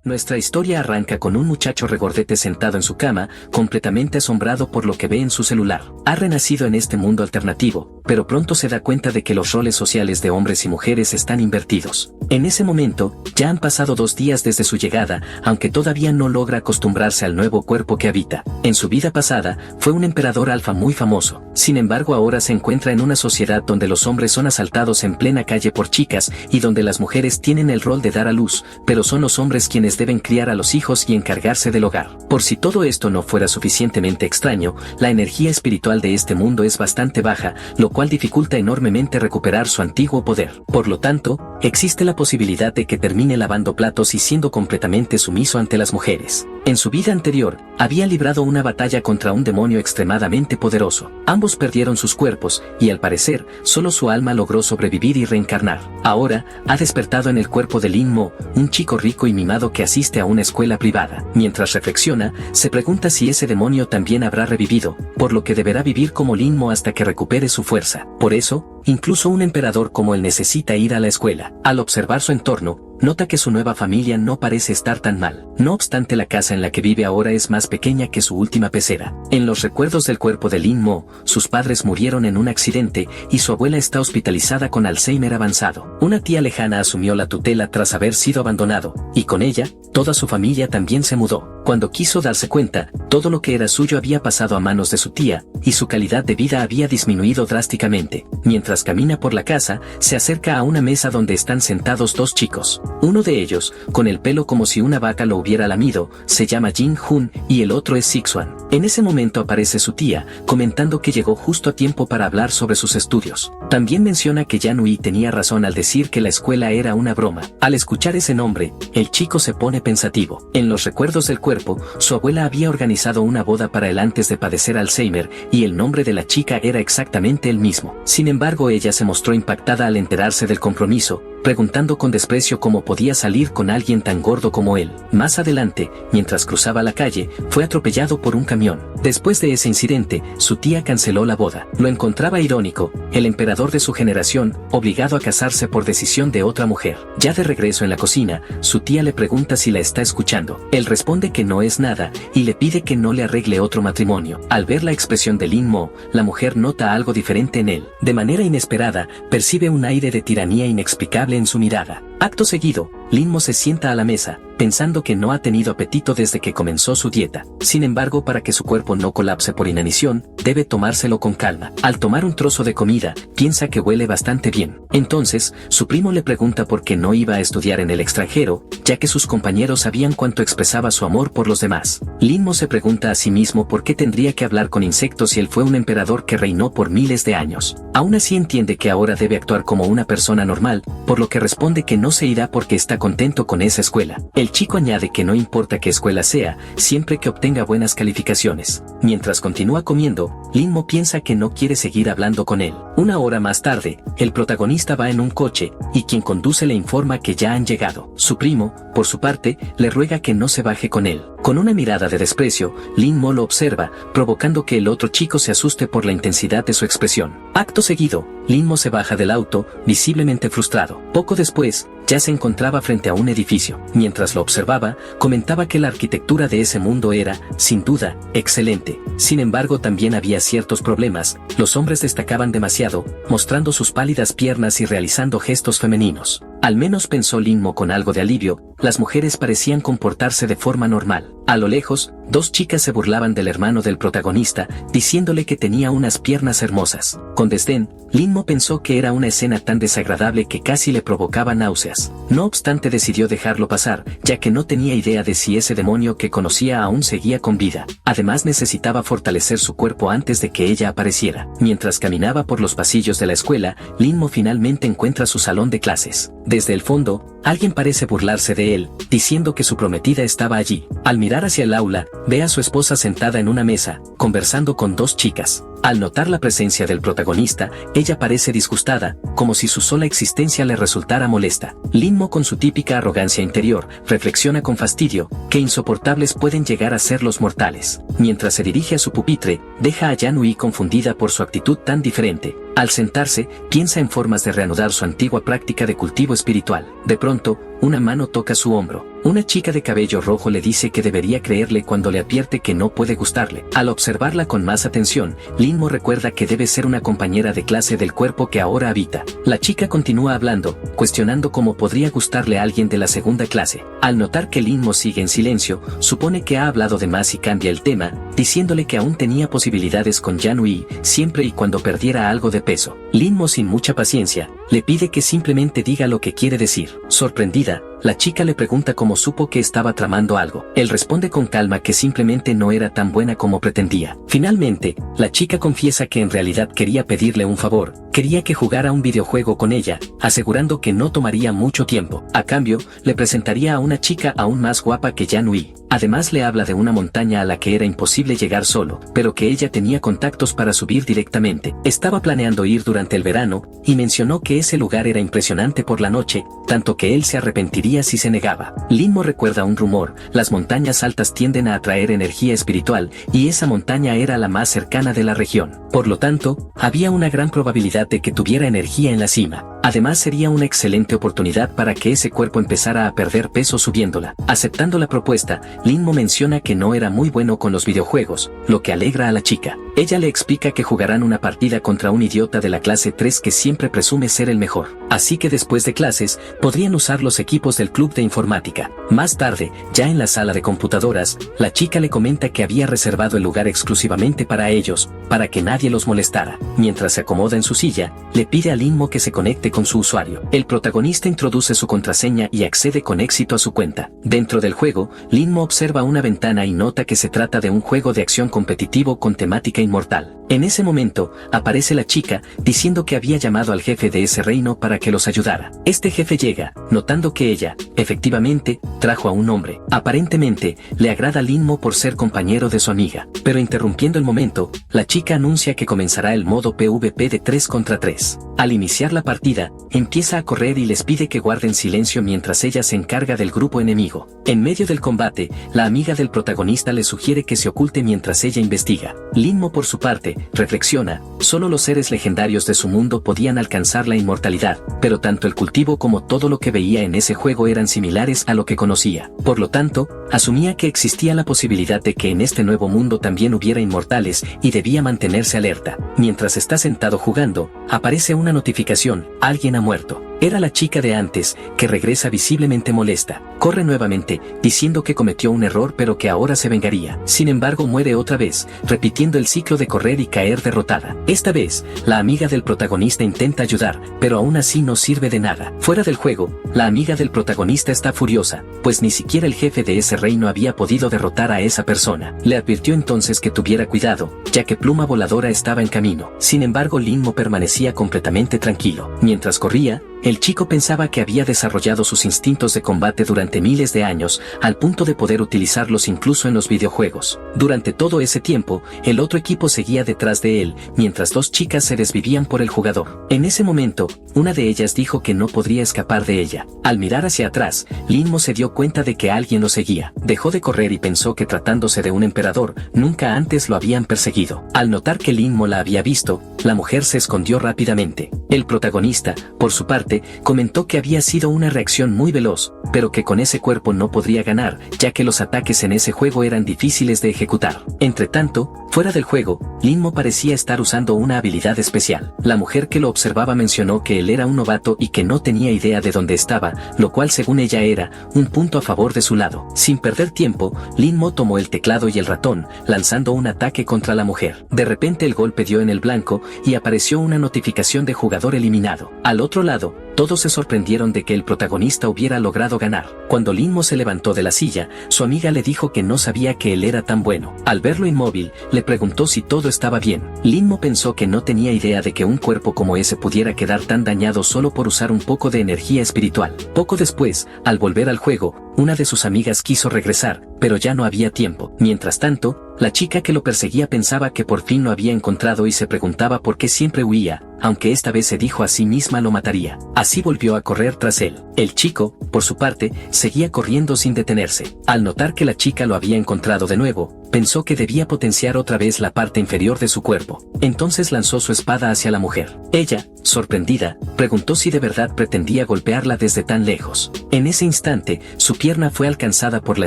Nuestra historia arranca con un muchacho regordete sentado en su cama, completamente asombrado por lo que ve en su celular. Ha renacido en este mundo alternativo, pero pronto se da cuenta de que los roles sociales de hombres y mujeres están invertidos. En ese momento, ya han pasado 2 días desde su llegada, aunque todavía no logra acostumbrarse al nuevo cuerpo que habita. En su vida pasada, fue un emperador alfa muy famoso. Sin embargo, ahora se encuentra en una sociedad donde los hombres son asaltados en plena calle por chicas y donde las mujeres tienen el rol de dar a luz, pero son los hombres quienes deben criar a los hijos y encargarse del hogar. Por si todo esto no fuera suficientemente extraño, la energía espiritual de este mundo es bastante baja, lo cual dificulta enormemente recuperar su antiguo poder. Por lo tanto, existe la posibilidad de que termine lavando platos y siendo completamente sumiso ante las mujeres. En su vida anterior, había librado una batalla contra un demonio extremadamente poderoso. Ambos perdieron sus cuerpos, y al parecer, solo su alma logró sobrevivir y reencarnar. Ahora, ha despertado en el cuerpo de Lin Mo, un chico rico y mimado que asiste a una escuela privada. Mientras reflexiona, se pregunta si ese demonio también habrá revivido, por lo que deberá vivir como Lin Mo hasta que recupere su fuerza. Por eso, incluso un emperador como él necesita ir a la escuela. Al observar su entorno, nota que su nueva familia no parece estar tan mal. No obstante, la casa en la que vive ahora es más pequeña que su última pecera. En los recuerdos del cuerpo de Lin Mo, sus padres murieron en un accidente y su abuela está hospitalizada con Alzheimer avanzado. Una tía lejana asumió la tutela tras haber sido abandonado, y con ella, toda su familia también se mudó. Cuando quiso darse cuenta, todo lo que era suyo había pasado a manos de su tía, y su calidad de vida había disminuido drásticamente. Mientras camina por la casa, se acerca a una mesa donde están sentados 2 chicos. Uno de ellos, con el pelo como si una vaca lo hubiera lamido, se llama Jin Hun y el otro es Sixuan. En ese momento aparece su tía, comentando que llegó justo a tiempo para hablar sobre sus estudios. También menciona que Yanui tenía razón al decir que la escuela era una broma. Al escuchar ese nombre, el chico se pone pensativo. En los recuerdos del cuerpo, su abuela había organizado una boda para él antes de padecer Alzheimer, y el nombre de la chica era exactamente el mismo. Sin embargo, ella se mostró impactada al enterarse del compromiso, preguntando con desprecio cómo podía salir con alguien tan gordo como él. Más adelante, mientras cruzaba la calle, fue atropellado por un camión. Después de ese incidente, su tía canceló la boda. Lo encontraba irónico, el emperador de su generación, obligado a casarse por decisión de otra mujer. Ya de regreso en la cocina, su tía le pregunta si la está escuchando. Él responde que no es nada, y le pide que no le arregle otro matrimonio. Al ver la expresión de Lin Mo, la mujer nota algo diferente en él. De manera inesperada, percibe un aire de tiranía inexplicable en su mirada. Acto seguido, Lin Mo se sienta a la mesa, pensando que no ha tenido apetito desde que comenzó su dieta. Sin embargo, para que su cuerpo no colapse por inanición, debe tomárselo con calma. Al tomar un trozo de comida, piensa que huele bastante bien. Entonces, su primo le pregunta por qué no iba a estudiar en el extranjero, ya que sus compañeros sabían cuánto expresaba su amor por los demás. Lin Mo se pregunta a sí mismo por qué tendría que hablar con insectos si él fue un emperador que reinó por miles de años. Aún así entiende que ahora debe actuar como una persona normal, por lo que responde que no se irá porque está contento con esa escuela. El chico añade que no importa qué escuela sea, siempre que obtenga buenas calificaciones. Mientras continúa comiendo, Lin Mo piensa que no quiere seguir hablando con él. Una hora más tarde, el protagonista va en un coche, y quien conduce le informa que ya han llegado. Su primo, por su parte, le ruega que no se baje con él. Con una mirada de desprecio, Lin Mo lo observa, provocando que el otro chico se asuste por la intensidad de su expresión. Acto seguido, Lin Mo se baja del auto, visiblemente frustrado. Poco después, ya se encontraba frente a un edificio. Mientras lo observaba, comentaba que la arquitectura de ese mundo era, sin duda, excelente. Sin embargo, también había ciertos problemas. Los hombres destacaban demasiado, mostrando sus pálidas piernas y realizando gestos femeninos. Al menos pensó Lin Mo con algo de alivio, las mujeres parecían comportarse de forma normal. A lo lejos, 2 chicas se burlaban del hermano del protagonista, diciéndole que tenía unas piernas hermosas. Con desdén, Lin Mo pensó que era una escena tan desagradable que casi le provocaba náuseas. No obstante, decidió dejarlo pasar, ya que no tenía idea de si ese demonio que conocía aún seguía con vida. Además, necesitaba fortalecer su cuerpo antes de que ella apareciera. Mientras caminaba por los pasillos de la escuela, Lin Mo finalmente encuentra su salón de clases. Desde el fondo, alguien parece burlarse de él, diciendo que su prometida estaba allí. Al mirar hacia el aula, ve a su esposa sentada en una mesa, conversando con 2 chicas. Al notar la presencia del protagonista, ella parece disgustada, como si su sola existencia le resultara molesta. Lin Mo, con su típica arrogancia interior, reflexiona con fastidio, qué insoportables pueden llegar a ser los mortales. Mientras se dirige a su pupitre, deja a Yanui confundida por su actitud tan diferente. Al sentarse, piensa en formas de reanudar su antigua práctica de cultivo espiritual. De pronto, una mano toca su hombro. Una chica de cabello rojo le dice que debería creerle cuando le advierte que no puede gustarle. Al observarla con más atención, Linmo recuerda que debe ser una compañera de clase del cuerpo que ahora habita. La chica continúa hablando, cuestionando cómo podría gustarle a alguien de la segunda clase. Al notar que Linmo sigue en silencio, supone que ha hablado de más y cambia el tema, diciéndole que aún tenía posibilidades con Yanui, siempre y cuando perdiera algo de peso. Linmo, sin mucha paciencia, le pide que simplemente diga lo que quiere decir. Sorprendida, la chica le pregunta cómo supo que estaba tramando algo. Él responde con calma que simplemente no era tan buena como pretendía. Finalmente, la chica confiesa que en realidad quería pedirle un favor. Quería que jugara un videojuego con ella, asegurando que no tomaría mucho tiempo. A cambio, le presentaría a una chica aún más guapa que Yanui. Además le habla de una montaña a la que era imposible llegar solo, pero que ella tenía contactos para subir directamente. Estaba planeando ir durante el verano, y mencionó que ese lugar era impresionante por la noche, tanto que él se arrepentiría si se negaba. Linmo recuerda un rumor: las montañas altas tienden a atraer energía espiritual, y esa montaña era la más cercana de la región. Por lo tanto, había una gran probabilidad de que tuviera energía en la cima. Además sería una excelente oportunidad para que ese cuerpo empezara a perder peso subiéndola. Aceptando la propuesta, Linmo menciona que no era muy bueno con los videojuegos, lo que alegra a la chica. Ella le explica que jugarán una partida contra un idiota de la clase 3 que siempre presume ser el mejor. Así que después de clases, podrían usar los equipos del club de informática. Más tarde, ya en la sala de computadoras, la chica le comenta que había reservado el lugar exclusivamente para ellos, para que nadie los molestara. Mientras se acomoda en su silla, le pide a Linmo que se conecte con su usuario. El protagonista introduce su contraseña y accede con éxito a su cuenta. Dentro del juego, Linmo observa una ventana y nota que se trata de un juego de acción competitivo con temática inmortal. En ese momento, aparece la chica, diciendo que había llamado al jefe de ese reino para que los ayudara. Este jefe llega, notando que ella, efectivamente, trajo a un hombre. Aparentemente, le agrada a Linmo por ser compañero de su amiga. Pero interrumpiendo el momento, la chica anuncia que comenzará el modo PvP de 3 contra 3. Al iniciar la partida, empieza a correr y les pide que guarden silencio mientras ella se encarga del grupo enemigo. En medio del combate, la amiga del protagonista le sugiere que se oculte mientras ella investiga. Linmo, por su parte, reflexiona: solo los seres legendarios de su mundo podían alcanzar la inmortalidad, pero tanto el cultivo como todo lo que veía en ese juego eran similares a lo que conocía. Por lo tanto, asumía que existía la posibilidad de que en este nuevo mundo también hubiera inmortales y debía mantenerse alerta. Mientras está sentado jugando, aparece una notificación: alguien ha muerto. Era la chica de antes, que regresa visiblemente molesta. Corre nuevamente, diciendo que cometió un error pero que ahora se vengaría. Sin embargo, muere otra vez, repitiendo el ciclo de correr y caer derrotada. Esta vez, la amiga del protagonista intenta ayudar, pero aún así no sirve de nada. Fuera del juego, la amiga del protagonista está furiosa, pues ni siquiera el jefe de ese reino había podido derrotar a esa persona. Le advirtió entonces que tuviera cuidado, ya que Pluma Voladora estaba en camino. Sin embargo, Linmo permanecía completamente tranquilo. Mientras corría, el chico pensaba que había desarrollado sus instintos de combate durante miles de años, al punto de poder utilizarlos incluso en los videojuegos. Durante todo ese tiempo, el otro equipo seguía detrás de él, mientras dos chicas se desvivían por el jugador. En ese momento, una de ellas dijo que no podría escapar de ella. Al mirar hacia atrás, Linmo se dio cuenta de que alguien lo seguía. Dejó de correr y pensó que, tratándose de un emperador, nunca antes lo habían perseguido. Al notar que Linmo la había visto, la mujer se escondió rápidamente. El protagonista, por su parte, comentó que había sido una reacción muy veloz, pero que con ese cuerpo no podría ganar, ya que los ataques en ese juego eran difíciles de ejecutar. Entretanto, fuera del juego, Linmo parecía estar usando una habilidad especial. La mujer que lo observaba mencionó que él era un novato y que no tenía idea de dónde estaba, lo cual según ella era un punto a favor de su lado. Sin perder tiempo, Linmo tomó el teclado y el ratón, lanzando un ataque contra la mujer. De repente el golpe dio en el blanco y apareció una notificación de jugador eliminado. Al otro lado, todos se sorprendieron de que el protagonista hubiera logrado ganar. Cuando Linmo se levantó de la silla, su amiga le dijo que no sabía que él era tan bueno. Al verlo inmóvil, le preguntó si todo estaba bien. Linmo pensó que no tenía idea de que un cuerpo como ese pudiera quedar tan dañado solo por usar un poco de energía espiritual. Poco después, al volver al juego, una de sus amigas quiso regresar, pero ya no había tiempo. Mientras tanto, la chica que lo perseguía pensaba que por fin lo había encontrado y se preguntaba por qué siempre huía, aunque esta vez se dijo a sí misma lo mataría. Así volvió a correr tras él. El chico, por su parte, seguía corriendo sin detenerse. Al notar que la chica lo había encontrado de nuevo, pensó que debía potenciar otra vez la parte inferior de su cuerpo. Entonces lanzó su espada hacia la mujer. Ella, sorprendida, preguntó si de verdad pretendía golpearla desde tan lejos. En ese instante, su pierna fue alcanzada por la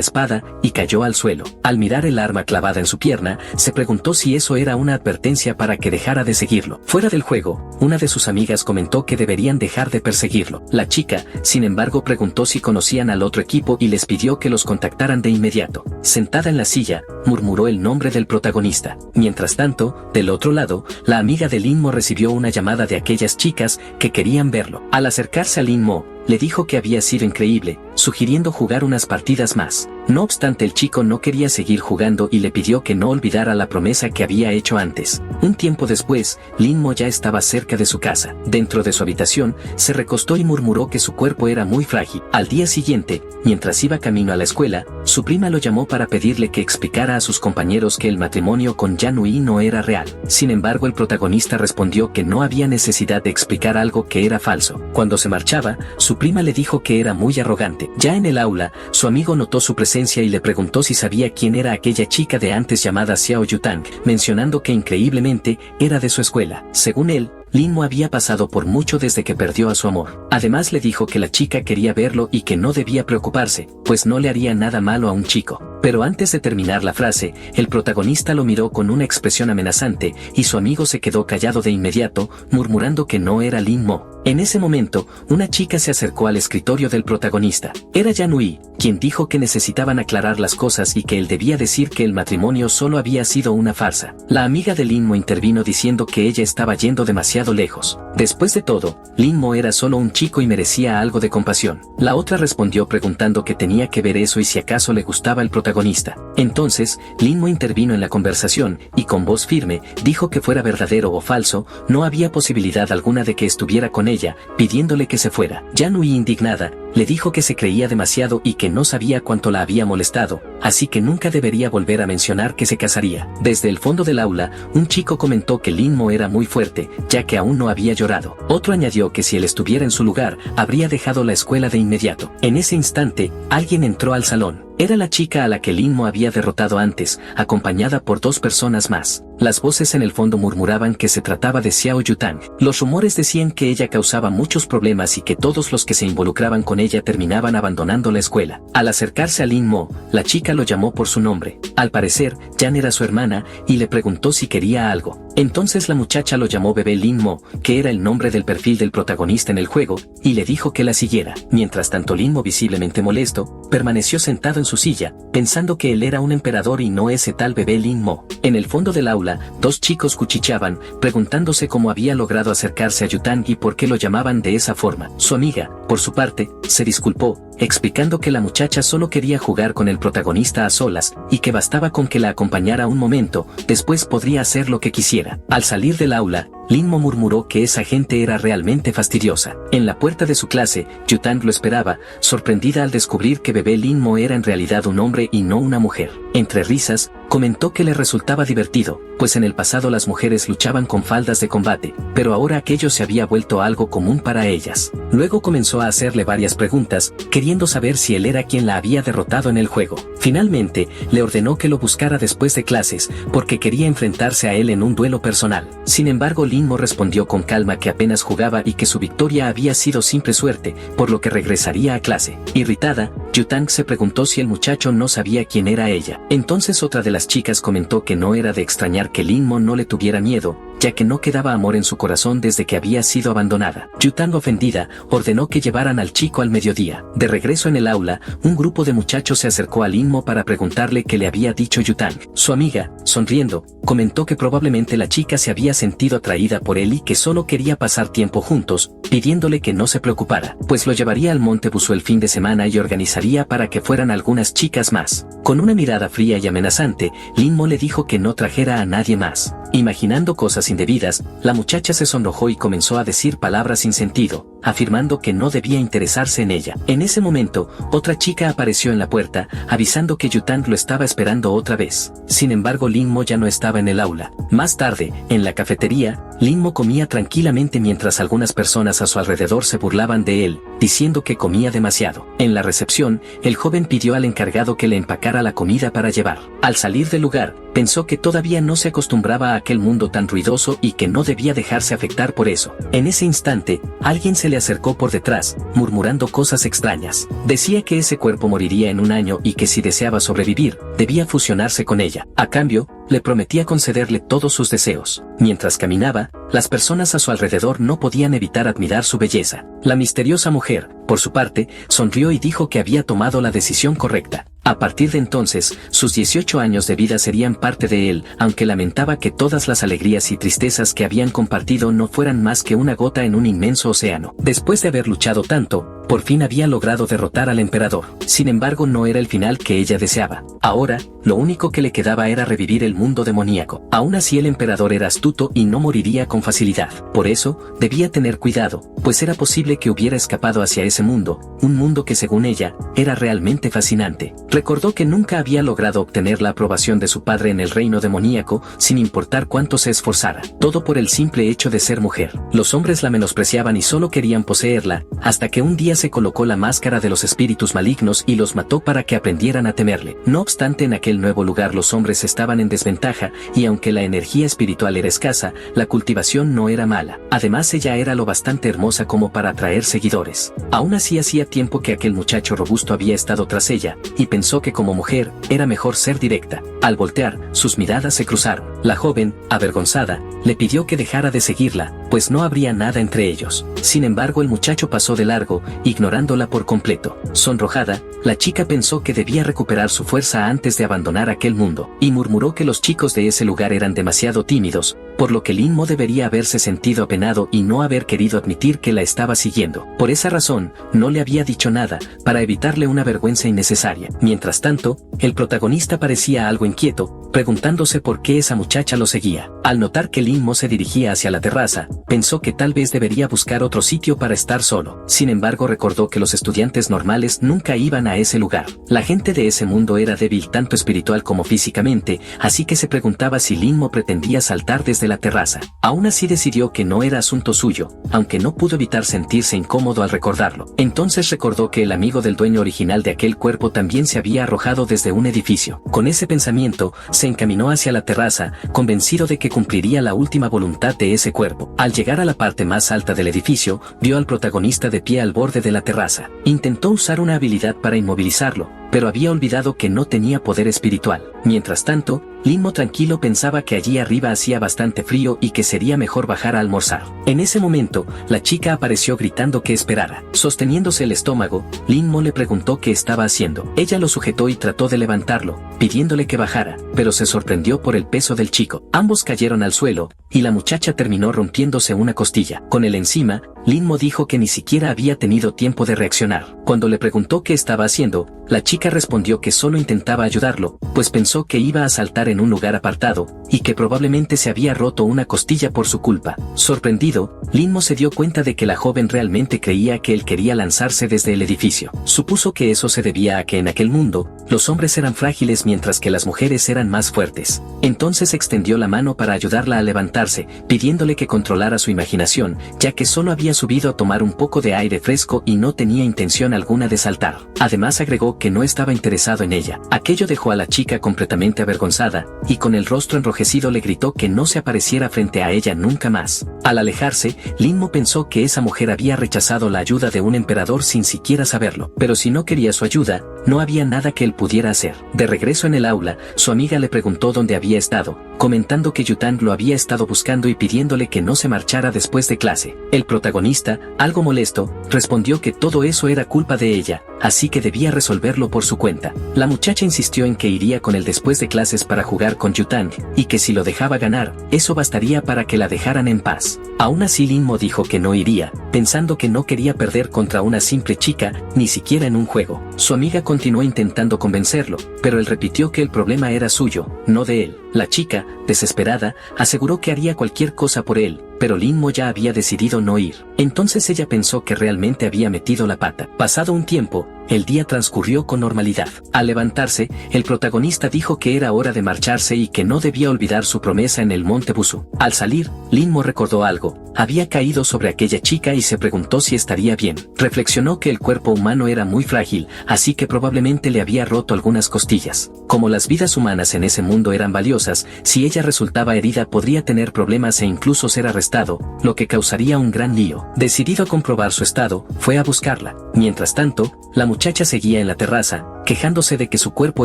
espada y cayó al suelo. Al mirar el arma clavada en su pierna, se preguntó si eso era una advertencia para que dejara de seguirlo. Fuera del juego, una de sus amigas comentó que deberían dejar de perseguirlo. La chica, sin embargo, preguntó si conocían al otro equipo y les pidió que los contactaran de inmediato. Sentada en la silla, murmuró el nombre del protagonista. Mientras tanto, del otro lado, la amiga de Lin Mo recibió una llamada de aquellas chicas que querían verlo. Al acercarse a Lin Mo, le dijo que había sido increíble, sugiriendo jugar unas partidas más. No obstante, el chico no quería seguir jugando y le pidió que no olvidara la promesa que había hecho antes. Un tiempo después, Lin Mo ya estaba cerca de su casa. Dentro de su habitación, se recostó y murmuró que su cuerpo era muy frágil. Al día siguiente, mientras iba camino a la escuela, su prima lo llamó para pedirle que explicara a sus compañeros que el matrimonio con Yanui no era real. Sin embargo, el protagonista respondió que no había necesidad de explicar algo que era falso. Cuando se marchaba, su prima le dijo que era muy arrogante. Ya en el aula, su amigo notó su presencia y le preguntó si sabía quién era aquella chica de antes llamada Xiao Yutang, mencionando que increíblemente era de su escuela. Según él, Lin Mo había pasado por mucho desde que perdió a su amor. Además le dijo que la chica quería verlo y que no debía preocuparse, pues no le haría nada malo a un chico. Pero antes de terminar la frase, el protagonista lo miró con una expresión amenazante y su amigo se quedó callado de inmediato, murmurando que no era Lin Mo. En ese momento, una chica se acercó al escritorio del protagonista. Era Yanui, quien dijo que necesitaban aclarar las cosas y que él debía decir que el matrimonio solo había sido una farsa. La amiga de Lin Mo intervino diciendo que ella estaba yendo demasiado lejos. Después de todo, Lin Mo era solo un chico y merecía algo de compasión. La otra respondió preguntando que tenía que ver eso y si acaso le gustaba el protagonista. Entonces, Lin Mo intervino en la conversación y con voz firme dijo que fuera verdadero o falso, no había posibilidad alguna de que estuviera con ella, pidiéndole que se fuera. Yanui, indignada, le dijo que se creía demasiado y que no sabía cuánto la había molestado, así que nunca debería volver a mencionar que se casaría. Desde el fondo del aula, un chico comentó que Lin Mo era muy fuerte, ya que aún no había llorado. Otro añadió que si él estuviera en su lugar, habría dejado la escuela de inmediato. En ese instante, alguien entró al salón. Era la chica a la que Lin Mo había derrotado antes, acompañada por 2 personas más. Las voces en el fondo murmuraban que se trataba de Xiao Yutang. Los rumores decían que ella causaba muchos problemas y que todos los que se involucraban con ella terminaban abandonando la escuela. Al acercarse a Lin Mo, la chica lo llamó por su nombre. Al parecer, Yan era su hermana y le preguntó si quería algo. Entonces la muchacha lo llamó bebé Lin Mo, que era el nombre del perfil del protagonista en el juego, y le dijo que la siguiera. Mientras tanto, Lin Mo, visiblemente molesto, permaneció sentado en su silla, pensando que él era un emperador y no ese tal bebé Lin Mo. En el fondo del aula, 2 chicos cuchicheaban, preguntándose cómo había logrado acercarse a Yutang y por qué lo llamaban de esa forma. Su amiga, por su parte, se disculpó, explicando que la muchacha solo quería jugar con el protagonista a solas, y que bastaba con que la acompañara un momento, después podría hacer lo que quisiera. Al salir del aula, Lin Mo murmuró que esa gente era realmente fastidiosa. En la puerta de su clase, Yutang lo esperaba, sorprendida al descubrir que bebé Lin Mo era en realidad un hombre y no una mujer. Entre risas, comentó que le resultaba divertido, pues en el pasado las mujeres luchaban con faldas de combate, pero ahora aquello se había vuelto algo común para ellas. Luego comenzó a hacerle varias preguntas, queriendo saber si él era quien la había derrotado en el juego. Finalmente, le ordenó que lo buscara después de clases, porque quería enfrentarse a él en un duelo personal. Sin embargo, Lin Mo respondió con calma que apenas jugaba y que su victoria había sido simple suerte, por lo que regresaría a clase. Irritada, Yutang se preguntó si el muchacho no sabía quién era ella. Entonces otra de las chicas comentó que no era de extrañar que Lin Mo no le tuviera miedo, ya que no quedaba amor en su corazón desde que había sido abandonada. Yutang, ofendida, ordenó que llevaran al chico al mediodía. De regreso en el aula, un grupo de muchachos se acercó a Lin Mo para preguntarle qué le había dicho Yutang. Su amiga, sonriendo, comentó que probablemente la chica se había sentido atraída por él y que solo quería pasar tiempo juntos, pidiéndole que no se preocupara, pues lo llevaría al Monte Busuu el fin de semana y organizaría para que fueran algunas chicas más. Con una mirada fría y amenazante, Lin Mo le dijo que no trajera a nadie más. Imaginando cosas indebidas, la muchacha se sonrojó y comenzó a decir palabras sin sentido, afirmando que no debía interesarse en ella. En ese momento, otra chica apareció en la puerta, avisando que Yutang lo estaba esperando otra vez. Sin embargo, Lin Mo ya no estaba en el aula. Más tarde, en la cafetería, Lin Mo comía tranquilamente mientras algunas personas a su alrededor se burlaban de él, diciendo que comía demasiado. En la recepción, el joven pidió al encargado que le empacara la comida para llevar. Al salir del lugar, pensó que todavía no se acostumbraba a aquel mundo tan ruidoso y que no debía dejarse afectar por eso. En ese instante, alguien se le acercó por detrás, murmurando cosas extrañas. Decía que ese cuerpo moriría en un año y que si deseaba sobrevivir, debía fusionarse con ella. A cambio, le prometía concederle todos sus deseos. Mientras caminaba, las personas a su alrededor no podían evitar admirar su belleza. La misteriosa mujer, por su parte, sonrió y dijo que había tomado la decisión correcta. A partir de entonces, sus 18 años de vida serían parte de él, aunque lamentaba que todas las alegrías y tristezas que habían compartido no fueran más que una gota en un inmenso océano. Después de haber luchado tanto, por fin había logrado derrotar al emperador. Sin embargo, no era el final que ella deseaba. Ahora, lo único que le quedaba era revivir el mundo demoníaco. Aún así, el emperador era astuto y no moriría con facilidad. Por eso, debía tener cuidado, pues era posible que hubiera escapado hacia ese mundo, un mundo que según ella, era realmente fascinante. Recordó que nunca había logrado obtener la aprobación de su padre en el reino demoníaco, sin importar cuánto se esforzara. Todo por el simple hecho de ser mujer. Los hombres la menospreciaban y solo querían poseerla, hasta que un día se colocó la máscara de los espíritus malignos y los mató para que aprendieran a temerle. No obstante, en aquel nuevo lugar los hombres estaban en desventaja, y aunque la energía espiritual era escasa, la cultivación no era mala. Además, ella era lo bastante hermosa como para atraer seguidores. Aún así, hacía tiempo que aquel muchacho robusto había estado tras ella, y pensó que como mujer, era mejor ser directa. Al voltear, sus miradas se cruzaron. La joven, avergonzada, le pidió que dejara de seguirla, pues no habría nada entre ellos. Sin embargo, el muchacho pasó de largo, ignorándola por completo. Sonrojada, la chica pensó que debía recuperar su fuerza antes de abandonar aquel mundo, y murmuró que los chicos de ese lugar eran demasiado tímidos, por lo que Lin Mo debería haberse sentido apenado y no haber querido admitir que la estaba siguiendo. Por esa razón, no le había dicho nada, para evitarle una vergüenza innecesaria. Mientras tanto, el protagonista parecía algo inquieto, preguntándose por qué esa muchacha lo seguía. Al notar que Lin Mo se dirigía hacia la terraza, pensó que tal vez debería buscar otro sitio para estar solo. Sin embargo, recordó que los estudiantes normales nunca iban a ese lugar. La gente de ese mundo era débil tanto espiritual como físicamente, así que se preguntaba si Lin Mo pretendía saltar desde la terraza. Aún así decidió que no era asunto suyo, aunque no pudo evitar sentirse incómodo al recordarlo. Entonces recordó que el amigo del dueño original de aquel cuerpo también se había arrojado desde un edificio. Con ese pensamiento, se encaminó hacia la terraza, convencido de que cumpliría la última voluntad de ese cuerpo. Al llegar a la parte más alta del edificio, vio al protagonista de pie al borde de la terraza. Intentó usar una habilidad para inmovilizarlo, pero había olvidado que no tenía poder espiritual. Mientras tanto, Lin Mo tranquilo pensaba que allí arriba hacía bastante frío y que sería mejor bajar a almorzar. En ese momento, la chica apareció gritando que esperara. Sosteniéndose el estómago, Lin Mo le preguntó qué estaba haciendo. Ella lo sujetó y trató de levantarlo, pidiéndole que bajara, pero se sorprendió por el peso del chico. Ambos cayeron al suelo, y la muchacha terminó rompiéndose una costilla. Con él encima, Lin Mo dijo que ni siquiera había tenido tiempo de reaccionar. Cuando le preguntó qué estaba haciendo, la chica respondió que solo intentaba ayudarlo, pues pensó que iba a saltar en un lugar apartado, y que probablemente se había roto una costilla por su culpa. Sorprendido, Lin Mo se dio cuenta de que la joven realmente creía que él quería lanzarse desde el edificio. Supuso que eso se debía a que en aquel mundo, los hombres eran frágiles mientras que las mujeres eran más fuertes. Entonces extendió la mano para ayudarla a levantarse, pidiéndole que controlara su imaginación, ya que solo había subido a tomar un poco de aire fresco y no tenía intención alguna de saltar. Además agregó que no estaba interesado en ella. Aquello dejó a la chica completamente avergonzada, y con el rostro enrojecido le gritó que no se apareciera frente a ella nunca más. Al alejarse, Lin Mo pensó que esa mujer había rechazado la ayuda de un emperador sin siquiera saberlo, pero si no quería su ayuda, no había nada que él pudiera hacer. De regreso en el aula, su amiga le preguntó dónde había estado, comentando que Yutang lo había estado buscando y pidiéndole que no se marchara después de clase. El protagonista, algo molesto, respondió que todo eso era culpa de ella, así que debía resolverlo por su cuenta. La muchacha insistió en que iría con él después de clases para jugar con Yutang, y que si lo dejaba ganar, eso bastaría para que la dejaran en paz. Aún así Lin Mo dijo que no iría, pensando que no quería perder contra una simple chica, ni siquiera en un juego. Su amiga continuó intentando convencerlo, pero él repitió que el problema era suyo, no de él. La chica, desesperada, aseguró que haría cualquier cosa por él, pero Lin Mo ya había decidido no ir. Entonces ella pensó que realmente había metido la pata. Pasado un tiempo, el día transcurrió con normalidad. Al levantarse, el protagonista dijo que era hora de marcharse y que no debía olvidar su promesa en el monte Busu. Al salir, Lin Mo recordó algo. Había caído sobre aquella chica y se preguntó si estaría bien. Reflexionó que el cuerpo humano era muy frágil, así que probablemente le había roto algunas costillas. Como las vidas humanas en ese mundo eran valiosas, si ella resultaba herida podría tener problemas e incluso ser arrestado, lo que causaría un gran lío. Decidido a comprobar su estado, fue a buscarla. Mientras tanto, la muchacha seguía en la terraza, quejándose de que su cuerpo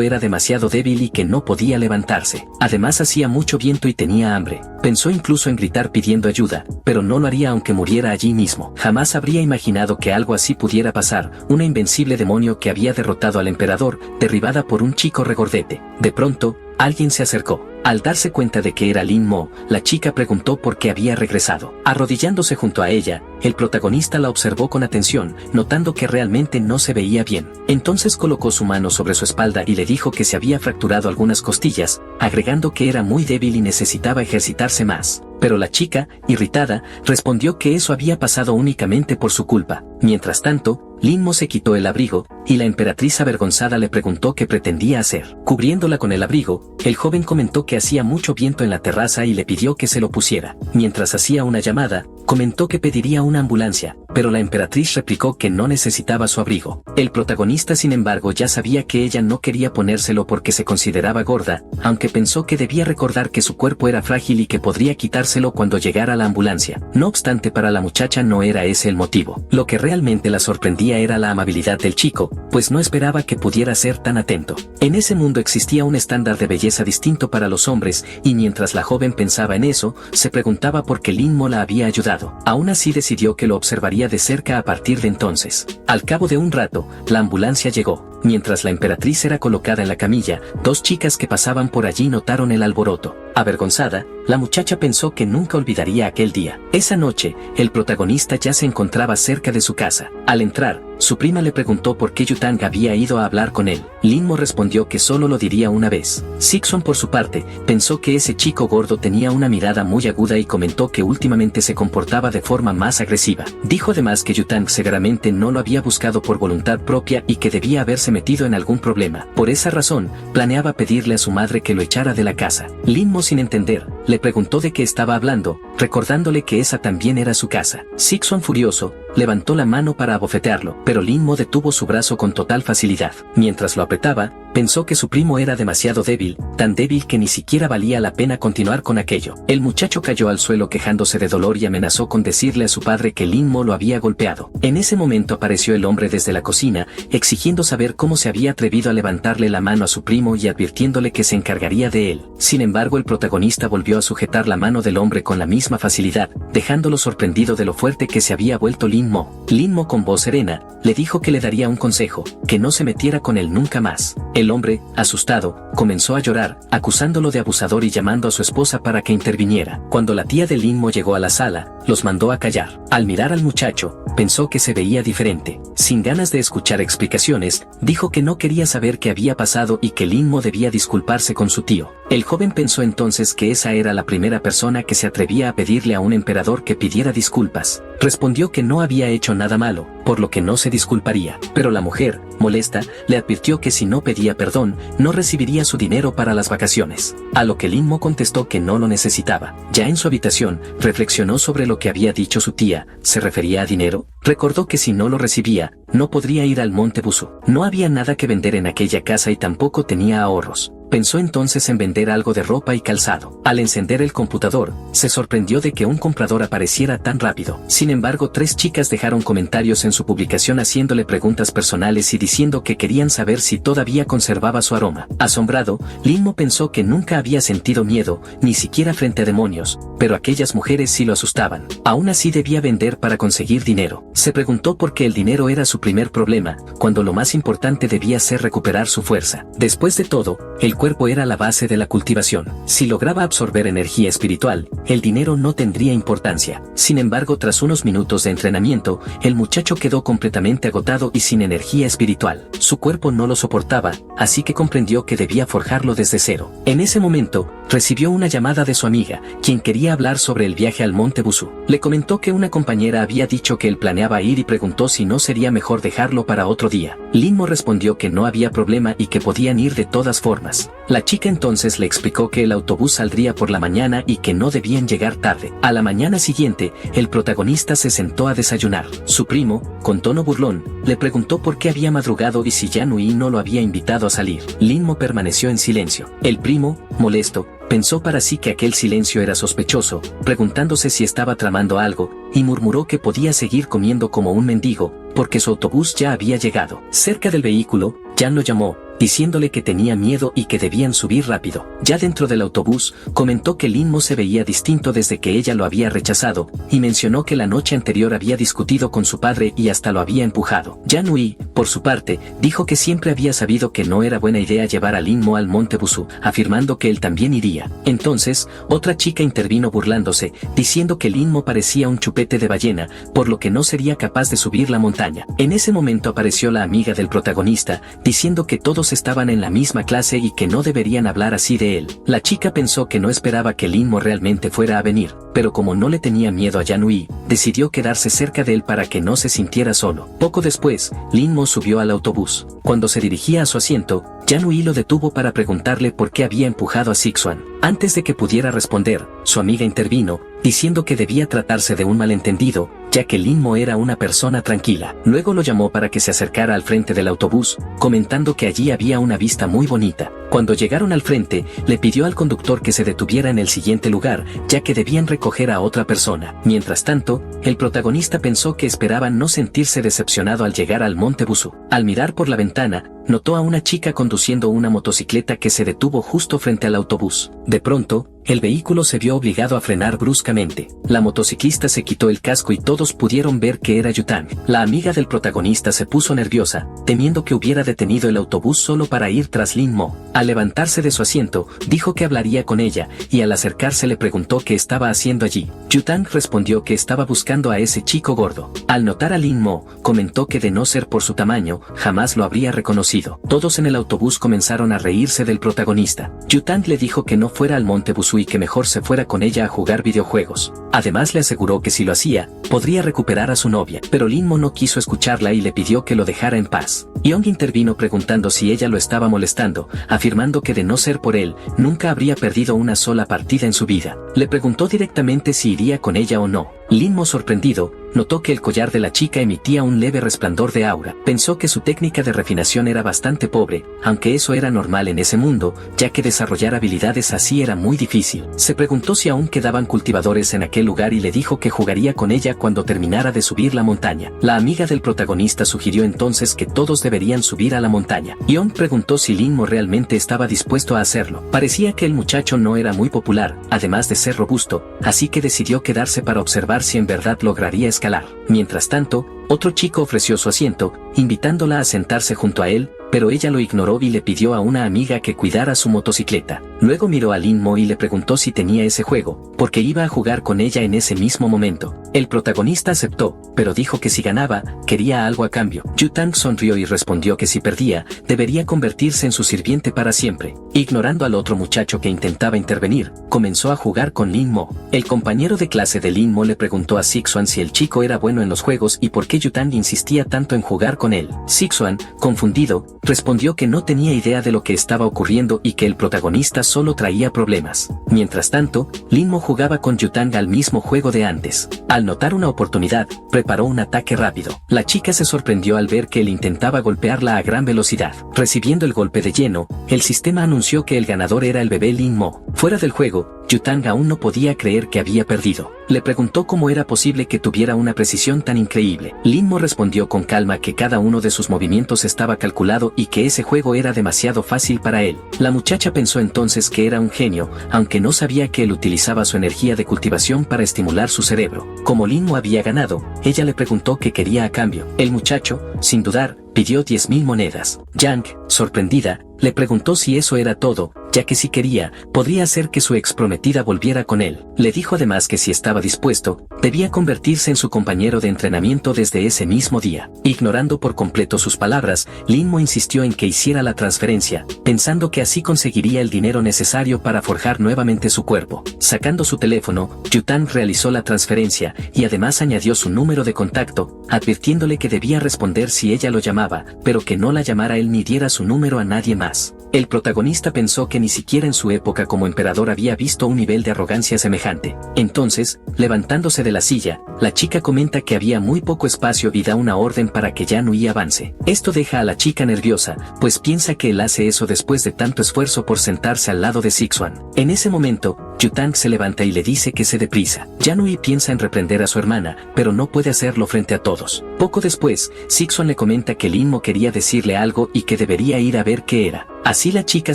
era demasiado débil y que no podía levantarse. Además hacía mucho viento y tenía hambre. Pensó incluso en gritar pidiendo ayuda, pero no lo haría aunque muriera allí mismo. Jamás habría imaginado que algo así pudiera pasar, una invencible demonio que había derrotado al emperador, derribada por un chico regordete. De pronto, alguien se acercó. Al darse cuenta de que era Lin Mo, la chica preguntó por qué había regresado. Arrodillándose junto a ella, el protagonista la observó con atención, notando que realmente no se veía bien. Entonces colocó su mano sobre su espalda y le dijo que se había fracturado algunas costillas, agregando que era muy débil y necesitaba ejercitarse más. Pero la chica, irritada, respondió que eso había pasado únicamente por su culpa. Mientras tanto, Lin Mo se quitó el abrigo, y la emperatriz avergonzada le preguntó qué pretendía hacer. Cubriéndola con el abrigo, el joven comentó que hacía mucho viento en la terraza y le pidió que se lo pusiera. Mientras hacía una llamada, comentó que pediría una ambulancia, pero la emperatriz replicó que no necesitaba su abrigo. El protagonista, sin embargo, ya sabía que ella no quería ponérselo porque se consideraba gorda, aunque pensó que debía recordar que su cuerpo era frágil y que podría quitárselo cuando llegara la ambulancia. No obstante, para la muchacha no era ese el motivo. Lo que realmente la sorprendía era la amabilidad del chico, pues no esperaba que pudiera ser tan atento. En ese mundo existía un estándar de belleza distinto para los hombres, y mientras la joven pensaba en eso, se preguntaba por qué Lin Mo la había ayudado. Aún así decidió que lo observaría de cerca a partir de entonces. Al cabo de un rato, la ambulancia llegó. Mientras la emperatriz era colocada en la camilla, dos chicas que pasaban por allí notaron el alboroto. Avergonzada, la muchacha pensó que nunca olvidaría aquel día. Esa noche, el protagonista ya se encontraba cerca de su casa. Al entrar, su prima le preguntó por qué Yutang había ido a hablar con él. Lin Mo respondió que solo lo diría una vez. Sixon, por su parte, pensó que ese chico gordo tenía una mirada muy aguda y comentó que últimamente se comportaba de forma más agresiva. Dijo además que Yutang seguramente no lo había buscado por voluntad propia y que debía haberse metido en algún problema. Por esa razón, planeaba pedirle a su madre que lo echara de la casa. Lin Mo, sin entender, le preguntó de qué estaba hablando, recordándole que esa también era su casa. Sixon, furioso, levantó la mano para abofetearlo, pero Lin Mo detuvo su brazo con total facilidad. Mientras lo apretaba, pensó que su primo era demasiado débil, tan débil que ni siquiera valía la pena continuar con aquello. El muchacho cayó al suelo quejándose de dolor y amenazó con decirle a su padre que Lin Mo lo había golpeado. En ese momento apareció el hombre desde la cocina, exigiendo saber cómo se había atrevido a levantarle la mano a su primo y advirtiéndole que se encargaría de él. Sin embargo, el protagonista volvió a sujetar la mano del hombre con la misma facilidad, dejándolo sorprendido de lo fuerte que se había vuelto Lin Mo. Lin Mo, con voz serena, le dijo que le daría un consejo, que no se metiera con él nunca más. El hombre, asustado, comenzó a llorar, acusándolo de abusador y llamando a su esposa para que interviniera. Cuando la tía de Lin Mo llegó a la sala, los mandó a callar. Al mirar al muchacho, pensó que se veía diferente. Sin ganas de escuchar explicaciones, dijo que no quería saber qué había pasado y que Lin Mo debía disculparse con su tío. El joven pensó entonces que esa era la primera persona que se atrevía a pedirle a un emperador que pidiera disculpas. Respondió que no había hecho nada malo, por lo que no se disculparía. Pero la mujer, molesta, le advirtió que si no pedía perdón, no recibiría su dinero para las vacaciones. A lo que Lin Mo contestó que no lo necesitaba. Ya en su habitación, reflexionó sobre lo que había dicho su tía. ¿Se refería a dinero? Recordó que si no lo recibía, no podría ir al monte Busu. No había nada que vender en aquella casa y tampoco tenía ahorros. Pensó entonces en vender algo de ropa y calzado. Al encender el computador, se sorprendió de que un comprador apareciera tan rápido. Sin embargo, 3 chicas dejaron comentarios en su publicación haciéndole preguntas personales y diciendo que querían saber si todavía conservaba su aroma. Asombrado, Lin Mo pensó que nunca había sentido miedo, ni siquiera frente a demonios, pero aquellas mujeres sí lo asustaban. Aún así debía vender para conseguir dinero. Se preguntó por qué el dinero era su primer problema, cuando lo más importante debía ser recuperar su fuerza. Después de todo, el cuerpo era la base de la cultivación. Si lograba absorber energía espiritual, el dinero no tendría importancia. Sin embargo, tras unos minutos de entrenamiento, el muchacho quedó completamente agotado y sin energía espiritual. Su cuerpo no lo soportaba, así que comprendió que debía forjarlo desde cero. En ese momento, recibió una llamada de su amiga, quien quería hablar sobre el viaje al Monte Busú. Le comentó que una compañera había dicho que él planeaba ir y preguntó si no sería mejor dejarlo para otro día. Linmo respondió que no había problema y que podían ir de todas formas. La chica entonces le explicó que el autobús saldría por la mañana y que no debían llegar tarde. A la mañana siguiente, el protagonista se sentó a desayunar. Su primo, con tono burlón, le preguntó por qué había madrugado y si Yanui no lo había invitado a salir. Linmo permaneció en silencio. El primo, molesto, pensó para sí que aquel silencio era sospechoso, preguntándose si estaba tramando algo, y murmuró que podía seguir comiendo como un mendigo, porque su autobús ya había llegado. Cerca del vehículo, Jan lo llamó, diciéndole que tenía miedo y que debían subir rápido. Ya dentro del autobús, comentó que Linmo se veía distinto desde que ella lo había rechazado, y mencionó que la noche anterior había discutido con su padre y hasta lo había empujado. Yanui, por su parte, dijo que siempre había sabido que no era buena idea llevar a Linmo al Monte Busú, afirmando que él también iría. Entonces, otra chica intervino burlándose, diciendo que Linmo parecía un chupete de ballena, por lo que no sería capaz de subir la montaña. En ese momento apareció la amiga del protagonista, diciendo que todos estaban en la misma clase y que no deberían hablar así de él. La chica pensó que no esperaba que Linmo realmente fuera a venir, pero como no le tenía miedo a Yanui, decidió quedarse cerca de él para que no se sintiera solo. Poco después, Linmo subió al autobús. Cuando se dirigía a su asiento, Yanui lo detuvo para preguntarle por qué había empujado a Sixuan. Antes de que pudiera responder, su amiga intervino, diciendo que debía tratarse de un malentendido, ya que Linmo era una persona tranquila. Luego lo llamó para que se acercara al frente del autobús, comentando que allí había una vista muy bonita. Cuando llegaron al frente, le pidió al conductor que se detuviera en el siguiente lugar, ya que debían recoger a otra persona. Mientras tanto, el protagonista pensó que esperaba no sentirse decepcionado al llegar al Monte Busú. Al mirar por la ventana, notó a una chica conduciendo una motocicleta que se detuvo justo frente al autobús. De pronto, el vehículo se vio obligado a frenar bruscamente. La motociclista se quitó el casco y todos pudieron ver que era Yutang. La amiga del protagonista se puso nerviosa, temiendo que hubiera detenido el autobús solo para ir tras Linmo. Al levantarse de su asiento, dijo que hablaría con ella, y al acercarse le preguntó qué estaba haciendo allí. Yutang respondió que estaba buscando a ese chico gordo. Al notar a Linmo, comentó que de no ser por su tamaño, jamás lo habría reconocido. Todos en el autobús comenzaron a reírse del protagonista. Yutang le dijo que no fuera al Monte Busú y que mejor se fuera con ella a jugar videojuegos. Además le aseguró que si lo hacía, podría recuperar a su novia, pero Linmo no quiso escucharla y le pidió que lo dejara en paz. Young intervino preguntando si ella lo estaba molestando, afirmando que de no ser por él, nunca habría perdido una sola partida en su vida. Le preguntó directamente si iría con ella o no. Linmo, sorprendido, notó que el collar de la chica emitía un leve resplandor de aura. Pensó que su técnica de refinación era bastante pobre, aunque eso era normal en ese mundo, ya que desarrollar habilidades así era muy difícil. Se preguntó si aún quedaban cultivadores en aquel lugar y le dijo que jugaría con ella cuando terminara de subir la montaña. La amiga del protagonista sugirió entonces que todos deberían subir a la montaña. Young preguntó si Linmo realmente estaba dispuesto a hacerlo. Parecía que el muchacho no era muy popular, además de ser robusto, así que decidió quedarse para observar si en verdad lograría escalar. Mientras tanto, otro chico ofreció su asiento, invitándola a sentarse junto a él, pero ella lo ignoró y le pidió a una amiga que cuidara su motocicleta. Luego miró a Linmo y le preguntó si tenía ese juego, porque iba a jugar con ella en ese mismo momento. El protagonista aceptó, pero dijo que si ganaba, quería algo a cambio. Yutang sonrió y respondió que si perdía, debería convertirse en su sirviente para siempre. Ignorando al otro muchacho que intentaba intervenir, comenzó a jugar con Linmo. El compañero de clase de Linmo le preguntó a Sixuan si el chico era bueno en los juegos y por qué Yutang insistía tanto en jugar con él. Sixuan, confundido, respondió que no tenía idea de lo que estaba ocurriendo y que el protagonista solo traía problemas. Mientras tanto, Linmo jugaba con Yutang al mismo juego de antes. Al notar una oportunidad, preparó un ataque rápido. La chica se sorprendió al ver que él intentaba golpearla a gran velocidad. Recibiendo el golpe de lleno, el sistema anunció que el ganador era el bebé Linmo. Fuera del juego, Yutang aún no podía creer que había perdido. Le preguntó cómo era posible que tuviera una precisión tan increíble. Lin-Mo respondió con calma que cada uno de sus movimientos estaba calculado y que ese juego era demasiado fácil para él. La muchacha pensó entonces que era un genio, aunque no sabía que él utilizaba su energía de cultivación para estimular su cerebro. Como Lin-Mo había ganado, ella le preguntó qué quería a cambio. El muchacho, sin dudar, pidió 10.000 monedas. Yang, sorprendida, le preguntó si eso era todo, ya que si quería, podría hacer que su ex prometida volviera con él. Le dijo además que si estaba dispuesto, debía convertirse en su compañero de entrenamiento desde ese mismo día. Ignorando por completo sus palabras, Lin-Mo insistió en que hiciera la transferencia, pensando que así conseguiría el dinero necesario para forjar nuevamente su cuerpo. Sacando su teléfono, Yutang realizó la transferencia y además añadió su número de contacto, advirtiéndole que debía responder si ella lo llamaba, pero que no la llamara él ni diera su número a nadie más. El protagonista pensó que ni siquiera en su época como emperador había visto un nivel de arrogancia semejante. Entonces, levantándose de la silla, la chica comenta que había muy poco espacio y da una orden para que Yan Hui avance. Esto deja a la chica nerviosa, pues piensa que él hace eso después de tanto esfuerzo por sentarse al lado de Sixuan. En ese momento, Yutang se levanta y le dice que se dé prisa. Yan Hui piensa en reprender a su hermana, pero no puede hacerlo frente a todos. Poco después, Sixuan le comenta que Lin-Mo quería decirle algo y que debería ir a ver qué era. Así la chica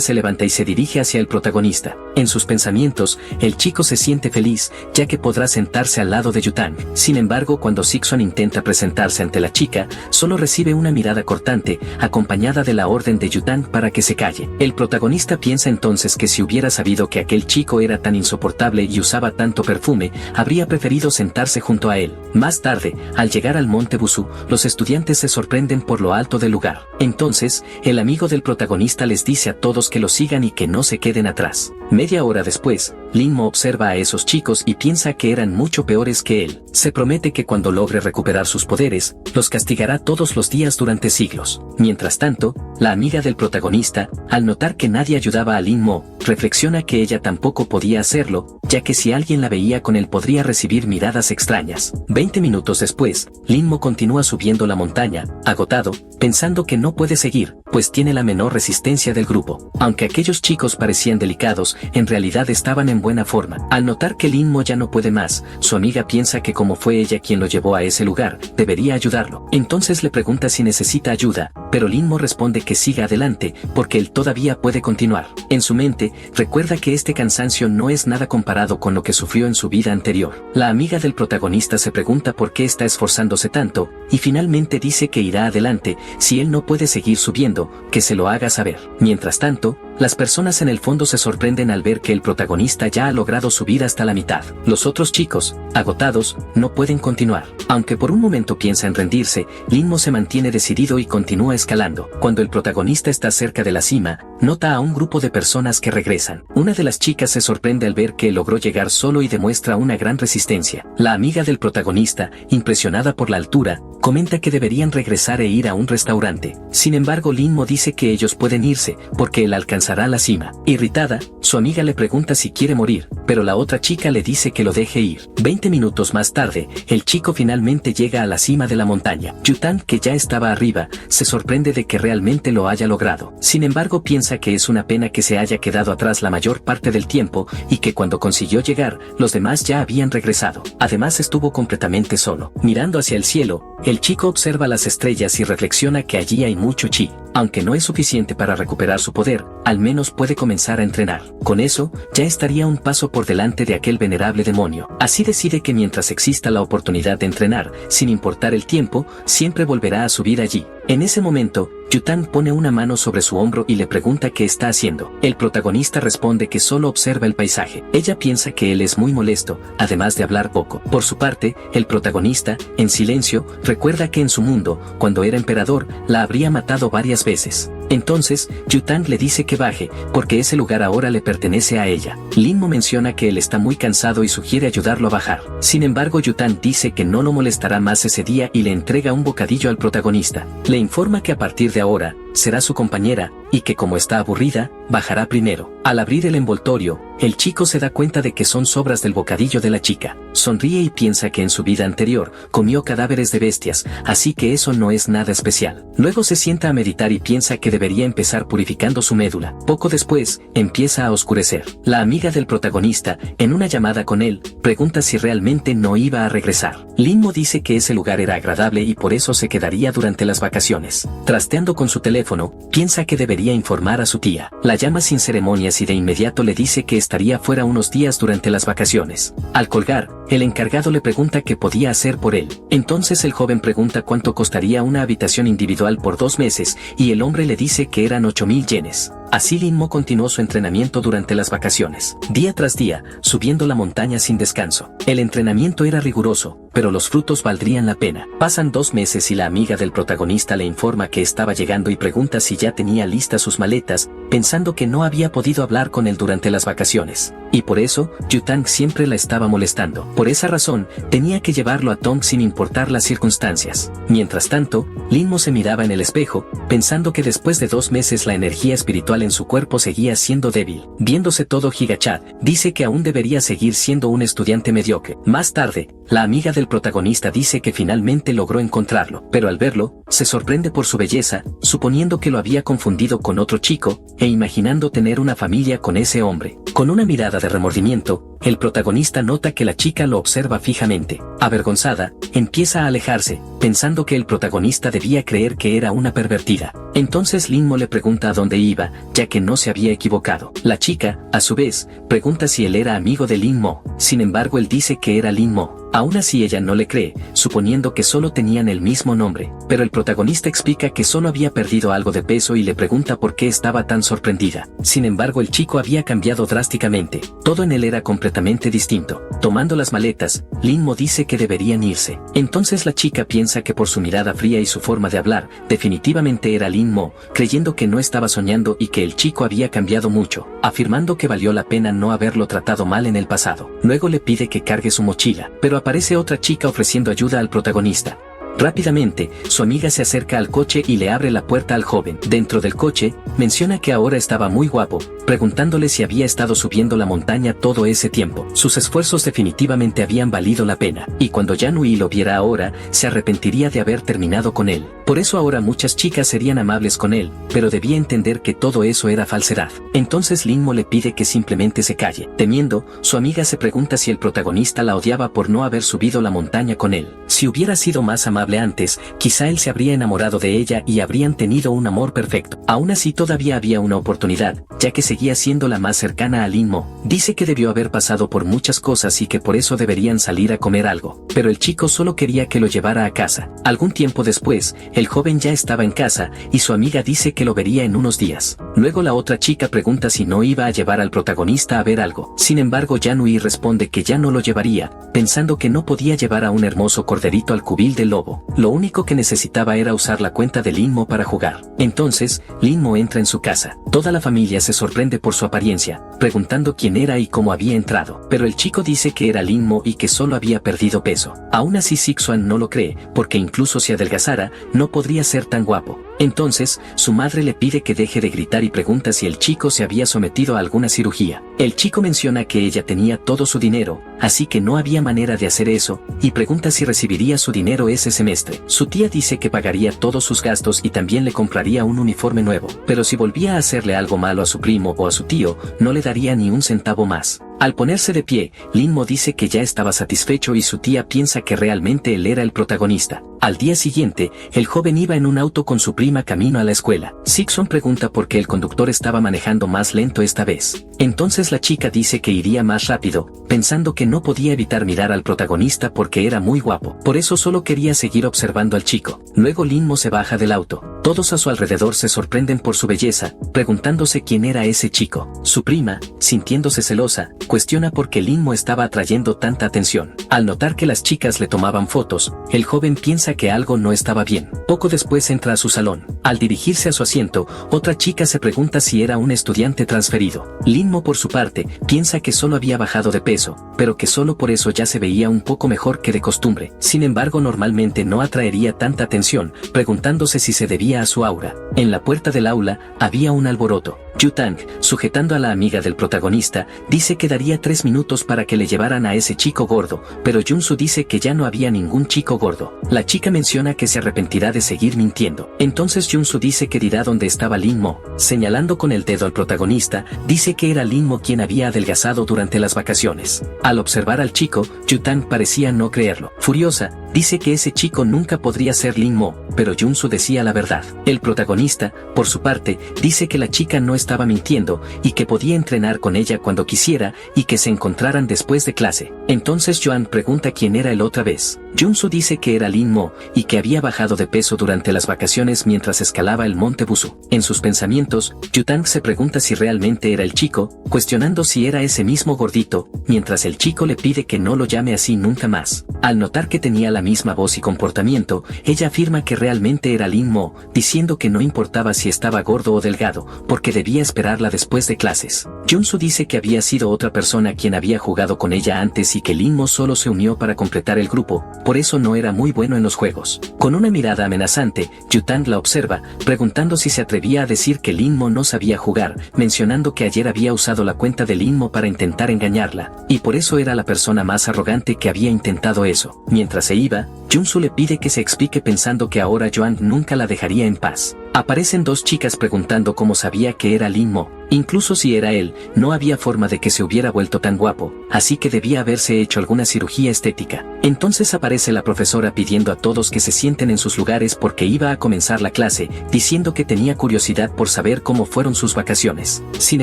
se levanta y se dirige hacia el protagonista. En sus pensamientos, el chico se siente feliz, ya que podrá sentarse al lado de Yutang. Sin embargo, cuando Sixuan intenta presentarse ante la chica, solo recibe una mirada cortante, acompañada de la orden de Yutang para que se calle. El protagonista piensa entonces que si hubiera sabido que aquel chico era tan insoportable y usaba tanto perfume, habría preferido sentarse junto a él. Más tarde, al llegar al monte Busu, los estudiantes se sorprenden por lo alto del lugar. Entonces, el amigo del protagonista les dice a todos que lo sigan y que no se queden atrás. Media hora después, Lin-Mo observa a esos chicos y piensa que eran mucho peores que él. Se promete que cuando logre recuperar sus poderes, los castigará todos los días durante siglos. Mientras tanto, la amiga del protagonista, al notar que nadie ayudaba a Lin-Mo, reflexiona que ella tampoco podía hacerlo, ya que si alguien la veía con él podría recibir miradas extrañas. 20 minutos después, Lin-Mo continúa subiendo la montaña, agotado, pensando que no puede seguir, pues tiene la menor resistencia del grupo. Aunque aquellos chicos parecían delicados, en realidad estaban en buena forma. Al notar que Lin-Mo ya no puede más, su amiga piensa que como fue ella quien lo llevó a ese lugar, debería ayudarlo. Entonces le pregunta si necesita ayuda, pero Lin-Mo responde que siga adelante, porque él todavía puede continuar. En su mente, recuerda que este cansancio no es nada comparado con lo que sufrió en su vida anterior. La amiga del protagonista se pregunta por qué está esforzándose tanto, y finalmente dice que irá adelante, si él no puede seguir subiendo, que se lo haga saber. Mientras tanto, las personas en el fondo se sorprenden al ver que el protagonista ya ha logrado subir hasta la mitad. Los otros chicos, agotados, no pueden continuar. Aunque por un momento piensa en rendirse, Lin-Mo se mantiene decidido y continúa escalando. Cuando el protagonista está cerca de la cima, nota a un grupo de personas que regresan. Una de las chicas se sorprende al ver que logró llegar solo y demuestra una gran resistencia. La amiga del protagonista, impresionada por la altura, comenta que deberían regresar e ir a un restaurante. Sin embargo, Lin-Mo dice que ellos pueden irse, porque él alcanzará la cima. Irritada, su amiga le pregunta si quiere morir, pero la otra chica le dice que lo deje ir. 20 minutos más tarde, el chico finalmente llega a la cima de la montaña. Yutang, que ya estaba arriba, se sorprende de que realmente lo haya logrado. Sin embargo, piensa que es una pena que se haya quedado atrás la mayor parte del tiempo, y que cuando consiguió llegar, los demás ya habían regresado. Además, estuvo completamente solo. Mirando hacia el cielo, el chico observa las estrellas y reflexiona que allí hay mucho chi. Aunque no es suficiente para recuperar su poder, al menos puede comenzar a entrenar. Con eso, ya estaría un paso por delante de aquel venerable demonio. Así decide que mientras exista la oportunidad de entrenar, sin importar el tiempo, siempre volverá a subir allí. En ese momento, Yutang pone una mano sobre su hombro y le pregunta qué está haciendo. El protagonista responde que solo observa el paisaje. Ella piensa que él es muy molesto, además de hablar poco. Por su parte, el protagonista, en silencio, recuerda que en su mundo, cuando era emperador, la habría matado varias veces. Entonces, Yutang le dice que baje, porque ese lugar ahora le pertenece a ella. Lin-Mo menciona que él está muy cansado y sugiere ayudarlo a bajar. Sin embargo, Yutang dice que no lo molestará más ese día y le entrega un bocadillo al protagonista. Le informa que a partir de ahora, será su compañera, y que como está aburrida, bajará primero. Al abrir el envoltorio, el chico se da cuenta de que son sobras del bocadillo de la chica. Sonríe y piensa que en su vida anterior, comió cadáveres de bestias, así que eso no es nada especial. Luego se sienta a meditar y piensa que debería empezar purificando su médula. Poco después, empieza a oscurecer. La amiga del protagonista, en una llamada con él, pregunta si realmente no iba a regresar. Linmo dice que ese lugar era agradable y por eso se quedaría durante las vacaciones. Trasteando con su teléfono, piensa que debería informar a su tía. La llama sin ceremonias y de inmediato le dice que estaría fuera unos días durante las vacaciones. Al colgar, el encargado le pregunta qué podía hacer por él. Entonces el joven pregunta cuánto costaría una habitación individual por 2 meses y el hombre le dice que eran 8.000 yenes. Así Linmo continuó su entrenamiento durante las vacaciones, día tras día, subiendo la montaña sin descanso. El entrenamiento era riguroso, pero los frutos valdrían la pena. Pasan 2 meses y la amiga del protagonista le informa que estaba llegando y pregunta si ya tenía listas sus maletas, pensando que no había podido hablar con él durante las vacaciones. Y por eso, Yutang siempre la estaba molestando. Por esa razón, tenía que llevarlo a Tong sin importar las circunstancias. Mientras tanto, Linmo se miraba en el espejo, pensando que después de 2 meses la energía espiritual en su cuerpo seguía siendo débil. Viéndose todo gigachad, dice que aún debería seguir siendo un estudiante mediocre. Más tarde, la amiga del protagonista dice que finalmente logró encontrarlo, pero al verlo, se sorprende por su belleza, suponiendo que lo había confundido con otro chico, e imaginando tener una familia con ese hombre. Con una mirada de remordimiento, el protagonista nota que la chica lo observa fijamente. Avergonzada, empieza a alejarse, pensando que el protagonista debía creer que era una pervertida. Entonces Linmo le pregunta a dónde iba, ya que no se había equivocado. La chica, a su vez, pregunta si él era amigo de Linmo. Sin embargo, él dice que era Linmo. Aún así ella no le cree, suponiendo que solo tenían el mismo nombre. Pero el protagonista explica que solo había perdido algo de peso y le pregunta por qué estaba tan sorprendida. Sin embargo, el chico había cambiado drásticamente. Todo en él era completamente distinto. Tomando las maletas, Linmo dice que deberían irse. Entonces la chica piensa que por su mirada fría y su forma de hablar, definitivamente era Linmo, creyendo que no estaba soñando y que el chico había cambiado mucho, afirmando que valió la pena no haberlo tratado mal en el pasado. Luego le pide que cargue su mochila, pero aparece otra chica ofreciendo ayuda al protagonista. Rápidamente, su amiga se acerca al coche y le abre la puerta al joven. Dentro del coche, menciona que ahora estaba muy guapo, preguntándole si había estado subiendo la montaña todo ese tiempo. Sus esfuerzos definitivamente habían valido la pena, y cuando Yanui lo viera ahora, se arrepentiría de haber terminado con él. Por eso ahora muchas chicas serían amables con él, pero debía entender que todo eso era falsedad. Entonces Linmo le pide que simplemente se calle. Temiendo, su amiga se pregunta si el protagonista la odiaba por no haber subido la montaña con él. Si hubiera sido más amable antes, quizá él se habría enamorado de ella y habrían tenido un amor perfecto. Aún así todavía había una oportunidad, ya que seguía siendo la más cercana a Linmo. Dice que debió haber pasado por muchas cosas y que por eso deberían salir a comer algo. Pero el chico solo quería que lo llevara a casa. Algún tiempo después, el joven ya estaba en casa, y su amiga dice que lo vería en unos días. Luego la otra chica pregunta si no iba a llevar al protagonista a ver algo. Sin embargo, Yanui responde que ya no lo llevaría, pensando que no podía llevar a un hermoso corderito al cubil del lobo. Lo único que necesitaba era usar la cuenta de Linmo para jugar. Entonces, Linmo entra en su casa. Toda la familia se sorprende por su apariencia, preguntando quién era y cómo había entrado. Pero el chico dice que era Linmo y que solo había perdido peso. Aún así Sixuan no lo cree, porque incluso si adelgazara, no podría ser tan guapo. Entonces, su madre le pide que deje de gritar y pregunta si el chico se había sometido a alguna cirugía. El chico menciona que ella tenía todo su dinero, así que no había manera de hacer eso, y pregunta si recibiría su dinero ese semestre. Su tía dice que pagaría todos sus gastos y también le compraría un uniforme nuevo, pero si volvía a hacerle algo malo a su primo o a su tío, no le daría ni un centavo más. Al ponerse de pie, Linmo dice que ya estaba satisfecho y su tía piensa que realmente él era el protagonista. Al día siguiente, el joven iba en un auto con su prima camino a la escuela. Sixon pregunta por qué el conductor estaba manejando más lento esta vez. Entonces la chica dice que iría más rápido, pensando que no podía evitar mirar al protagonista porque era muy guapo. Por eso solo quería seguir observando al chico. Luego Linmo se baja del auto. Todos a su alrededor se sorprenden por su belleza, preguntándose quién era ese chico. Su prima, sintiéndose celosa, cuestiona por qué Linmo estaba atrayendo tanta atención. Al notar que las chicas le tomaban fotos, el joven piensa que algo no estaba bien. Poco después entra a su salón. Al dirigirse a su asiento, otra chica se pregunta si era un estudiante transferido. Linmo por su parte, piensa que solo había bajado de peso, pero que solo por eso ya se veía un poco mejor que de costumbre. Sin embargo, normalmente no atraería tanta atención, preguntándose si se debía a su aura. En la puerta del aula, había un alboroto. Yu-tang, sujetando a la amiga del protagonista, dice que daría 3 minutos para que le llevaran a ese chico gordo, pero Junsu dice que ya no había ningún chico gordo. La chica menciona que se arrepentirá de seguir mintiendo. Entonces Junsu dice que dirá dónde estaba Lin Mo. Señalando con el dedo al protagonista, dice que era Lin Mo quien había adelgazado durante las vacaciones. Al observar al chico, Yu-tang parecía no creerlo. Furiosa, dice que ese chico nunca podría ser Lin Mo, pero Junsu decía la verdad. El protagonista, por su parte, dice que la chica no estaba mintiendo y que podía entrenar con ella cuando quisiera y que se encontraran después de clase. Entonces Joan pregunta quién era él otra vez. Junsu dice que era Lin Mo y que había bajado de peso durante las vacaciones mientras escalaba el monte Busu. En sus pensamientos, Yu-tang se pregunta si realmente era el chico, cuestionando si era ese mismo gordito, mientras el chico le pide que no lo llame así nunca más. Al notar que tenía la misma voz y comportamiento, ella afirma que realmente era Lin Mo, diciendo que no importaba si estaba gordo o delgado, porque debía esperarla después de clases. Junsu dice que había sido otra persona quien había jugado con ella antes y que Lin Mo solo se unió para completar el grupo, por eso no era muy bueno en los juegos. Con una mirada amenazante, Yu-tang la observa, preguntando si se atrevía a decir que Lin Mo no sabía jugar, mencionando que ayer había usado la cuenta de Lin Mo para intentar engañarla, y por eso era la persona más arrogante que había intentado eso. Mientras se iba, Junsu le pide que se explique pensando que ahora Joan nunca la dejaría en paz. Aparecen 2 chicas preguntando cómo sabía que era Lin Mo. Incluso si era él, no había forma de que se hubiera vuelto tan guapo, así que debía haberse hecho alguna cirugía estética. Entonces aparece la profesora pidiendo a todos que se sienten en sus lugares porque iba a comenzar la clase, diciendo que tenía curiosidad por saber cómo fueron sus vacaciones. Sin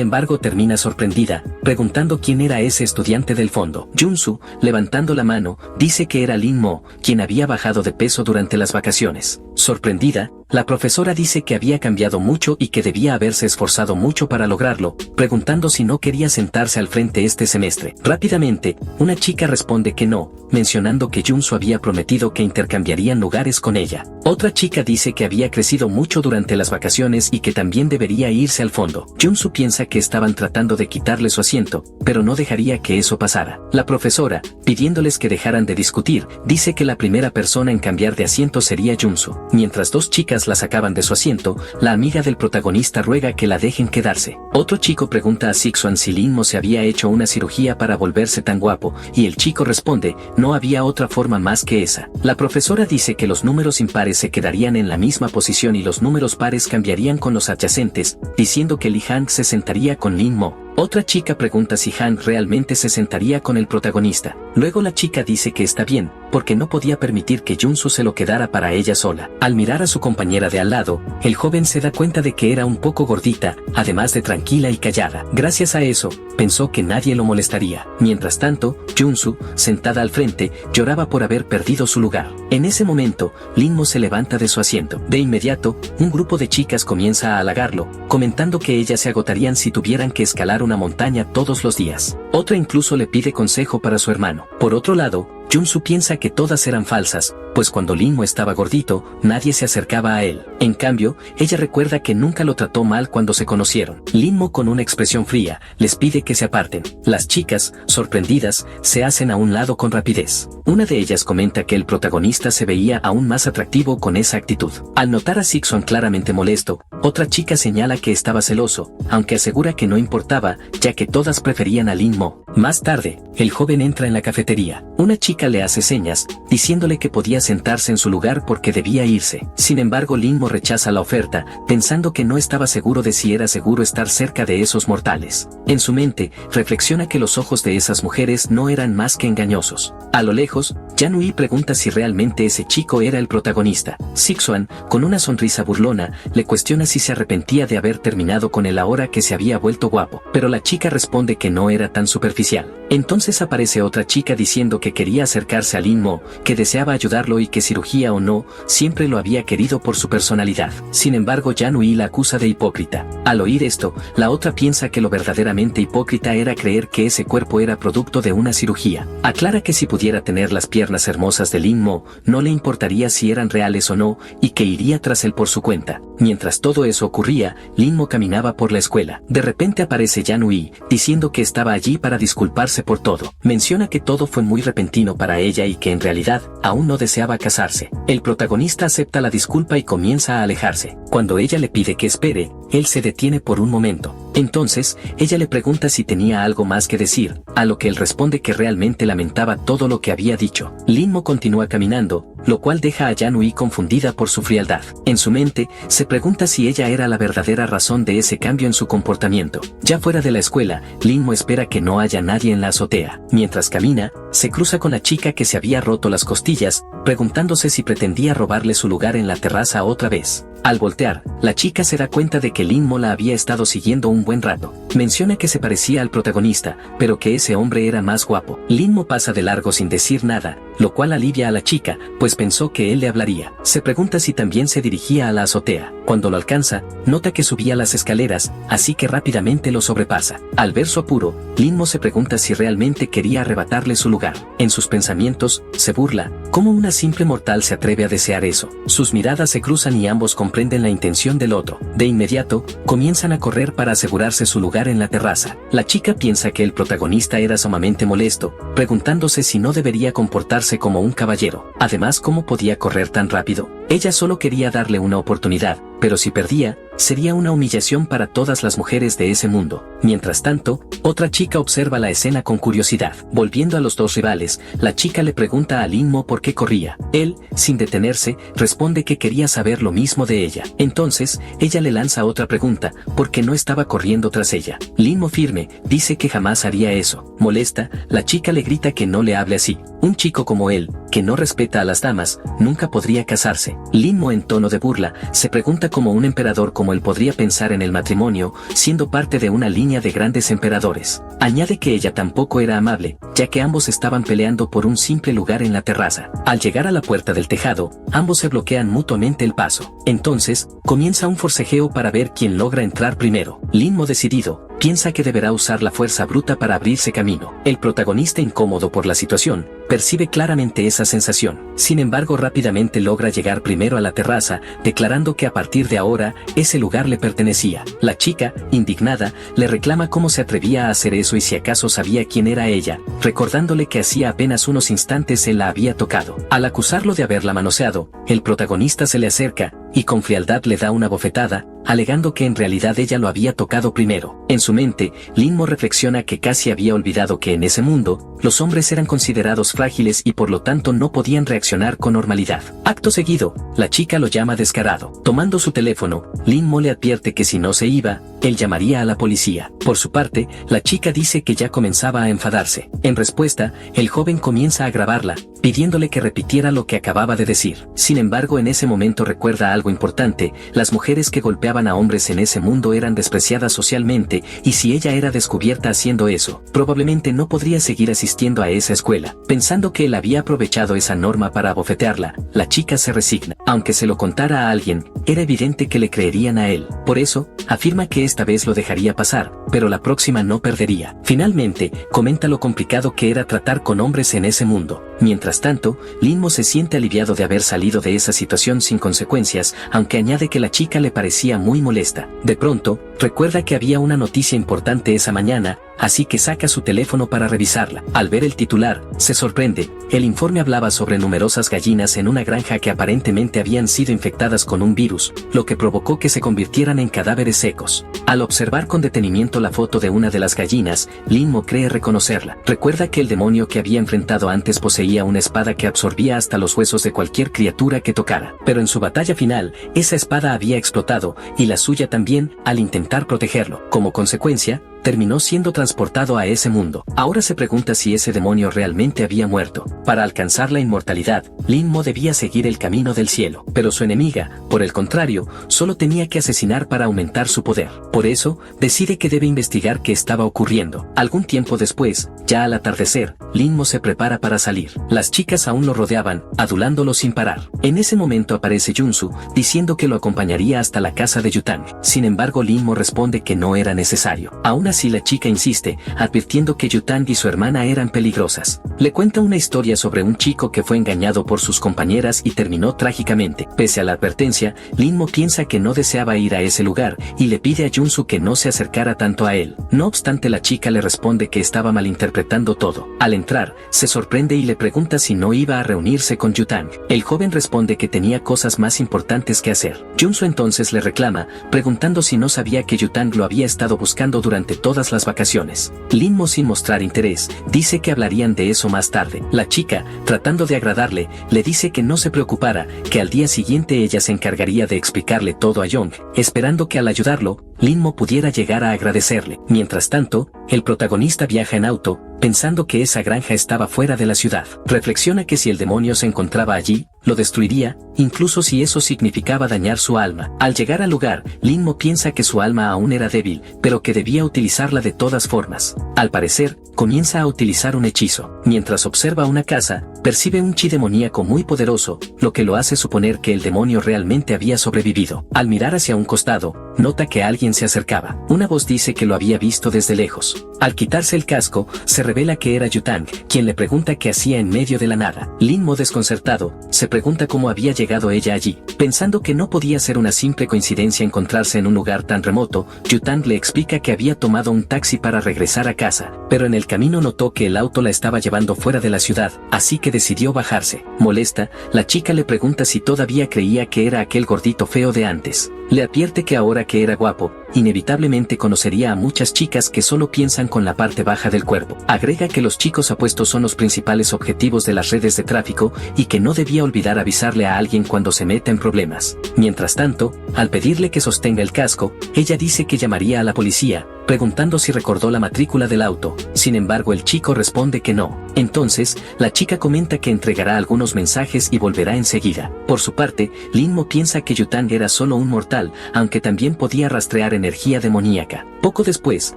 embargo termina sorprendida, preguntando quién era ese estudiante del fondo. Junsu, levantando la mano, dice que era Lin Mo, quien había bajado de peso durante las vacaciones. Sorprendida, la profesora dice que había cambiado mucho y que debía haberse esforzado mucho para lograrlo, preguntando si no quería sentarse al frente este semestre. Rápidamente, una chica responde que no, mencionando que Junsu había prometido que intercambiarían lugares con ella. Otra chica dice que había crecido mucho durante las vacaciones y que también debería irse al fondo. Junsu piensa que estaban tratando de quitarle su asiento, pero no dejaría que eso pasara. La profesora, pidiéndoles que dejaran de discutir, dice que la primera persona en cambiar de asiento sería Junsu. Mientras 2 chicas la sacaban de su asiento, la amiga del protagonista ruega que la dejen quedarse. Otro chico pregunta a Sixuan si Lin Mo se había hecho una cirugía para volverse tan guapo, y el chico responde, no había otra forma más que esa. La profesora dice que los números impares se quedarían en la misma posición y los números pares cambiarían con los adyacentes, diciendo que Li Hang se sentaría con Lin Mo. Otra chica pregunta si Hang realmente se sentaría con el protagonista. Luego la chica dice que está bien, porque no podía permitir que Junsu se lo quedara para ella sola. Al mirar a su compañera de al lado, el joven se da cuenta de que era un poco gordita, además de tranquila y callada. Gracias a eso, pensó que nadie lo molestaría. Mientras tanto, Junsu, sentada al frente, lloraba por haber perdido su lugar. En ese momento, Lin Mo se levanta de su asiento. De inmediato, un grupo de chicas comienza a halagarlo, comentando que ellas se agotarían si tuvieran que escalar una montaña todos los días. Otra incluso le pide consejo para su hermano. Por otro lado, Junsu piensa que todas eran falsas, pues cuando Lin Mo estaba gordito, nadie se acercaba a él. En cambio, ella recuerda que nunca lo trató mal cuando se conocieron. Lin Mo, con una expresión fría, les pide que se aparten. Las chicas, sorprendidas, se hacen a un lado con rapidez. Una de ellas comenta que el protagonista se veía aún más atractivo con esa actitud. Al notar a Sixuan claramente molesto, otra chica señala que estaba celoso, aunque asegura que no importaba, ya que todas preferían a Lin Mo. Más tarde, el joven entra en la cafetería. Una chica le hace señas, diciéndole que podía sentarse en su lugar porque debía irse. Sin embargo, Lin Mo rechaza la oferta, pensando que no estaba seguro de si era seguro estar cerca de esos mortales. En su mente, reflexiona que los ojos de esas mujeres no eran más que engañosos. A lo lejos, Yanui pregunta si realmente ese chico era el protagonista. Sixuan, con una sonrisa burlona, le cuestiona si se arrepentía de haber terminado con él ahora que se había vuelto guapo, pero la chica responde que no era tan superficial. Entonces aparece otra chica diciendo que quería acercarse a Lin Mo, que deseaba ayudarlo y que cirugía o no, siempre lo había querido por su personalidad. Sin embargo, Yanui la acusa de hipócrita. Al oír esto, la otra piensa que lo verdaderamente hipócrita era creer que ese cuerpo era producto de una cirugía. Aclara que si pudiera tener las piernas hermosas de Lin Mo, no le importaría si eran reales o no, y que iría tras él por su cuenta. Mientras todo eso ocurría, Lin Mo caminaba por la escuela. De repente aparece Yanui, diciendo que estaba allí para disculparse por todo. Menciona que todo fue muy repentino para ella y que en realidad, aún no deseaba casarse. El protagonista acepta la disculpa y comienza a alejarse. Cuando ella le pide que espere, él se detiene por un momento. Entonces, ella le pregunta si tenía algo más que decir, a lo que él responde que realmente lamentaba todo lo que había dicho. Lin-mo continúa caminando, lo cual deja a Yan-Ui confundida por su frialdad. En su mente, se pregunta si ella era la verdadera razón de ese cambio en su comportamiento. Ya fuera de la escuela, Lin-mo espera que no haya nadie en la azotea. Mientras camina, se cruza con la chica que se había roto las costillas, preguntándose si pretendía robarle su lugar en la terraza otra vez. Al voltear, la chica se da cuenta de que Lin-mo la había estado siguiendo un buen rato. Menciona que se parecía al protagonista, pero que ese hombre era más guapo. Lin-mo pasa de largo sin decir nada, lo cual alivia a la chica, pues pensó que él le hablaría. Se pregunta si también se dirigía a la azotea. Cuando lo alcanza, nota que subía las escaleras, así que rápidamente lo sobrepasa. Al ver su apuro, Lin-mo se pregunta si realmente quería arrebatarle su lugar. En sus pensamientos, se burla, ¿cómo una simple mortal se atreve a desear eso? Sus miradas se cruzan y ambos comprenden la intención del otro. De inmediato, comienzan a correr para asegurarse su lugar en la terraza. La chica piensa que el protagonista era sumamente molesto, preguntándose si no debería comportarse como un caballero. Además, ¿cómo podía correr tan rápido? Ella solo quería darle una oportunidad, pero si perdía, sería una humillación para todas las mujeres de ese mundo. Mientras tanto, otra chica observa la escena con curiosidad. Volviendo a los dos rivales, la chica le pregunta a Lin-mo por qué corría. Él, sin detenerse, responde que quería saber lo mismo de ella. Entonces, ella le lanza otra pregunta, ¿por qué no estaba corriendo tras ella? Lin-mo firme, dice que jamás haría eso. Molesta, la chica le grita que no le hable así. Un chico como él, que no respeta a las damas, nunca podría casarse. Lin-mo en tono de burla, se pregunta cómo un emperador como él podría pensar en el matrimonio, siendo parte de una línea de grandes emperadores. Añade que ella tampoco era amable, ya que ambos estaban peleando por un simple lugar en la terraza. Al llegar a la puerta del tejado, ambos se bloquean mutuamente el paso. Entonces, comienza un forcejeo para ver quién logra entrar primero. Lin-mo decidido, piensa que deberá usar la fuerza bruta para abrirse camino. El protagonista, incómodo por la situación, percibe claramente esa sensación. Sin embargo, rápidamente logra llegar primero a la terraza, declarando que a partir de ahora, ese lugar le pertenecía. La chica, indignada, le reclama cómo se atrevía a hacer eso y si acaso sabía quién era ella, recordándole que hacía apenas unos instantes él la había tocado. Al acusarlo de haberla manoseado, el protagonista se le acerca, y con frialdad le da una bofetada, alegando que en realidad ella lo había tocado primero. En su mente, Lin-mo reflexiona que casi había olvidado que en ese mundo, los hombres eran considerados frágiles y por lo tanto no podían reaccionar con normalidad. Acto seguido, la chica lo llama descarado. Tomando su teléfono, Lin-mo le advierte que si no se iba, él llamaría a la policía. Por su parte, la chica dice que ya comenzaba a enfadarse. En respuesta, el joven comienza a grabarla, pidiéndole que repitiera lo que acababa de decir. Sin embargo, en ese momento recuerda algo importante: las mujeres que golpeaban a hombres en ese mundo eran despreciadas socialmente, y si ella era descubierta haciendo eso, probablemente no podría seguir asistiendo a esa escuela. Pensando que él había aprovechado esa norma para abofetearla, la chica se resigna. Aunque se lo contara a alguien, era evidente que le creerían a él. Por eso, afirma que esta vez lo dejaría pasar, pero la próxima no perdería. Finalmente, comenta lo complicado que era tratar con hombres en ese mundo. Mientras tanto, Lin-mo se siente aliviado de haber salido de esa situación sin consecuencias, aunque añade que la chica le parecía muy molesta. De pronto, recuerda que había una noticia importante esa mañana, así que saca su teléfono para revisarla. Al ver el titular, se sorprende. El informe hablaba sobre numerosas gallinas en una granja que aparentemente habían sido infectadas con un virus, lo que provocó que se convirtieran en cadáveres secos. Al observar con detenimiento la foto de una de las gallinas, Lin-mo cree reconocerla. Recuerda que el demonio que había enfrentado antes poseía una espada que absorbía hasta los huesos de cualquier criatura que tocara. Pero en su batalla final, esa espada había explotado, y la suya también, al intentar protegerlo. Como consecuencia, terminó siendo transportado a ese mundo. Ahora se pregunta si ese demonio realmente había muerto. Para alcanzar la inmortalidad, Lin-mo debía seguir el camino del cielo, pero su enemiga, por el contrario, solo tenía que asesinar para aumentar su poder. Por eso, decide que debe investigar qué estaba ocurriendo. Algún tiempo después, ya al atardecer, Lin-mo se prepara para salir. Las chicas aún lo rodeaban, adulándolo sin parar. En ese momento aparece Junsu, diciendo que lo acompañaría hasta la casa de Yutan. Sin embargo, Lin-mo responde que no era necesario. Aún así, así la chica insiste, advirtiendo que Yutang y su hermana eran peligrosas. Le cuenta una historia sobre un chico que fue engañado por sus compañeras y terminó trágicamente. Pese a la advertencia, Lin-mo piensa que no deseaba ir a ese lugar y le pide a Junsu que no se acercara tanto a él. No obstante, la chica le responde que estaba malinterpretando todo. Al entrar, se sorprende y le pregunta si no iba a reunirse con Yutang. El joven responde que tenía cosas más importantes que hacer. Junsu entonces le reclama, preguntando si no sabía que Yutang lo había estado buscando durante todas las vacaciones. Lin-mo, sin mostrar interés, dice que hablarían de eso más tarde. La chica, tratando de agradarle, le dice que no se preocupara, que al día siguiente ella se encargaría de explicarle todo a Young, esperando que al ayudarlo, Lin-mo pudiera llegar a agradecerle. Mientras tanto, el protagonista viaja en auto, pensando que esa granja estaba fuera de la ciudad. Reflexiona que si el demonio se encontraba allí, lo destruiría, incluso si eso significaba dañar su alma. Al llegar al lugar, Lin-mo piensa que su alma aún era débil, pero que debía utilizarla de todas formas. Al parecer, comienza a utilizar un hechizo. Mientras observa una casa, percibe un chi demoníaco muy poderoso, lo que lo hace suponer que el demonio realmente había sobrevivido. Al mirar hacia un costado, nota que alguien se acercaba. Una voz dice que lo había visto desde lejos. Al quitarse el casco, se revela que era Yutang, quien le pregunta qué hacía en medio de la nada. Lin-mo, desconcertado, se pregunta cómo había llegado ella allí. Pensando que no podía ser una simple coincidencia encontrarse en un lugar tan remoto, Yutang le explica que había tomado un taxi para regresar a casa, pero en el camino notó que el auto la estaba llevando fuera de la ciudad, así que decidió bajarse. Molesta, la chica le pregunta si todavía creía que era aquel gordito feo de antes. Le advierte que ahora que era guapo, inevitablemente conocería a muchas chicas que solo piensan con la parte baja del cuerpo. Agrega que los chicos apuestos son los principales objetivos de las redes de tráfico y que no debía olvidar avisarle a alguien cuando se meta en problemas. Mientras tanto, al pedirle que sostenga el casco, ella dice que llamaría a la policía, preguntando si recordó la matrícula del auto. Sin embargo, el chico responde que no. Entonces, la chica comenta que entregará algunos mensajes y volverá enseguida. Por su parte, Lin-mo piensa que Yutang era solo un mortal, aunque también podía rastrear energía demoníaca. Poco después,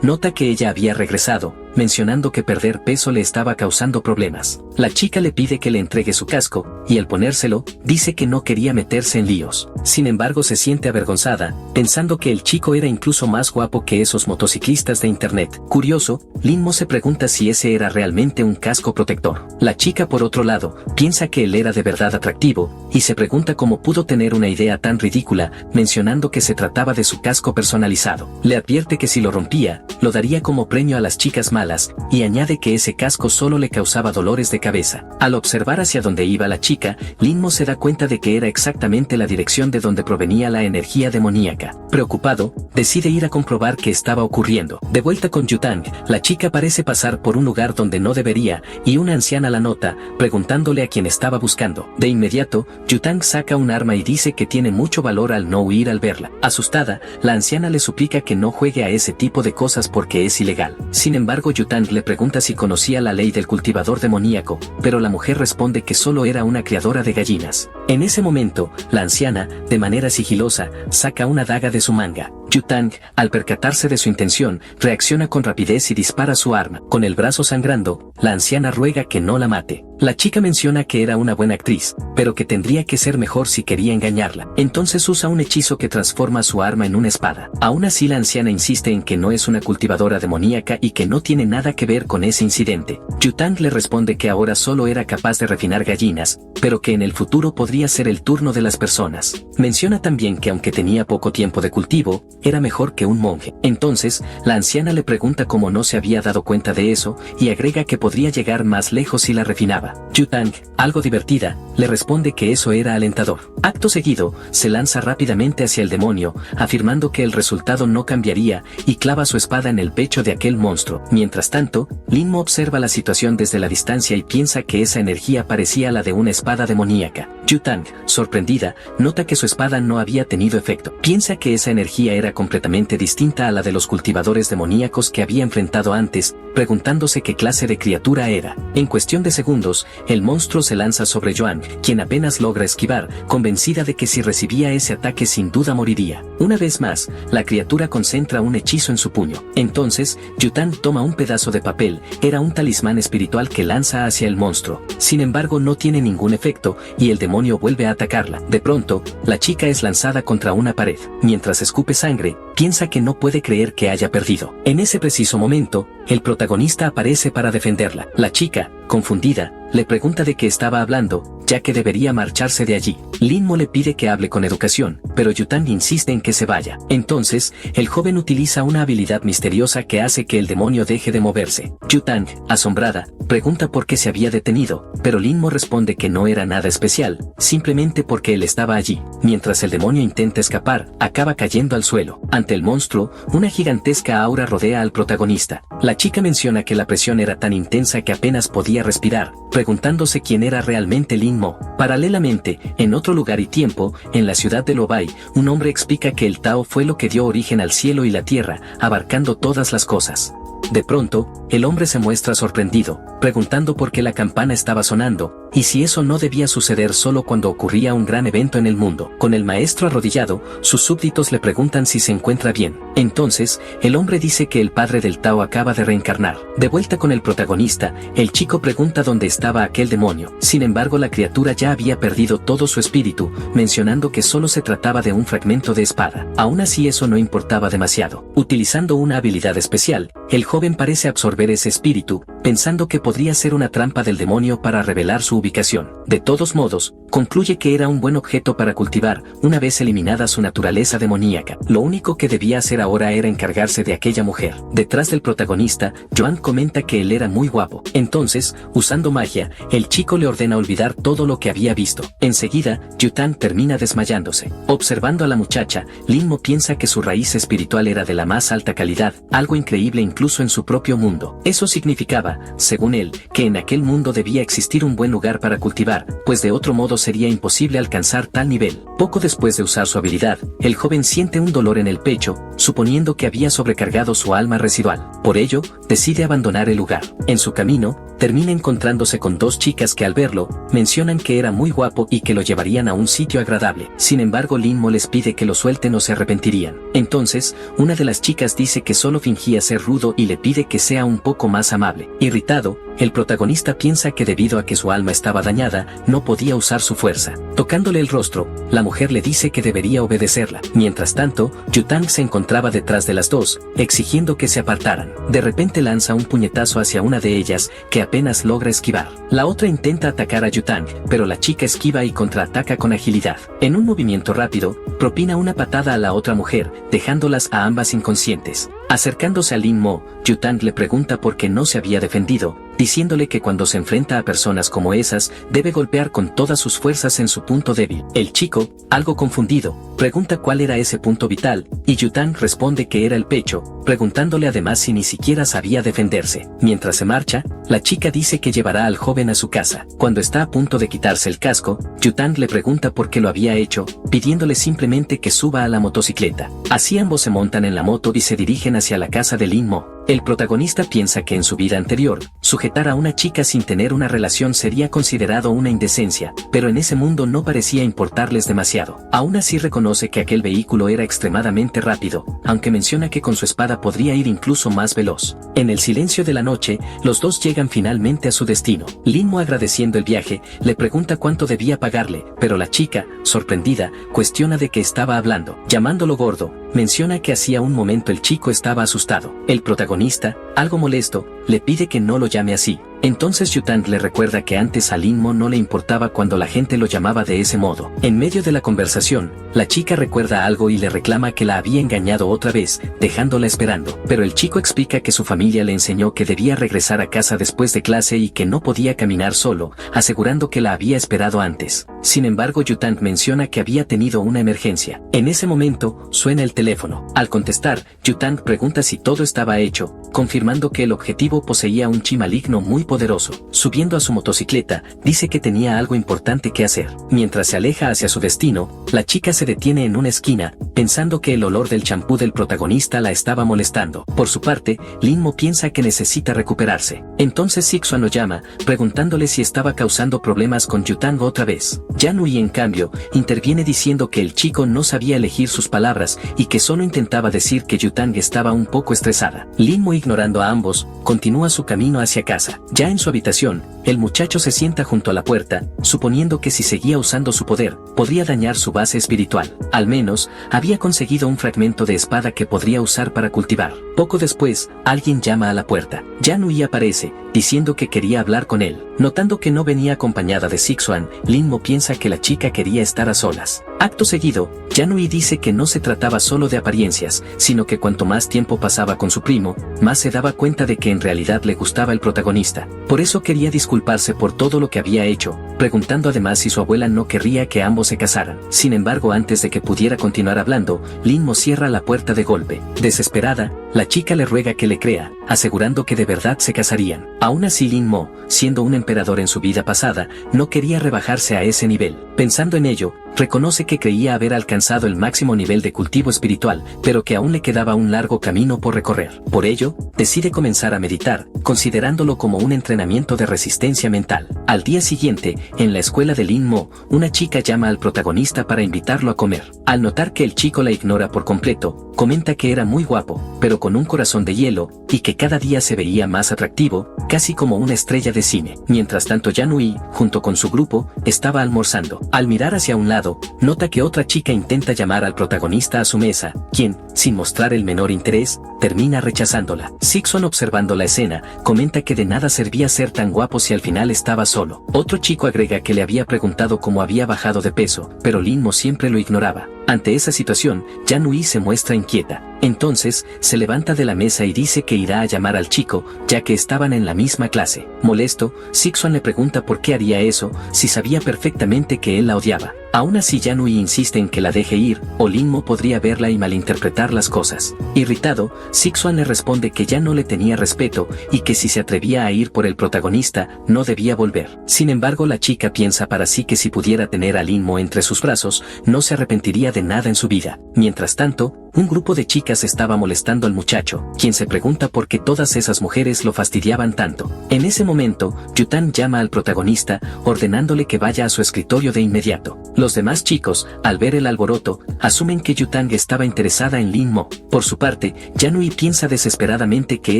nota que ella había regresado, mencionando que perder peso le estaba causando problemas. La chica le pide que le entregue su casco, y al ponérselo, dice que no quería meterse en líos. Sin embargo, se siente avergonzada, pensando que el chico era incluso más guapo que esos motociclistas de internet. Curioso, Lin-mo se pregunta si ese era realmente un casco protector. La chica, por otro lado, piensa que él era de verdad atractivo, y se pregunta cómo pudo tener una idea tan ridícula, mencionando que se trataba de su casco personalizado. Le advierte que si lo rompía, lo daría como premio a las chicas malas, y añade que ese casco solo le causaba dolores de cabeza. Al observar hacia donde iba la chica, Lin-mo se da cuenta de que era exactamente la dirección de donde provenía la energía demoníaca. Preocupado, decide ir a comprobar qué estaba ocurriendo. De vuelta con Yutang, la chica parece pasar por un lugar donde no debería, y una anciana la nota, preguntándole a quién estaba buscando. De inmediato, Yutang saca un arma y dice que tiene mucho valor al no huir al verla. Asustada, la anciana le suplica que no juegue a ese tipo de cosas porque es ilegal. Sin embargo, Yutang le pregunta si conocía la ley del cultivador demoníaco, pero la mujer responde que solo era una criadora de gallinas. En ese momento, la anciana, de manera sigilosa, saca una daga de su manga. Yutang, al percatarse de su intención, reacciona con rapidez y dispara su arma. Con el brazo sangrando, la anciana ruega que no la mate. La chica menciona que era una buena actriz, pero que tendría que ser mejor si quería engañarla. Entonces usa un hechizo que transforma su arma en una espada. Aún así, la anciana insiste en que no es una cultivadora demoníaca y que no tiene nada que ver con ese incidente. Yutang le responde que ahora solo era capaz de refinar gallinas, pero que en el futuro podría ser el turno de las personas. Menciona también que aunque tenía poco tiempo de cultivo, era mejor que un monje. Entonces, la anciana le pregunta cómo no se había dado cuenta de eso, y agrega que podría llegar más lejos si la refinaba. Yutang, algo divertida, le responde que eso era alentador. Acto seguido, se lanza rápidamente hacia el demonio, afirmando que el resultado no cambiaría, y clava su espada en el pecho de aquel monstruo. Mientras tanto, Lin-mo observa la situación desde la distancia y piensa que esa energía parecía la de una espada demoníaca. Yutang, sorprendida, nota que su espada no había tenido efecto. Piensa que esa energía era completamente distinta a la de los cultivadores demoníacos que había enfrentado antes, preguntándose qué clase de criatura era. En cuestión de segundos, el monstruo se lanza sobre Yuan, quien apenas logra esquivar, convencida de que si recibía ese ataque sin duda moriría. Una vez más, la criatura concentra un hechizo en su puño. Entonces, Yutang toma un pedazo de papel, era un talismán espiritual que lanza hacia el monstruo. Sin embargo, no tiene ningún efecto, y el demonio vuelve a atacarla. De pronto, la chica es lanzada contra una pared. Mientras escupe sangre, piensa que no puede creer que haya perdido. En ese preciso momento, el protagonista aparece para defenderla. La chica, confundida, le pregunta de qué estaba hablando, ya que debería marcharse de allí. Lin-Mo le pide que hable con educación, pero Yutang insiste en que se vaya. Entonces, el joven utiliza una habilidad misteriosa que hace que el demonio deje de moverse. Yutang, asombrada, pregunta por qué se había detenido, pero Lin-Mo responde que no era nada especial, simplemente porque él estaba allí. Mientras el demonio intenta escapar, acaba cayendo al suelo. Ante el monstruo, una gigantesca aura rodea al protagonista. La chica menciona que la presión era tan intensa que apenas podía respirar, preguntándose quién era realmente Lin-Mo. Paralelamente, en otro lugar y tiempo, en la ciudad de Lobai, un hombre explica que el Tao fue lo que dio origen al cielo y la tierra, abarcando todas las cosas. De pronto, el hombre se muestra sorprendido, preguntando por qué la campana estaba sonando, y si eso no debía suceder solo cuando ocurría un gran evento en el mundo. Con el maestro arrodillado, sus súbditos le preguntan si se encuentra bien. Entonces, el hombre dice que el padre del Tao acaba de reencarnar. De vuelta con el protagonista, el chico pregunta dónde estaba aquel demonio. Sin embargo, la criatura ya había perdido todo su espíritu, mencionando que solo se trataba de un fragmento de espada. Aún así, eso no importaba demasiado. Utilizando una habilidad especial, el joven parece absorber ese espíritu, pensando que podría ser una trampa del demonio para revelar su ubicación. De todos modos, concluye que era un buen objeto para cultivar, una vez eliminada su naturaleza demoníaca. Lo único que debía hacer ahora era encargarse de aquella mujer. Detrás del protagonista, Joan comenta que él era muy guapo. Entonces, usando magia, el chico le ordena olvidar todo lo que había visto. Enseguida, Yutang termina desmayándose. Observando a la muchacha, Lin-Mo piensa que su raíz espiritual era de la más alta calidad, algo increíble incluso en su propio mundo. Eso significaba, según él, que en aquel mundo debía existir un buen lugar para cultivar, pues de otro modo sería imposible alcanzar tal nivel. Poco después de usar su habilidad, el joven siente un dolor en el pecho, suponiendo que había sobrecargado su alma residual. Por ello, decide abandonar el lugar. En su camino, termina encontrándose con dos chicas que al verlo, mencionan que era muy guapo y que lo llevarían a un sitio agradable. Sin embargo, Lin-Mo les pide que lo suelten o se arrepentirían. Entonces, una de las chicas dice que solo fingía ser rudo y le pide que sea un poco más amable. Irritado, el protagonista piensa que debido a que su alma estaba dañada, no podía usar su fuerza. Tocándole el rostro, la mujer le dice que debería obedecerla. Mientras tanto, Yutang se encontraba detrás de las dos, exigiendo que se apartaran. De repente lanza un puñetazo hacia una de ellas, que apenas logra esquivar. La otra intenta atacar a Yutang, pero la chica esquiva y contraataca con agilidad. En un movimiento rápido, propina una patada a la otra mujer, dejándolas a ambas inconscientes. Acercándose a Lin-Mo, Yutang le pregunta por qué no se había defendido, diciéndole que cuando se enfrenta a personas como esas, debe golpear con todas sus fuerzas en su punto débil. El chico, algo confundido, pregunta cuál era ese punto vital, y Yutang responde que era el pecho, preguntándole además si ni siquiera sabía defenderse. Mientras se marcha, la chica dice que llevará al joven a su casa. Cuando está a punto de quitarse el casco, Yutang le pregunta por qué lo había hecho, pidiéndole simplemente que suba a la motocicleta. Así ambos se montan en la moto y se dirigen hacia la casa de Lin-Mo. El protagonista piensa que en su vida anterior, sujetar a una chica sin tener una relación sería considerado una indecencia, pero en ese mundo no parecía importarles demasiado. Aún así reconoce que aquel vehículo era extremadamente rápido, aunque menciona que con su espada podría ir incluso más veloz. En el silencio de la noche, los dos llegan finalmente a su destino. Lin-Mo, agradeciendo el viaje, le pregunta cuánto debía pagarle, pero la chica, sorprendida, cuestiona de qué estaba hablando. Llamándolo gordo, menciona que hacía un momento el chico estaba asustado. El protagonista, algo molesto, le pide que no lo llame así. Entonces Yutang le recuerda que antes a Lin-Mo no le importaba cuando la gente lo llamaba de ese modo. En medio de la conversación, la chica recuerda algo y le reclama que la había engañado otra vez, dejándola esperando. Pero el chico explica que su familia le enseñó que debía regresar a casa después de clase y que no podía caminar solo, asegurando que la había esperado antes. Sin embargo, Yutang menciona que había tenido una emergencia. En ese momento, suena el teléfono. Al contestar, Yutang pregunta si todo estaba hecho, confirmando que el objetivo poseía un chi maligno muy poderoso. Subiendo a su motocicleta, dice que tenía algo importante que hacer. Mientras se aleja hacia su destino, la chica se detiene en una esquina, pensando que el olor del champú del protagonista la estaba molestando. Por su parte, Lin-Mo piensa que necesita recuperarse. Entonces Sik-Suan lo llama, preguntándole si estaba causando problemas con Yu-Tang otra vez. Yan-Ui, en cambio, interviene diciendo que el chico no sabía elegir sus palabras y que solo intentaba decir que Yu-Tang estaba un poco estresada. Lin-Mo, ignorando a ambos, continúa su camino hacia casa. Ya en su habitación, el muchacho se sienta junto a la puerta, suponiendo que si seguía usando su poder, podría dañar su base espiritual. Al menos, había conseguido un fragmento de espada que podría usar para cultivar. Poco después, alguien llama a la puerta. Yan-Ui aparece, diciendo que quería hablar con él. Notando que no venía acompañada de Sik-Suan, Lin-Mo piensa que la chica quería estar a solas. Acto seguido, Yan-Ui dice que no se trataba solo de apariencias, sino que cuanto más tiempo pasaba con su primo, más se daba cuenta de que en realidad le gustaba el protagonista. Por eso quería disculparse por todo lo que había hecho, preguntando además si su abuela no querría que ambos se casaran. Sin embargo, antes de que pudiera continuar hablando, Lin-Mo cierra la puerta de golpe. Desesperada, la chica le ruega que le crea, asegurando que de verdad se casarían. Aún así, Lin-Mo, siendo un emperador en su vida pasada, no quería rebajarse a ese nivel. Pensando en ello, reconoce que creía haber alcanzado el máximo nivel de cultivo espiritual, pero que aún le quedaba un largo camino por recorrer. Por ello, decide comenzar a meditar, considerándolo como un entrenamiento de resistencia mental. Al día siguiente, en la escuela de Lin-Mo, una chica llama al protagonista para invitarlo a comer. Al notar que el chico la ignora por completo, comenta que era muy guapo, pero con un corazón de hielo, y que cada día se veía más atractivo, casi como una estrella de cine. Mientras tanto, Yan-Ui, junto con su grupo, estaba almorzando. Al mirar hacia un lado, nota que otra chica intenta llamar al protagonista a su mesa, quien, sin mostrar el menor interés, termina rechazándola. Sik-Suan, observando la escena, comenta que de nada servía ser tan guapo si al final estaba solo. Otro chico agrega que le había preguntado cómo había bajado de peso, pero Lin-Mo siempre lo ignoraba. Ante esa situación, Yan-Ui se muestra inquieta. Entonces, se levanta de la mesa y dice que irá a llamar al chico, ya que estaban en la misma clase. Molesto, Sik-Suan le pregunta por qué haría eso, si sabía perfectamente que él la odiaba. Aún así, Yan-Ui insiste en que la deje ir, o Lin-Mo podría verla y malinterpretar las cosas. Irritado, Sik-Suan le responde que ya no le tenía respeto, y que si se atrevía a ir por el protagonista, no debía volver. Sin embargo, la chica piensa para sí que si pudiera tener a Lin-Mo entre sus brazos, no se arrepentiría de nada en su vida. Mientras tanto, un grupo de chicas estaba molestando al muchacho, quien se pregunta por qué todas esas mujeres lo fastidiaban tanto. En ese momento, Yu-Tang llama al protagonista, ordenándole que vaya a su escritorio de inmediato. Los demás chicos, al ver el alboroto, asumen que Yu-Tang estaba interesada en Lin-Mo. Por su parte, Yan-Ui piensa desesperadamente que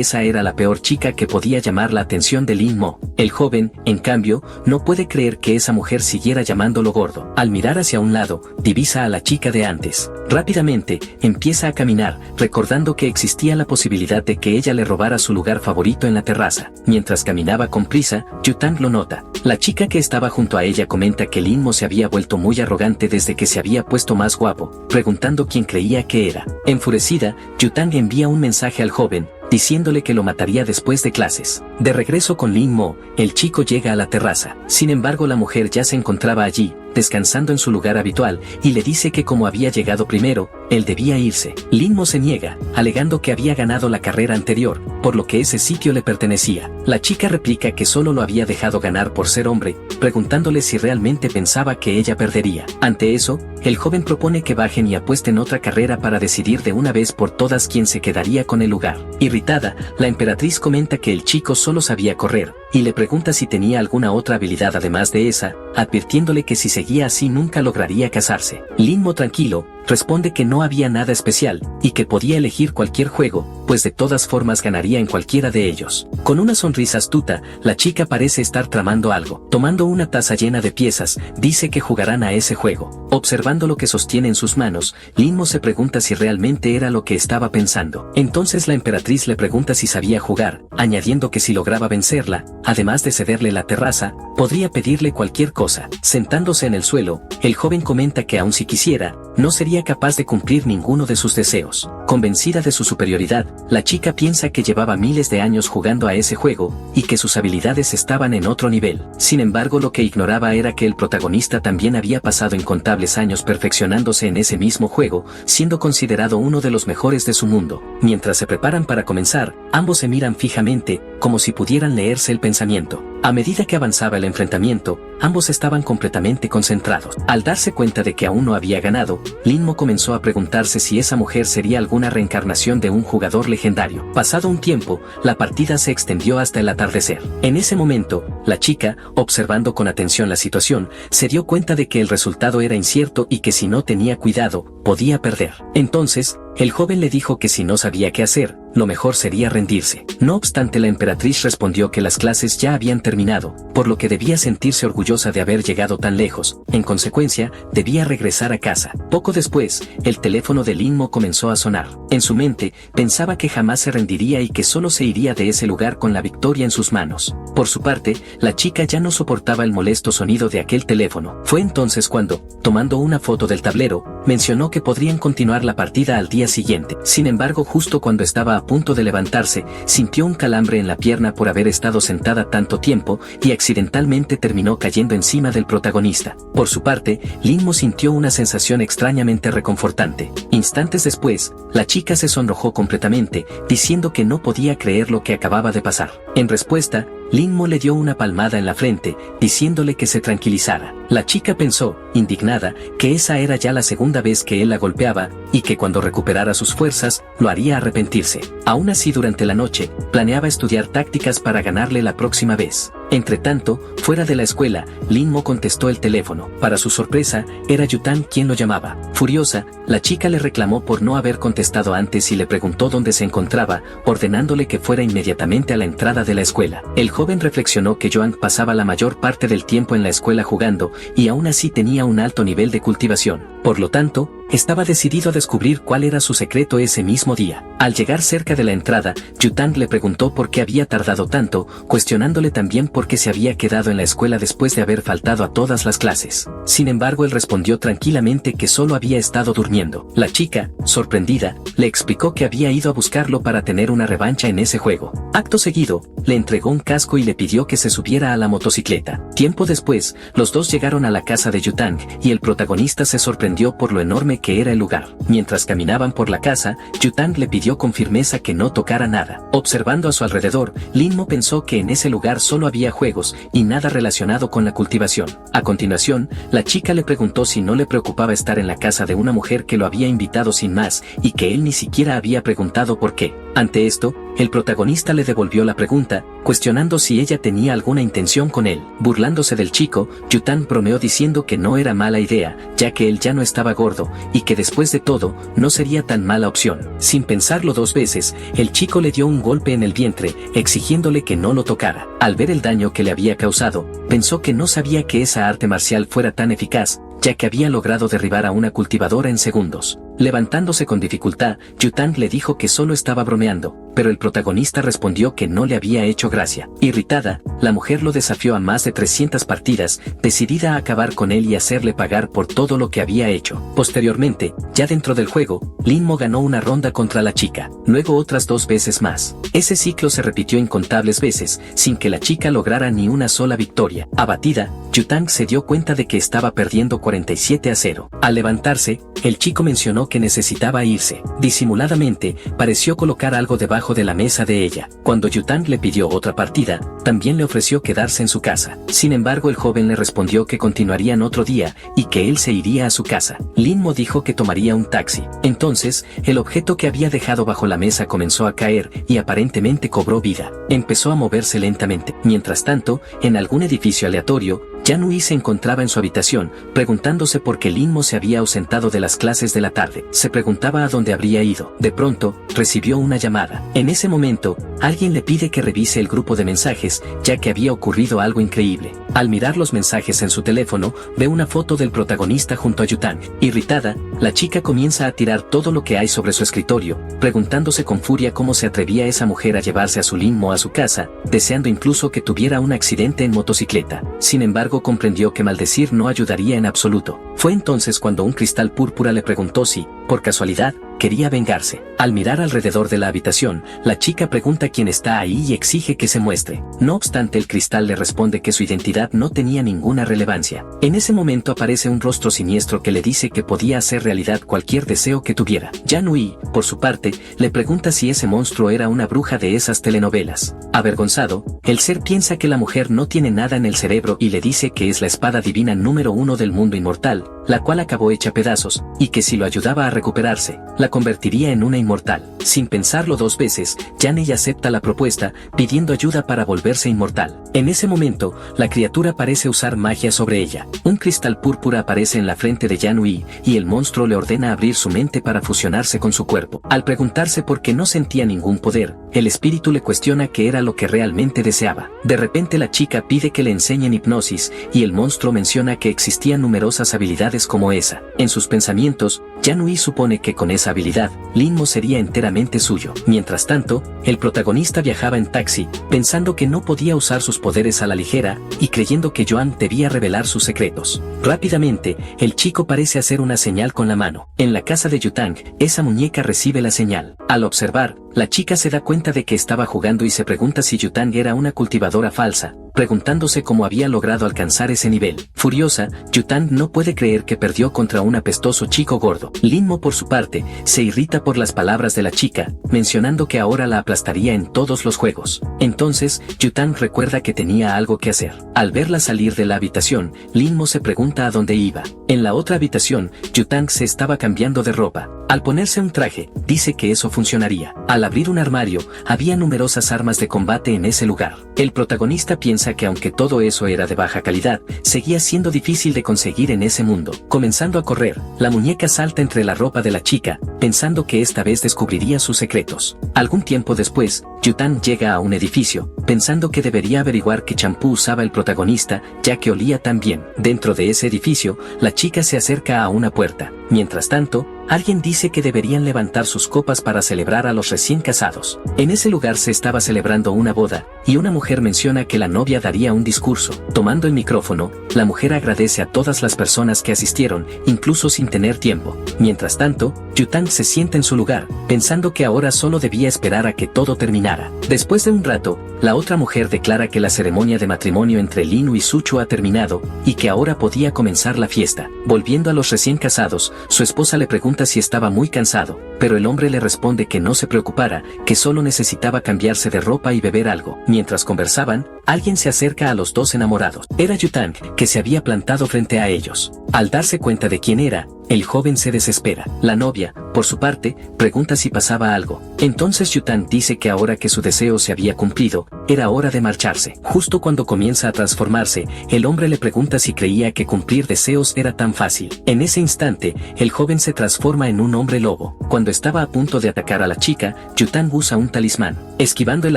esa era la peor chica que podía llamar la atención de Lin-Mo. El joven, en cambio, no puede creer que esa mujer siguiera llamándolo gordo. Al mirar hacia un lado, divisa a la chica de antes. Rápidamente, empieza a caminar, recordando que existía la posibilidad de que ella le robara su lugar favorito en la terraza. Mientras caminaba con prisa, Yu-Tang lo nota. La chica que estaba junto a ella comenta que Lin-Mo se había vuelto muy arrogante desde que se había puesto más guapo, preguntando quién creía que era. Enfurecida, Yu-Tang envía un mensaje al joven, diciéndole que lo mataría después de clases. De regreso con Lin-Mo, el chico llega a la terraza. Sin embargo, la mujer ya se encontraba allí, descansando en su lugar habitual, y le dice que como había llegado primero, él debía irse. Lin-Mo se niega, alegando que había ganado la carrera anterior, por lo que ese sitio le pertenecía. La chica replica que solo lo había dejado ganar por ser hombre, preguntándole si realmente pensaba que ella perdería. Ante eso, el joven propone que bajen y apuesten otra carrera para decidir de una vez por todas quién se quedaría con el lugar. Irritada, la emperatriz comenta que el chico solo sabía correr, y le pregunta si tenía alguna otra habilidad además de esa, advirtiéndole que si seguía así nunca lograría casarse. Lin-Mo, tranquilo, responde que no había nada especial, y que podía elegir cualquier juego, pues de todas formas ganaría en cualquiera de ellos. Con una sonrisa astuta, la chica parece estar tramando algo. Tomando una taza llena de piezas, dice que jugarán a ese juego. Observando lo que sostiene en sus manos, Lin-Mo se pregunta si realmente era lo que estaba pensando. Entonces la emperatriz le pregunta si sabía jugar, añadiendo que si lograba vencerla, además de cederle la terraza, podría pedirle cualquier cosa. Sentándose en el suelo, el joven comenta que aun si quisiera, no sería sería capaz de cumplir ninguno de sus deseos. Convencida de su superioridad, la chica piensa que llevaba miles de años jugando a ese juego, y que sus habilidades estaban en otro nivel. Sin embargo, lo que ignoraba era que el protagonista también había pasado incontables años perfeccionándose en ese mismo juego, siendo considerado uno de los mejores de su mundo. Mientras se preparan para comenzar, ambos se miran fijamente, como si pudieran leerse el pensamiento. A medida que avanzaba el enfrentamiento, ambos estaban completamente concentrados. Al darse cuenta de que aún no había ganado, Linmo comenzó a preguntarse si esa mujer sería alguna reencarnación de un jugador legendario. Pasado un tiempo, la partida se extendió hasta el atardecer. En ese momento, la chica, observando con atención la situación, se dio cuenta de que el resultado era incierto y que si no tenía cuidado, podía perder. Entonces, el joven le dijo que si no sabía qué hacer, lo mejor sería rendirse. No obstante, la emperatriz respondió que las clases ya habían terminado, por lo que debía sentirse orgullosa de haber llegado tan lejos. En consecuencia, debía regresar a casa. Poco después, el teléfono de Linmo comenzó a sonar. En su mente, pensaba que jamás se rendiría y que solo se iría de ese lugar con la victoria en sus manos. Por su parte, la chica ya no soportaba el molesto sonido de aquel teléfono. Fue entonces cuando, tomando una foto del tablero, mencionó que podrían continuar la partida al día siguiente. Sin embargo, justo cuando estaba a punto de levantarse, sintió un calambre en la pierna por haber estado sentada tanto tiempo y accidentalmente terminó cayendo encima del protagonista. Por su parte, Linmo sintió una sensación extrañamente reconfortante. Instantes después, la chica se sonrojó completamente, diciendo que no podía creer lo que acababa de pasar. En respuesta, Linmo le dio una palmada en la frente, diciéndole que se tranquilizara. La chica pensó, indignada, que esa era ya la segunda vez que él la golpeaba, y que cuando recuperara sus fuerzas, lo haría arrepentirse. Aún así, durante la noche, planeaba estudiar tácticas para ganarle la próxima vez. Entretanto, fuera de la escuela, Linmo contestó el teléfono. Para su sorpresa, era Yutang quien lo llamaba. Furiosa, la chica le reclamó por no haber contestado antes y le preguntó dónde se encontraba, ordenándole que fuera inmediatamente a la entrada de la escuela. El joven reflexionó que Joang pasaba la mayor parte del tiempo en la escuela jugando, y aún así tenía un alto nivel de cultivación. Por lo tanto, estaba decidido a descubrir cuál era su secreto ese mismo día. Al llegar cerca de la entrada, Yutang le preguntó por qué había tardado tanto, cuestionándole también por qué se había quedado en la escuela después de haber faltado a todas las clases. Sin embargo, él respondió tranquilamente que solo había estado durmiendo. La chica, sorprendida, le explicó que había ido a buscarlo para tener una revancha en ese juego. Acto seguido, le entregó un casco y le pidió que se subiera a la motocicleta. Tiempo después, los dos llegaron a la casa de Yutang, y el protagonista se sorprendió por lo enorme que era el lugar. Mientras caminaban por la casa, Yutang le pidió con firmeza que no tocara nada. Observando a su alrededor, Linmo pensó que en ese lugar solo había juegos y nada relacionado con la cultivación. A continuación, la chica le preguntó si no le preocupaba estar en la casa de una mujer que lo había invitado sin más y que él ni siquiera había preguntado por qué. Ante esto, el protagonista le devolvió la pregunta, cuestionando si ella tenía alguna intención con él. Burlándose del chico, Yutang bromeó diciendo que no era mala idea, ya que él ya no estaba gordo, y que después de todo, no sería tan mala opción. Sin pensarlo dos veces, el chico le dio un golpe en el vientre, exigiéndole que no lo tocara. Al ver el daño que le había causado, pensó que no sabía que esa arte marcial fuera tan eficaz, ya que había logrado derribar a una cultivadora en segundos. Levantándose con dificultad, Yutang le dijo que solo estaba bromeando, pero el protagonista respondió que no le había hecho gracia. Irritada, la mujer lo desafió a más de 300 partidas, decidida a acabar con él y hacerle pagar por todo lo que había hecho. Posteriormente, ya dentro del juego, Linmo ganó una ronda contra la chica, luego otras 2 veces más. Ese ciclo se repitió incontables veces, sin que la chica lograra ni una sola victoria. Abatida, Yutang se dio cuenta de que estaba perdiendo 47-0. Al levantarse, el chico mencionó que necesitaba irse. Disimuladamente, pareció colocar algo debajo de la mesa de ella. Cuando Yutang le pidió otra partida, también le ofreció quedarse en su casa. Sin embargo, el joven le respondió que continuarían otro día y que él se iría a su casa. Linmo dijo que tomaría un taxi. Entonces, el objeto que había dejado bajo la mesa comenzó a caer y aparentemente cobró vida. Empezó a moverse lentamente. Mientras tanto, en algún edificio aleatorio, Yanui se encontraba en su habitación, preguntándose por qué Linmo se había ausentado de las clases de la tarde. Se preguntaba a dónde habría ido. De pronto, recibió una llamada. En ese momento, alguien le pide que revise el grupo de mensajes, ya que había ocurrido algo increíble. Al mirar los mensajes en su teléfono, ve una foto del protagonista junto a Yutang. Irritada, la chica comienza a tirar todo lo que hay sobre su escritorio, preguntándose con furia cómo se atrevía esa mujer a llevarse a su Linmo a su casa, deseando incluso que tuviera un accidente en motocicleta. Sin embargo, embargo comprendió que maldecir no ayudaría en absoluto. Fue entonces cuando un cristal púrpura le preguntó si, por casualidad, quería vengarse. Al mirar alrededor de la habitación, la chica pregunta quién está ahí y exige que se muestre. No obstante, el cristal le responde que su identidad no tenía ninguna relevancia. En ese momento aparece un rostro siniestro que le dice que podía hacer realidad cualquier deseo que tuviera. Yan Hui, por su parte, le pregunta si ese monstruo era una bruja de esas telenovelas. Avergonzado, el ser piensa que la mujer no tiene nada en el cerebro y le dice que es la espada divina número 1 del mundo inmortal, la cual acabó hecha pedazos, y que si lo ayudaba a recuperarse, la convertiría en una inmortal. Sin pensarlo dos veces, Yan Hui acepta la propuesta, pidiendo ayuda para volverse inmortal. En ese momento, la criatura parece usar magia sobre ella. Un cristal púrpura aparece en la frente de Yan Hui, y el monstruo le ordena abrir su mente para fusionarse con su cuerpo. Al preguntarse por qué no sentía ningún poder, el espíritu le cuestiona qué era lo que realmente deseaba. De repente la chica pide que le enseñen hipnosis, y el monstruo menciona que existían numerosas habilidades como esa. En sus pensamientos, Yan Hui supone que con esa habilidad, Lin Mo sería enteramente suyo. Mientras tanto, el protagonista viajaba en taxi, pensando que no podía usar sus poderes a la ligera, y creyendo que Joan debía revelar sus secretos. Rápidamente, el chico parece hacer una señal con la mano. En la casa de Yutang, esa muñeca recibe la señal. Al observar, la chica se da cuenta de que estaba jugando y se pregunta si Yutang era una cultivadora falsa, preguntándose cómo había logrado alcanzar ese nivel. Furiosa, Yutang no puede creer que perdió contra un apestoso chico gordo. Lin Mo, por su parte, se irrita por las palabras de la chica, mencionando que ahora la aplastaría en todos los juegos. Entonces, Yutang recuerda que tenía algo que hacer. Al verla salir de la habitación, Lin Mo se pregunta a dónde iba. En la otra habitación, Yutang se estaba cambiando de ropa. Al ponerse un traje, dice que eso funcionaría. Al abrir un armario, había numerosas armas de combate en ese lugar. El protagonista piensa que aunque todo eso era de baja calidad, seguía siendo difícil de conseguir en ese mundo. Comenzando a correr, la muñeca salta entre la ropa de la chica, pensando que esta vez descubriría sus secretos. Algún tiempo después, Yutang llega a un edificio, pensando que debería averiguar qué champú usaba el protagonista, ya que olía tan bien. Dentro de ese edificio, la chica se acerca a una puerta. Mientras tanto, alguien dice que deberían levantar sus copas para celebrar a los recién casados. En ese lugar se estaba celebrando una boda, y una mujer menciona que la novia daría un discurso. Tomando el micrófono, la mujer agradece a todas las personas que asistieron, incluso sin tener tiempo. Mientras tanto, Yutang se sienta en su lugar, pensando que ahora solo debía esperar a que todo terminara. Después de un rato, la otra mujer declara que la ceremonia de matrimonio entre Lin Mo y Suchu ha terminado, y que ahora podía comenzar la fiesta. Volviendo a los recién casados, su esposa le pregunta si estaba muy cansado, pero el hombre le responde que no se preocupara, que solo necesitaba cambiarse de ropa y beber algo. Mientras conversaban, alguien se acerca a los dos enamorados. Era Yutang, que se había plantado frente a ellos. Al darse cuenta de quién era, el joven se desespera. La novia, por su parte, pregunta si pasaba algo. Entonces Yutang dice que ahora que su deseo se había cumplido, era hora de marcharse. Justo cuando comienza a transformarse, el hombre le pregunta si creía que cumplir deseos era tan fácil. En ese instante, el joven se transforma en un hombre lobo. Cuando estaba a punto de atacar a la chica, Yutang usa un talismán. Esquivando el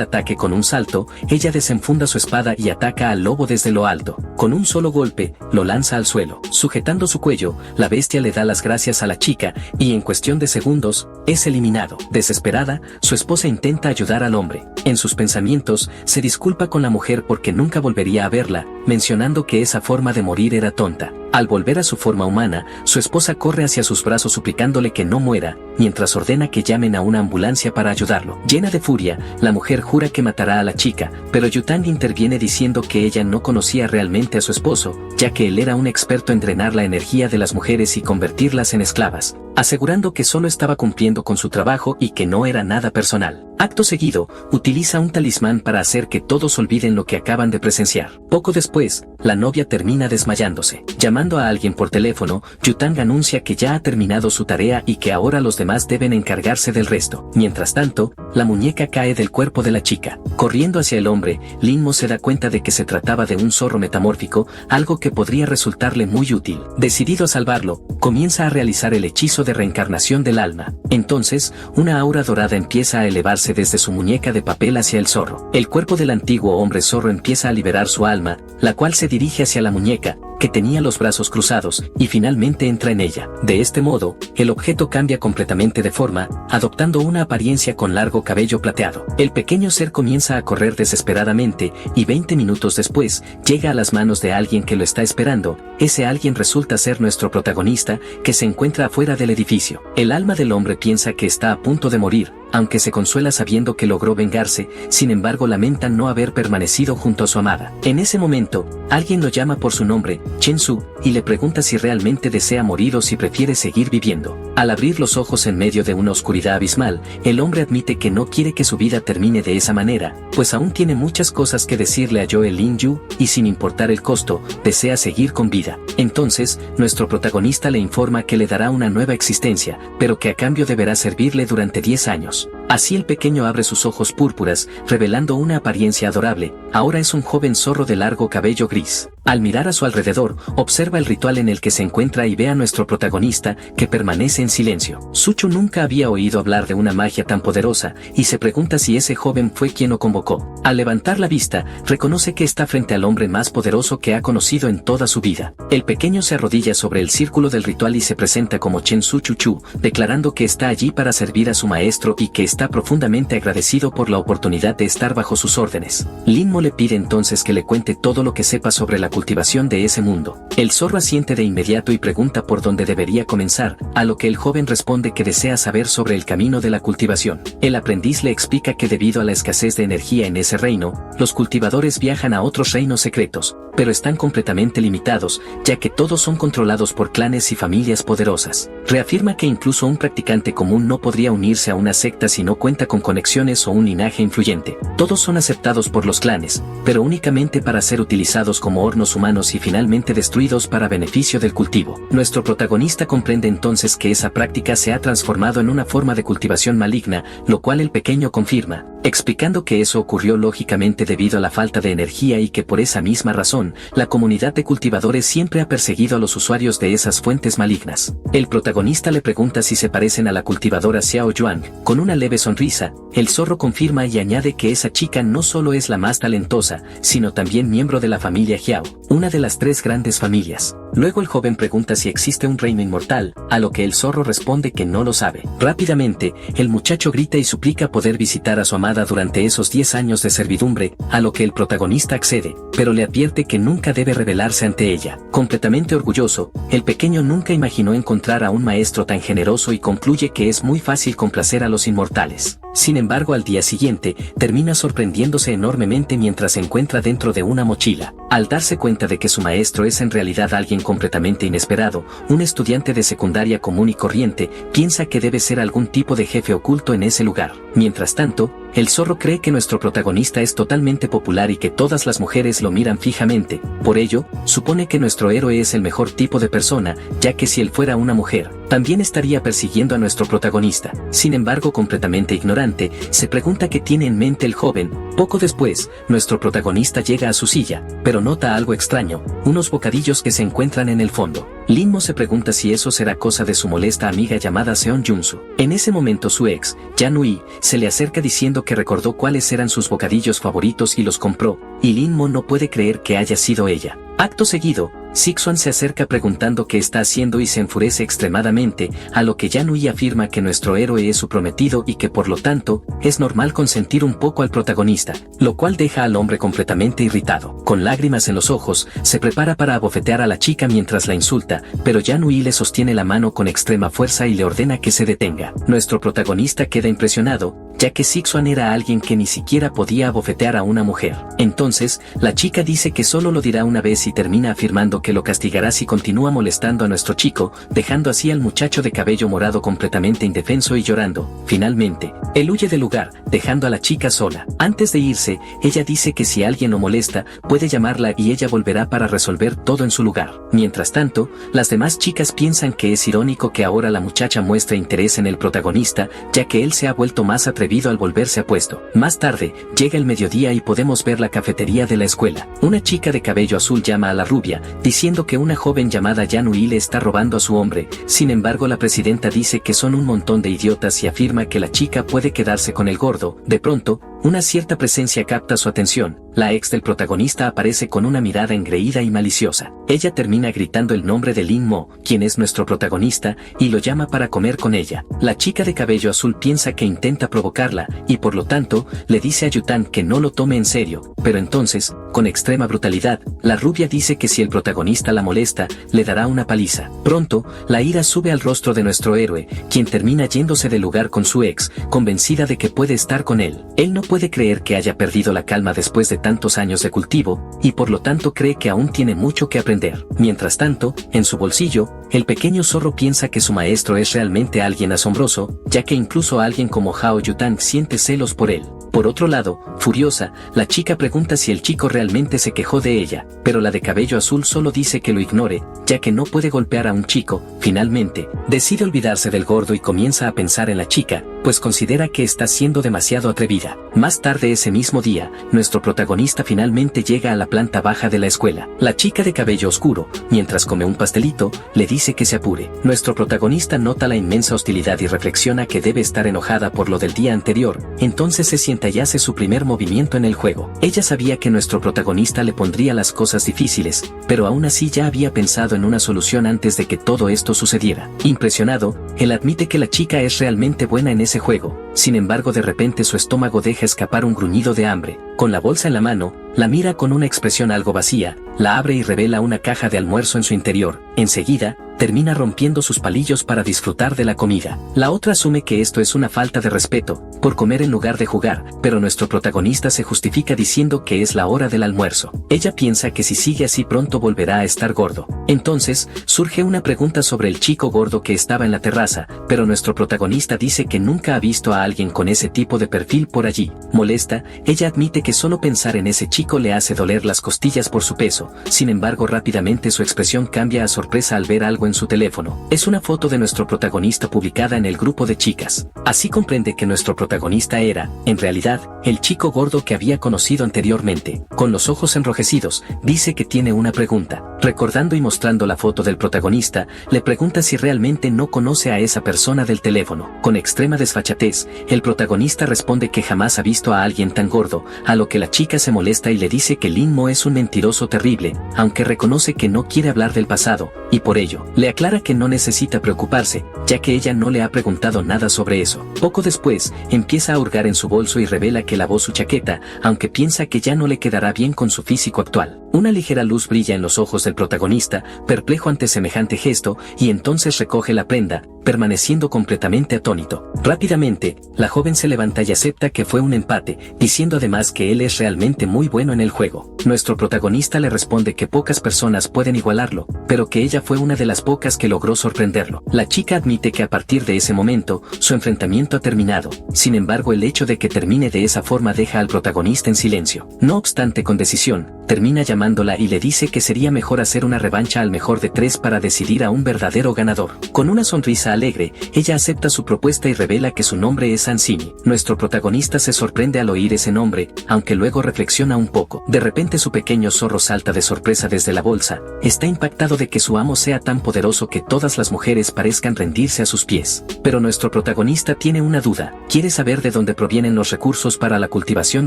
ataque con un salto, ella desenfunda su espada y ataca al lobo desde lo alto. Con un solo golpe, lo lanza al suelo. Sujetando su cuello, la bestia le da las gracias a la chica, y en cuestión de segundos, es eliminado. Desesperada, su esposa intenta ayudar al hombre. En sus pensamientos, se disculpa con la mujer porque nunca volvería a verla, mencionando que esa forma de morir era tonta. Al volver a su forma humana, su esposa corre hacia sus brazos suplicándole que no muera, mientras ordena que llamen a una ambulancia para ayudarlo. Llena de furia, la mujer jura que matará a la chica, pero Yutang interviene diciendo que ella no conocía realmente a su esposo, ya que él era un experto en drenar la energía de las mujeres y convertirlas en esclavas, asegurando que solo estaba cumpliendo con su trabajo y que no era nada personal. Acto seguido, utiliza un talismán para hacer que todos olviden lo que acaban de presenciar. Poco después, la novia termina desmayándose. Llamando a alguien por teléfono, Yutang anuncia que ya ha terminado su tarea y que ahora los demás deben encargarse del resto. Mientras tanto, la muñeca cae del cuerpo de la chica. Corriendo hacia el hombre, Lin Mo se da cuenta de que se trataba de un zorro metamórfico, algo que podría resultarle muy útil. Decidido a salvarlo, comienza a realizar el hechizo de reencarnación del alma. Entonces, una aura dorada empieza a elevarse desde su muñeca de papel hacia el zorro. El cuerpo del antiguo hombre zorro empieza a liberar su alma, la cual se dirige hacia la muñeca, que tenía los brazos cruzados, y finalmente entra en ella. De este modo, el objeto cambia completamente de forma, adoptando una apariencia con largo cabello plateado. El pequeño ser comienza a correr desesperadamente, y 20 minutos después, llega a las manos de alguien que lo está esperando. Ese alguien resulta ser nuestro protagonista, que se encuentra afuera del edificio. El alma del hombre piensa que está a punto de morir, aunque se consuela sabiendo que logró vengarse, sin embargo lamenta no haber permanecido junto a su amada. En ese momento, alguien lo llama por su nombre, Chen Su, y le pregunta si realmente desea morir o si prefiere seguir viviendo. Al abrir los ojos en medio de una oscuridad abismal, el hombre admite que no quiere que su vida termine de esa manera, pues aún tiene muchas cosas que decirle a Joe Lin Yu, y sin importar el costo, desea seguir con vida. Entonces, nuestro protagonista le informa que le dará una nueva existencia, pero que a cambio deberá servirle durante 10 años. Así el pequeño abre sus ojos púrpuras, revelando una apariencia adorable. Ahora es un joven zorro de largo cabello gris. Al mirar a su alrededor, observa el ritual en el que se encuentra y ve a nuestro protagonista, que permanece en silencio. Suchu nunca había oído hablar de una magia tan poderosa, y se pregunta si ese joven fue quien lo convocó. Al levantar la vista, reconoce que está frente al hombre más poderoso que ha conocido en toda su vida. El pequeño se arrodilla sobre el círculo del ritual y se presenta como Chen Su Chuchu, declarando que está allí para servir a su maestro y que está profundamente agradecido por la oportunidad de estar bajo sus órdenes. Lin Mo le pide entonces que le cuente todo lo que sepa sobre la cultivación de ese mundo. El zorro asiente de inmediato y pregunta por dónde debería comenzar, a lo que el joven responde que desea saber sobre el camino de la cultivación. El aprendiz le explica que debido a la escasez de energía en ese reino, los cultivadores viajan a otros reinos secretos, pero están completamente limitados, ya que todos son controlados por clanes y familias poderosas. Reafirma que incluso un practicante común no podría unirse a una secta si no cuenta con conexiones o un linaje influyente. Todos son aceptados por los clanes, pero únicamente para ser utilizados como hornos humanos y finalmente destruidos para beneficio del cultivo. Nuestro protagonista comprende entonces que esa práctica se ha transformado en una forma de cultivación maligna, lo cual el pequeño confirma, explicando que eso ocurrió lógicamente debido a la falta de energía y que por esa misma razón, la comunidad de cultivadores siempre ha perseguido a los usuarios de esas fuentes malignas. El protagonista le pregunta si se parecen a la cultivadora Xiao Yuan. Con una leve sonrisa, el zorro confirma y añade que esa chica no solo es la más talentosa, sino también miembro de la familia Xiao, una de las 3 grandes familias. Luego el joven pregunta si existe un reino inmortal, a lo que el zorro responde que no lo sabe. Rápidamente, el muchacho grita y suplica poder visitar a su amada durante esos 10 años de servidumbre, a lo que el protagonista accede, pero le advierte que nunca debe rebelarse ante ella. Completamente orgulloso, el pequeño nunca imaginó encontrar a un maestro tan generoso y concluye que es muy fácil complacer a los inmortales. Sin embargo, al día siguiente, termina sorprendiéndose enormemente mientras se encuentra dentro de una mochila. Al darse cuenta de que su maestro es en realidad alguien completamente inesperado, un estudiante de secundaria común y corriente, piensa que debe ser algún tipo de jefe oculto en ese lugar. Mientras tanto, el zorro cree que nuestro protagonista es totalmente popular y que todas las mujeres lo miran fijamente. Por ello, supone que nuestro héroe es el mejor tipo de persona, ya que si él fuera una mujer, también estaría persiguiendo a nuestro protagonista. Sin embargo, completamente ignorante, se pregunta qué tiene en mente el joven. Poco después, nuestro protagonista llega a su silla, pero nota algo extraño, unos bocadillos que se encuentran en el fondo. Lin Mo se pregunta si eso será cosa de su molesta amiga llamada Seon Junsu. En ese momento su ex, Jan Ui, se le acerca diciendo que recordó cuáles eran sus bocadillos favoritos y los compró, y Lin Mo no puede creer que haya sido ella. Acto seguido, Sixuan se acerca preguntando qué está haciendo y se enfurece extremadamente, a lo que Jan Ui afirma que nuestro héroe es su prometido y que por lo tanto, es normal consentir un poco al protagonista, lo cual deja al hombre completamente irritado. Con lágrimas en los ojos, se prepara para abofetear a la chica mientras la insulta, pero Jan Ui le sostiene la mano con extrema fuerza y le ordena que se detenga. Nuestro protagonista queda impresionado, ya que Sixuan era alguien que ni siquiera podía abofetear a una mujer. Entonces, la chica dice que solo lo dirá una vez y termina afirmando que lo castigará si continúa molestando a nuestro chico, dejando así al muchacho de cabello morado completamente indefenso y llorando. Finalmente, él huye del lugar, dejando a la chica sola. Antes de irse, ella dice que si alguien lo molesta, puede llamarla y ella volverá para resolver todo en su lugar. Mientras tanto, las demás chicas piensan que es irónico que ahora la muchacha muestre interés en el protagonista, ya que él se ha vuelto más atrevido al volverse apuesto. Más tarde, llega el mediodía y podemos ver la cafetería de la escuela. Una chica de cabello azul llama a la rubia, diciendo que una joven llamada Jan Ui le está robando a su hombre. Sin embargo, la presidenta dice que son un montón de idiotas y afirma que la chica puede quedarse con el gordo. De pronto, Una cierta presencia capta su atención. La ex del protagonista aparece con una mirada engreída y maliciosa. Ella termina gritando el nombre de Lin Mo, quien es nuestro protagonista, y lo llama para comer con ella. La chica de cabello azul piensa que intenta provocarla, y por lo tanto, le dice a Yutan que no lo tome en serio, pero entonces, con extrema brutalidad, la rubia dice que si el protagonista la molesta, le dará una paliza. Pronto, la ira sube al rostro de nuestro héroe, quien termina yéndose del lugar con su ex, convencida de que puede estar con él. Él no puede creer que haya perdido la calma después de tantos años de cultivo, y por lo tanto cree que aún tiene mucho que aprender. Mientras tanto, en su bolsillo, el pequeño zorro piensa que su maestro es realmente alguien asombroso, ya que incluso alguien como Hao Yutang siente celos por él. Por otro lado, furiosa, la chica pregunta si el chico realmente se quejó de ella, pero la de cabello azul solo dice que lo ignore, ya que no puede golpear a un chico. Finalmente, decide olvidarse del gordo y comienza a pensar en la chica, pues considera que está siendo demasiado atrevida. Más tarde ese mismo día, nuestro protagonista finalmente llega a la planta baja de la escuela. La chica de cabello oscuro, mientras come un pastelito, le dice que se apure. Nuestro protagonista nota la inmensa hostilidad y reflexiona que debe estar enojada por lo del día anterior, entonces se sienta y hace su primer movimiento en el juego. Ella sabía que nuestro protagonista le pondría las cosas difíciles, pero aún así ya había pensado en una solución antes de que todo esto sucediera. Impresionado, él admite que la chica es realmente buena en ese juego. Sin embargo, de repente su estómago deja escapar un gruñido de hambre. Con la bolsa en la mano, la mira con una expresión algo vacía, la abre y revela una caja de almuerzo en su interior. Enseguida, termina rompiendo sus palillos para disfrutar de la comida. La otra asume que esto es una falta de respeto, por comer en lugar de jugar, pero nuestro protagonista se justifica diciendo que es la hora del almuerzo. Ella piensa que si sigue así pronto volverá a estar gordo. Entonces, surge una pregunta sobre el chico gordo que estaba en la terraza, pero nuestro protagonista dice que nunca ha visto a alguien con ese tipo de perfil por allí. Molesta, ella admite que solo pensar en ese chico le hace doler las costillas por su peso. Sin embargo, rápidamente su expresión cambia a sorpresa al ver algo en su teléfono. Es una foto de nuestro protagonista publicada en el grupo de chicas. Así comprende que nuestro protagonista era, en realidad, el chico gordo que había conocido anteriormente. Con los ojos enrojecidos, dice que tiene una pregunta. Recordando y mostrando la foto del protagonista, le pregunta si realmente no conoce a esa persona del teléfono. Con extrema desfachatez, el protagonista responde que jamás ha visto a alguien tan gordo, a lo que la chica se molesta y le dice que Lin Mo es un mentiroso terrible, aunque reconoce que no quiere hablar del pasado, y por ello, le aclara que no necesita preocuparse, ya que ella no le ha preguntado nada sobre eso. Poco después, empieza a hurgar en su bolso y revela que lavó su chaqueta, aunque piensa que ya no le quedará bien con su físico actual. Una ligera luz brilla en los ojos del protagonista, perplejo ante semejante gesto, y entonces recoge la prenda, permaneciendo completamente atónito. Rápidamente, la joven se levanta y acepta que fue un empate, diciendo además que él es realmente muy bueno en el juego. Nuestro protagonista le responde que pocas personas pueden igualarlo, pero que ella fue una de las pocas que logró sorprenderlo. La chica admite que a partir de ese momento, su enfrentamiento ha terminado. Sin embargo, el hecho de que termine de esa forma deja al protagonista en silencio. No obstante, con decisión, termina llamándola y le dice que sería mejor hacer una revancha al mejor de 3 para decidir a un verdadero ganador. Con una sonrisa alegre, ella acepta su propuesta y revela que su nombre es Ansimi. Nuestro protagonista se sorprende al oír ese nombre, aunque luego reflexiona un poco. De repente su pequeño zorro salta de sorpresa desde la bolsa. Está impactado de que su amo sea tan poderoso que todas las mujeres parezcan rendirse a sus pies. Pero nuestro protagonista tiene una duda. Quiere saber de dónde provienen los recursos para la cultivación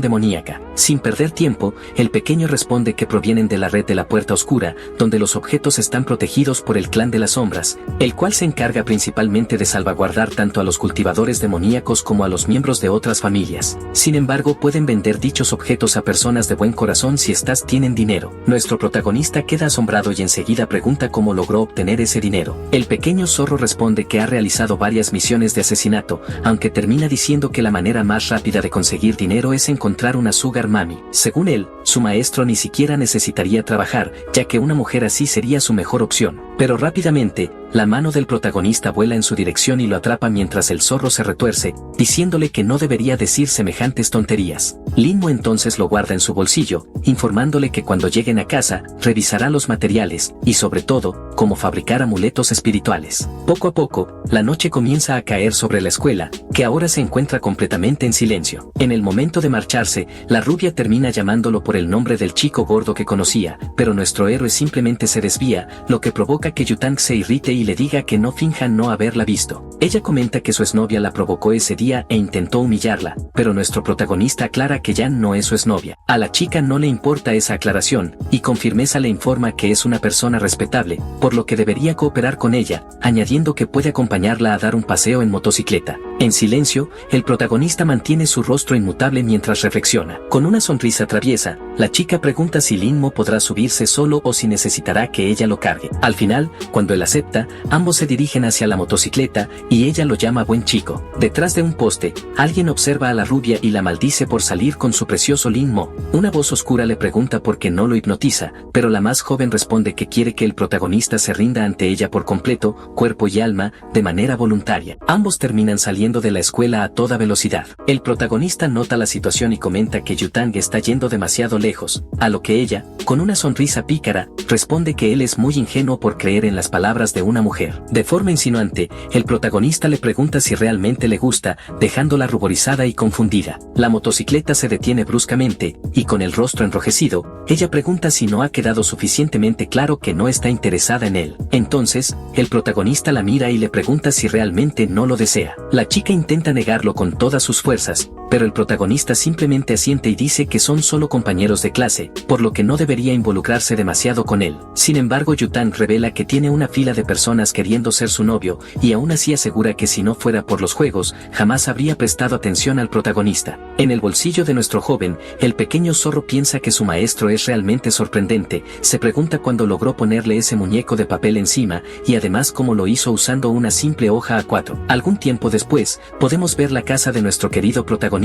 demoníaca. Sin perder tiempo, el pequeño responde que provienen de la red de la Puerta Oscura, donde los objetos están protegidos por el Clan de las Sombras, el cual se encarga principalmente de salvaguardar tanto a los cultivadores demoníacos como a los miembros de otras familias. Sin embargo, pueden vender dichos objetos a personas de buen corazón si éstas tienen dinero. Nuestro protagonista queda asombrado y enseguida pregunta cómo logró obtener ese dinero. El pequeño zorro responde que ha realizado varias misiones de asesinato, aunque termina diciendo que la manera más rápida de conseguir dinero es encontrar una sugar mami. Según él, su maestro ni siquiera necesitaría trabajar, ya que una mujer así sería su mejor opción. Pero rápidamente, la mano del protagonista vuela en su dirección y lo atrapa mientras el zorro se retuerce, diciéndole que no debería decir semejantes tonterías. Linmo entonces lo guarda en su bolsillo, informándole que cuando lleguen a casa, revisará los materiales, y sobre todo, cómo fabricar amuletos espirituales. Poco a poco, la noche comienza a caer sobre la escuela, que ahora se encuentra completamente en silencio. En el momento de marcharse, la rubia termina llamándolo por el nombre del chico gordo que conocía, pero nuestro héroe simplemente se desvía, lo que provoca que Yutang se irrite y le diga que no finja no haberla visto. Ella comenta que su exnovia la provocó ese día e intentó humillarla, pero nuestro protagonista aclara que Jan no es su exnovia. A la chica no le importa esa aclaración, y con firmeza le informa que es una persona respetable, por lo que debería cooperar con ella, añadiendo que puede acompañarla a dar un paseo en motocicleta. En silencio, el protagonista mantiene su rostro inmutable mientras reflexiona. Con una sonrisa traviesa, la chica pregunta si Linmo podrá subirse solo o si necesitará que ella lo cargue. Al final, cuando él acepta, ambos se dirigen hacia la motocicleta y ella lo llama buen chico. Detrás de un poste, alguien observa a la rubia y la maldice por salir con su precioso Linmo. Una voz oscura le pregunta por qué no lo hipnotiza, pero la más joven responde que quiere que el protagonista se rinda ante ella por completo, cuerpo y alma, de manera voluntaria. Ambos terminan saliendo de la escuela a toda velocidad. El protagonista nota la situación y comenta que Yutang está yendo demasiado lejos, a lo que ella, con una sonrisa pícara, responde que él es muy ingenuo por creer en las palabras de una mujer. De forma insinuante, el protagonista le pregunta si realmente le gusta, dejándola ruborizada y confundida. La motocicleta se detiene bruscamente, y con el rostro enrojecido, ella pregunta si no ha quedado suficientemente claro que no está interesada en él. Entonces, el protagonista la mira y le pregunta si realmente no lo desea. La chica intenta negarlo con todas sus fuerzas, pero el protagonista simplemente asiente y dice que son solo compañeros de clase, por lo que no debería involucrarse demasiado con él. Sin embargo, Yutang revela que tiene una fila de personas queriendo ser su novio, y aún así asegura que si no fuera por los juegos, jamás habría prestado atención al protagonista. En el bolsillo de nuestro joven, el pequeño zorro piensa que su maestro es realmente sorprendente, se pregunta cuándo logró ponerle ese muñeco de papel encima, y además cómo lo hizo usando una simple hoja A4. Algún tiempo después, podemos ver la casa de nuestro querido protagonista,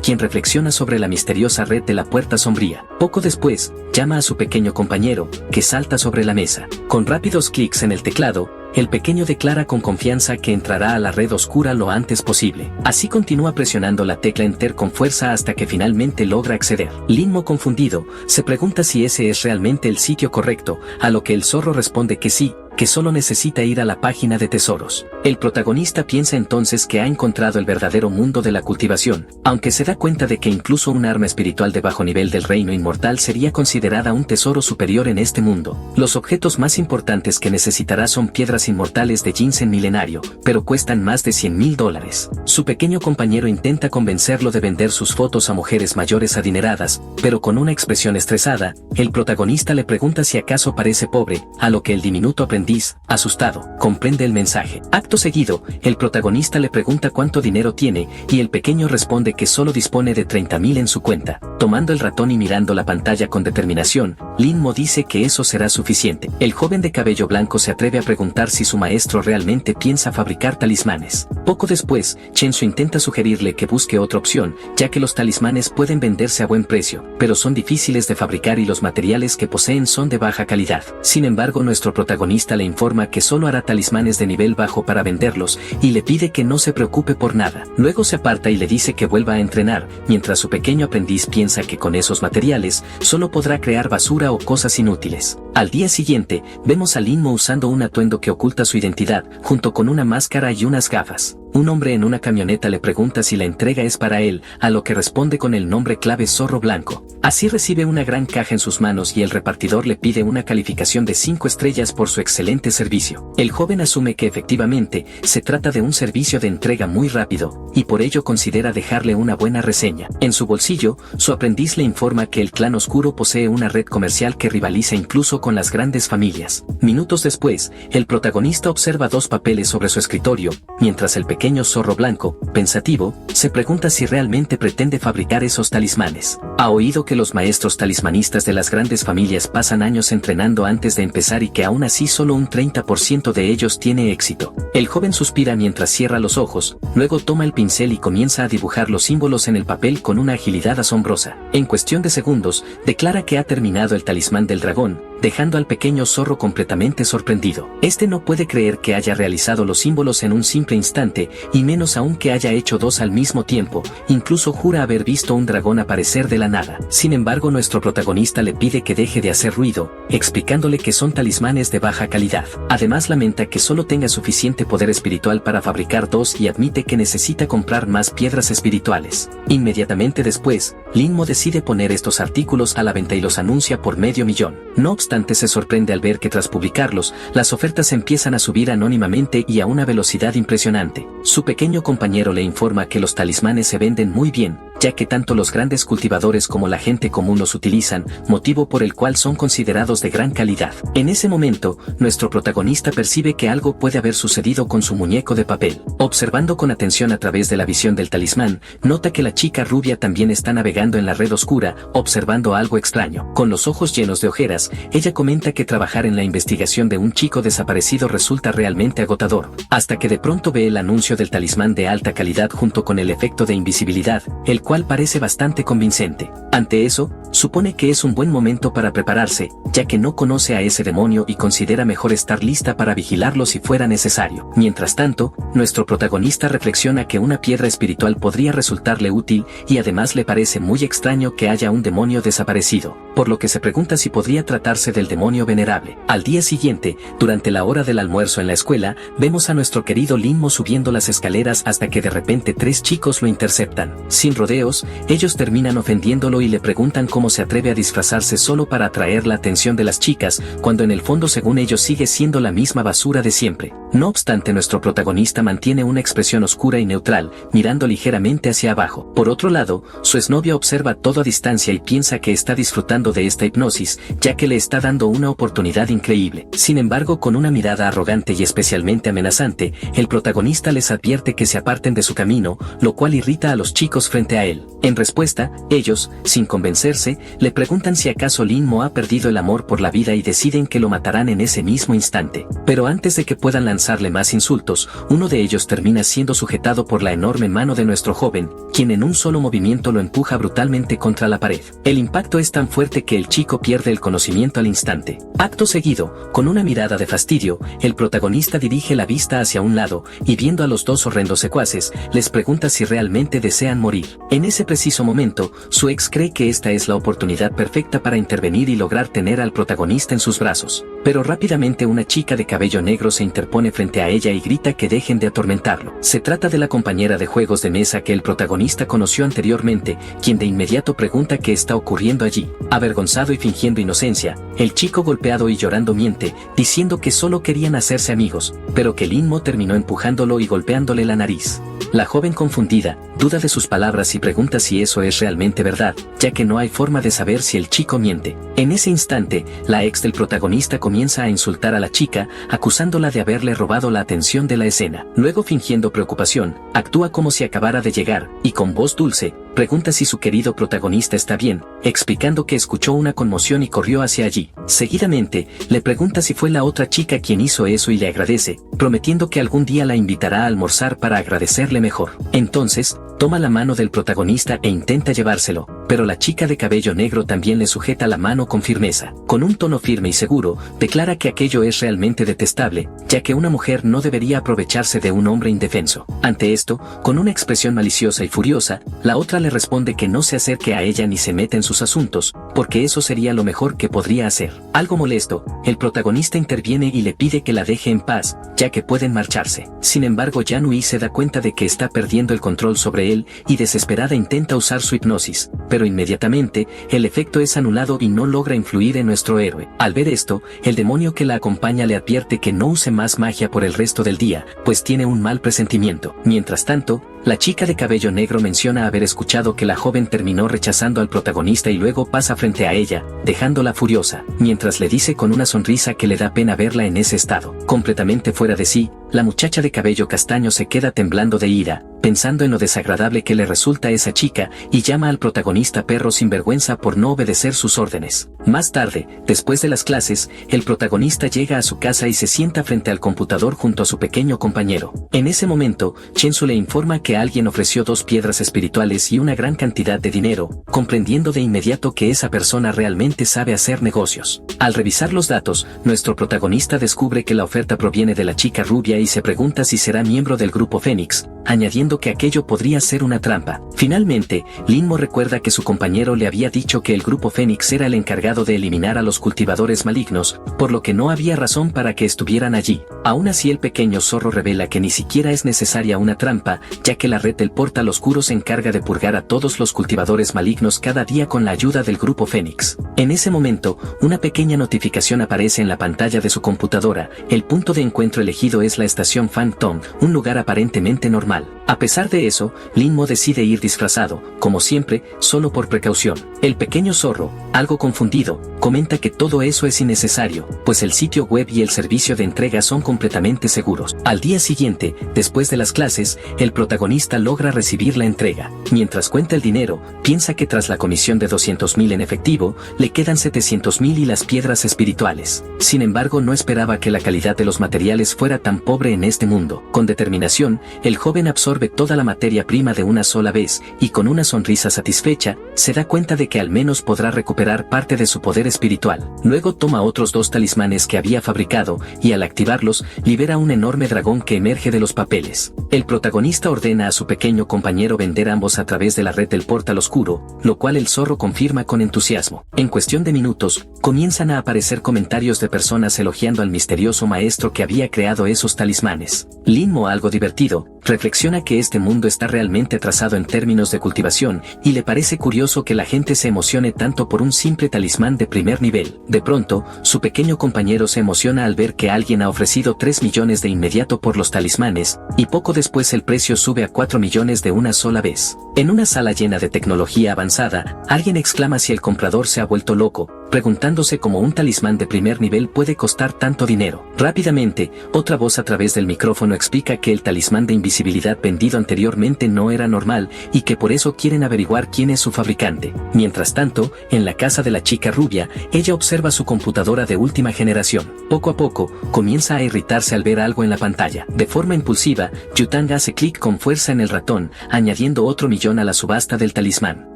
quien reflexiona sobre la misteriosa red de la puerta sombría. Poco después, llama a su pequeño compañero, que salta sobre la mesa. Con rápidos clics en el teclado, el pequeño declara con confianza que entrará a la red oscura lo antes posible. Así continúa presionando la tecla Enter con fuerza hasta que finalmente logra acceder. Linmo, confundido, se pregunta si ese es realmente el sitio correcto, a lo que el zorro responde que sí, que solo necesita ir a la página de tesoros. El protagonista piensa entonces que ha encontrado el verdadero mundo de la cultivación, aunque se da cuenta de que incluso un arma espiritual de bajo nivel del reino inmortal sería considerada un tesoro superior en este mundo. Los objetos más importantes que necesitará son piedras inmortales de ginseng milenario, pero cuestan más de $100,000. Su pequeño compañero intenta convencerlo de vender sus fotos a mujeres mayores adineradas, pero con una expresión estresada, el protagonista le pregunta si acaso parece pobre, a lo que el diminuto aprendiz, asustado, comprende el mensaje. Acto seguido, el protagonista le pregunta cuánto dinero tiene, y el pequeño responde que solo dispone de 30,000 en su cuenta. Tomando el ratón y mirando la pantalla con determinación, Linmo dice que eso será suficiente. El joven de cabello blanco se atreve a preguntar si su maestro realmente piensa fabricar talismanes. Poco después, Chensu intenta sugerirle que busque otra opción, ya que los talismanes pueden venderse a buen precio, pero son difíciles de fabricar y los materiales que poseen son de baja calidad. Sin embargo, nuestro protagonista le informa que solo hará talismanes de nivel bajo para venderlos, y le pide que no se preocupe por nada. Luego se aparta y le dice que vuelva a entrenar, mientras su pequeño aprendiz piensa que con esos materiales, solo podrá crear basura o cosas inútiles. Al día siguiente, vemos a Linmo usando un atuendo que oculta su identidad, junto con una máscara y unas gafas. Un hombre en una camioneta le pregunta si la entrega es para él, a lo que responde con el nombre clave Zorro Blanco. Así recibe una gran caja en sus manos y el repartidor le pide una calificación de 5 estrellas por su excelente servicio. El joven asume que efectivamente se trata de un servicio de entrega muy rápido, y por ello considera dejarle una buena reseña. En su bolsillo, su aprendiz le informa que el clan oscuro posee una red comercial que rivaliza incluso con las grandes familias. Minutos después, el protagonista observa 2 papeles sobre su escritorio, mientras el pequeño zorro blanco, pensativo, se pregunta si realmente pretende fabricar esos talismanes. Ha oído que los maestros talismanistas de las grandes familias pasan años entrenando antes de empezar y que aún así solo un 30% de ellos tiene éxito. El joven suspira mientras cierra los ojos, luego toma el pincel y comienza a dibujar los símbolos en el papel con una agilidad asombrosa. En cuestión de segundos, declara que ha terminado el talismán del dragón, dejando al pequeño zorro completamente sorprendido. Este no puede creer que haya realizado los símbolos en un simple instante, y menos aún que haya hecho dos al mismo tiempo, incluso jura haber visto un dragón aparecer de la nada. Sin embargo, nuestro protagonista le pide que deje de hacer ruido, explicándole que son talismanes de baja calidad. Además lamenta que solo tenga suficiente poder espiritual para fabricar dos y admite que necesita comprar más piedras espirituales. Inmediatamente después, Linmo decide poner estos artículos a la venta y los anuncia por $500,000. No obstante, se sorprende al ver que tras publicarlos, las ofertas empiezan a subir anónimamente y a una velocidad impresionante. Su pequeño compañero le informa que los talismanes se venden muy bien, ya que tanto los grandes cultivadores como la gente común los utilizan, motivo por el cual son considerados de gran calidad. En ese momento, nuestro protagonista percibe que algo puede haber sucedido con su muñeco de papel. Observando con atención a través de la visión del talismán, nota que la chica rubia también está navegando en la red oscura, observando algo extraño. Con los ojos llenos de ojeras, ella comenta que trabajar en la investigación de un chico desaparecido resulta realmente agotador, hasta que de pronto ve el anuncio del talismán de alta calidad junto con el efecto de invisibilidad, el cual parece bastante convincente. Ante eso, supone que es un buen momento para prepararse, ya que no conoce a ese demonio y considera mejor estar lista para vigilarlo si fuera necesario. Mientras tanto, nuestro protagonista reflexiona que una piedra espiritual podría resultarle útil y además le parece muy extraño que haya un demonio desaparecido, por lo que se pregunta si podría tratarse del demonio venerable. Al día siguiente, durante la hora del almuerzo en la escuela, vemos a nuestro querido Linmo subiendo las escaleras hasta que de repente 3 chicos lo interceptan. Sin rodeos, ellos terminan ofendiéndolo y le preguntan cómo se atreve a disfrazarse solo para atraer la atención de las chicas, cuando en el fondo según ellos sigue siendo la misma basura de siempre. No obstante, nuestro protagonista mantiene una expresión oscura y neutral, mirando ligeramente hacia abajo. Por otro lado, su exnovia observa todo a distancia y piensa que está disfrutando de esta hipnosis, ya que le está dando una oportunidad increíble. Sin embargo, con una mirada arrogante y especialmente amenazante, el protagonista les advierte que se aparten de su camino, lo cual irrita a los chicos frente a él. En respuesta, ellos, sin convencerse, le preguntan si acaso Linmo ha perdido el amor por la vida y deciden que lo matarán en ese mismo instante. Pero antes de que puedan lanzarle más insultos, uno de ellos termina siendo sujetado por la enorme mano de nuestro joven, quien en un solo movimiento lo empuja brutalmente contra la pared. El impacto es tan fuerte que el chico pierde el conocimiento al instante. Acto seguido, con una mirada de fastidio, el protagonista dirige la vista hacia un lado, y viendo a los dos horrendos secuaces, les pregunta si realmente desean morir. En ese preciso momento, su ex cree que esta es la oportunidad perfecta para intervenir y lograr tener al protagonista en sus brazos. Pero rápidamente una chica de cabello negro se interpone frente a ella y grita que dejen de atormentarlo. Se trata de la compañera de juegos de mesa que el protagonista conoció anteriormente, quien de inmediato pregunta qué está ocurriendo allí. Avergonzado y fingiendo inocencia, el chico golpeado y llorando miente, diciendo que solo querían hacerse amigos, pero que Linmo terminó empujándolo y golpeándole la nariz. La joven confundida, duda de sus palabras y pregunta si eso es realmente verdad, ya que no hay forma de saber si el chico miente. En ese instante, la ex del protagonista comienza a insultar a la chica, acusándola de haberle robado la atención de la escena. Luego, fingiendo preocupación, actúa como si acabara de llegar, y con voz dulce, pregunta si su querido protagonista está bien, explicando que escuchó una conmoción y corrió hacia allí. Seguidamente, le pregunta si fue la otra chica quien hizo eso y le agradece, prometiendo que algún día la invitará a almorzar para agradecerle mejor. Entonces, toma la mano del protagonista e intenta llevárselo, pero la chica de cabello negro también le sujeta la mano con firmeza. Con un tono firme y seguro, declara que aquello es realmente detestable, ya que una mujer no debería aprovecharse de un hombre indefenso. Ante esto, con una expresión maliciosa y furiosa, la otra le responde que no se acerque a ella ni se meta en sus asuntos, porque eso sería lo mejor que podría hacer. Algo molesto, el protagonista interviene y le pide que la deje en paz, ya que pueden marcharse. Sin embargo, Yanui se da cuenta de que está perdiendo el control sobre él y desesperada intenta usar su hipnosis, pero inmediatamente, el efecto es anulado y no logra influir en nuestro héroe. Al ver esto, el demonio que la acompaña le advierte que no use más magia por el resto del día, pues tiene un mal presentimiento. Mientras tanto, la chica de cabello negro menciona haber escuchado que la joven terminó rechazando al protagonista y luego pasa frente a ella, dejándola furiosa, mientras le dice con una sonrisa que le da pena verla en ese estado. Completamente fuera de sí, la muchacha de cabello castaño se queda temblando de ira, pensando en lo desagradable que le resulta a esa chica, y llama al protagonista perro sinvergüenza por no obedecer sus órdenes. Más tarde, después de las clases, el protagonista llega a su casa y se sienta frente al computador junto a su pequeño compañero. En ese momento, Chensu le informa que alguien ofreció 2 piedras espirituales y una gran cantidad de dinero, comprendiendo de inmediato que esa persona realmente sabe hacer negocios. Al revisar los datos, nuestro protagonista descubre que la oferta proviene de la chica rubia y se pregunta si será miembro del grupo Fénix, añadiendo que aquello podría ser una trampa. Finalmente, Linmo recuerda que su compañero le había dicho que el grupo Fénix era el encargado de eliminar a los cultivadores malignos, por lo que no había razón para que estuvieran allí. Aún así, el pequeño zorro revela que ni siquiera es necesaria una trampa, ya que la red del portal oscuro se encarga de purgar a todos los cultivadores malignos cada día con la ayuda del grupo Fénix. En ese momento, una pequeña notificación aparece en la pantalla de su computadora. El punto de encuentro elegido es la estación Phantom, un lugar aparentemente normal. A pesar de eso, Linmo decide ir disfrazado, como siempre, solo por precaución. El pequeño zorro, algo confundido, comenta que todo eso es innecesario, pues el sitio web y el servicio de entrega son completamente seguros. Al día siguiente, después de las clases, el protagonista logra recibir la entrega. Mientras cuenta el dinero, piensa que tras la comisión de 200.000 en efectivo, le quedan 700.000 y las piedras espirituales. Sin embargo, no esperaba que la calidad de los materiales fuera tan pobre en este mundo. Con determinación, el joven absorbe toda la materia prima de una sola vez, y con una sonrisa satisfecha, se da cuenta de que al menos podrá recuperar parte de su poder espiritual. Luego toma otros 2 talismanes que había fabricado, y al activarlos, libera un enorme dragón que emerge de los papeles. El protagonista ordena a su pequeño compañero vender ambos a través de la red del portal oscuro, lo cual el zorro confirma con entusiasmo. En cuestión de minutos, comienzan a aparecer comentarios de personas elogiando al misterioso maestro que había creado esos talismanes. Linmo, algo divertido, reflexiona que este mundo está realmente atrasado en términos de cultivación, y le parece curioso que la gente se emocione tanto por un simple talismán de primer nivel. De pronto, su pequeño compañero se emociona al ver que alguien ha ofrecido 3 millones de inmediato por los talismanes, y poco después el precio sube a 4 millones de una sola vez. En una sala llena de tecnología avanzada, alguien exclama si el comprador se ha vuelto loco, preguntándose cómo un talismán de primer nivel puede costar tanto dinero. Rápidamente, otra voz a través del micrófono explica que el talismán de invisibilidad vendido anteriormente no era normal, y que por eso quieren averiguar quién es su fabricante. Mientras tanto, en la casa de la chica rubia, ella observa su computadora de última generación. Poco a poco, comienza a irritarse al ver algo en la pantalla. De forma impulsiva, Yutang hace clic con fuerza en el ratón, añadiendo otro millón a la subasta del talismán.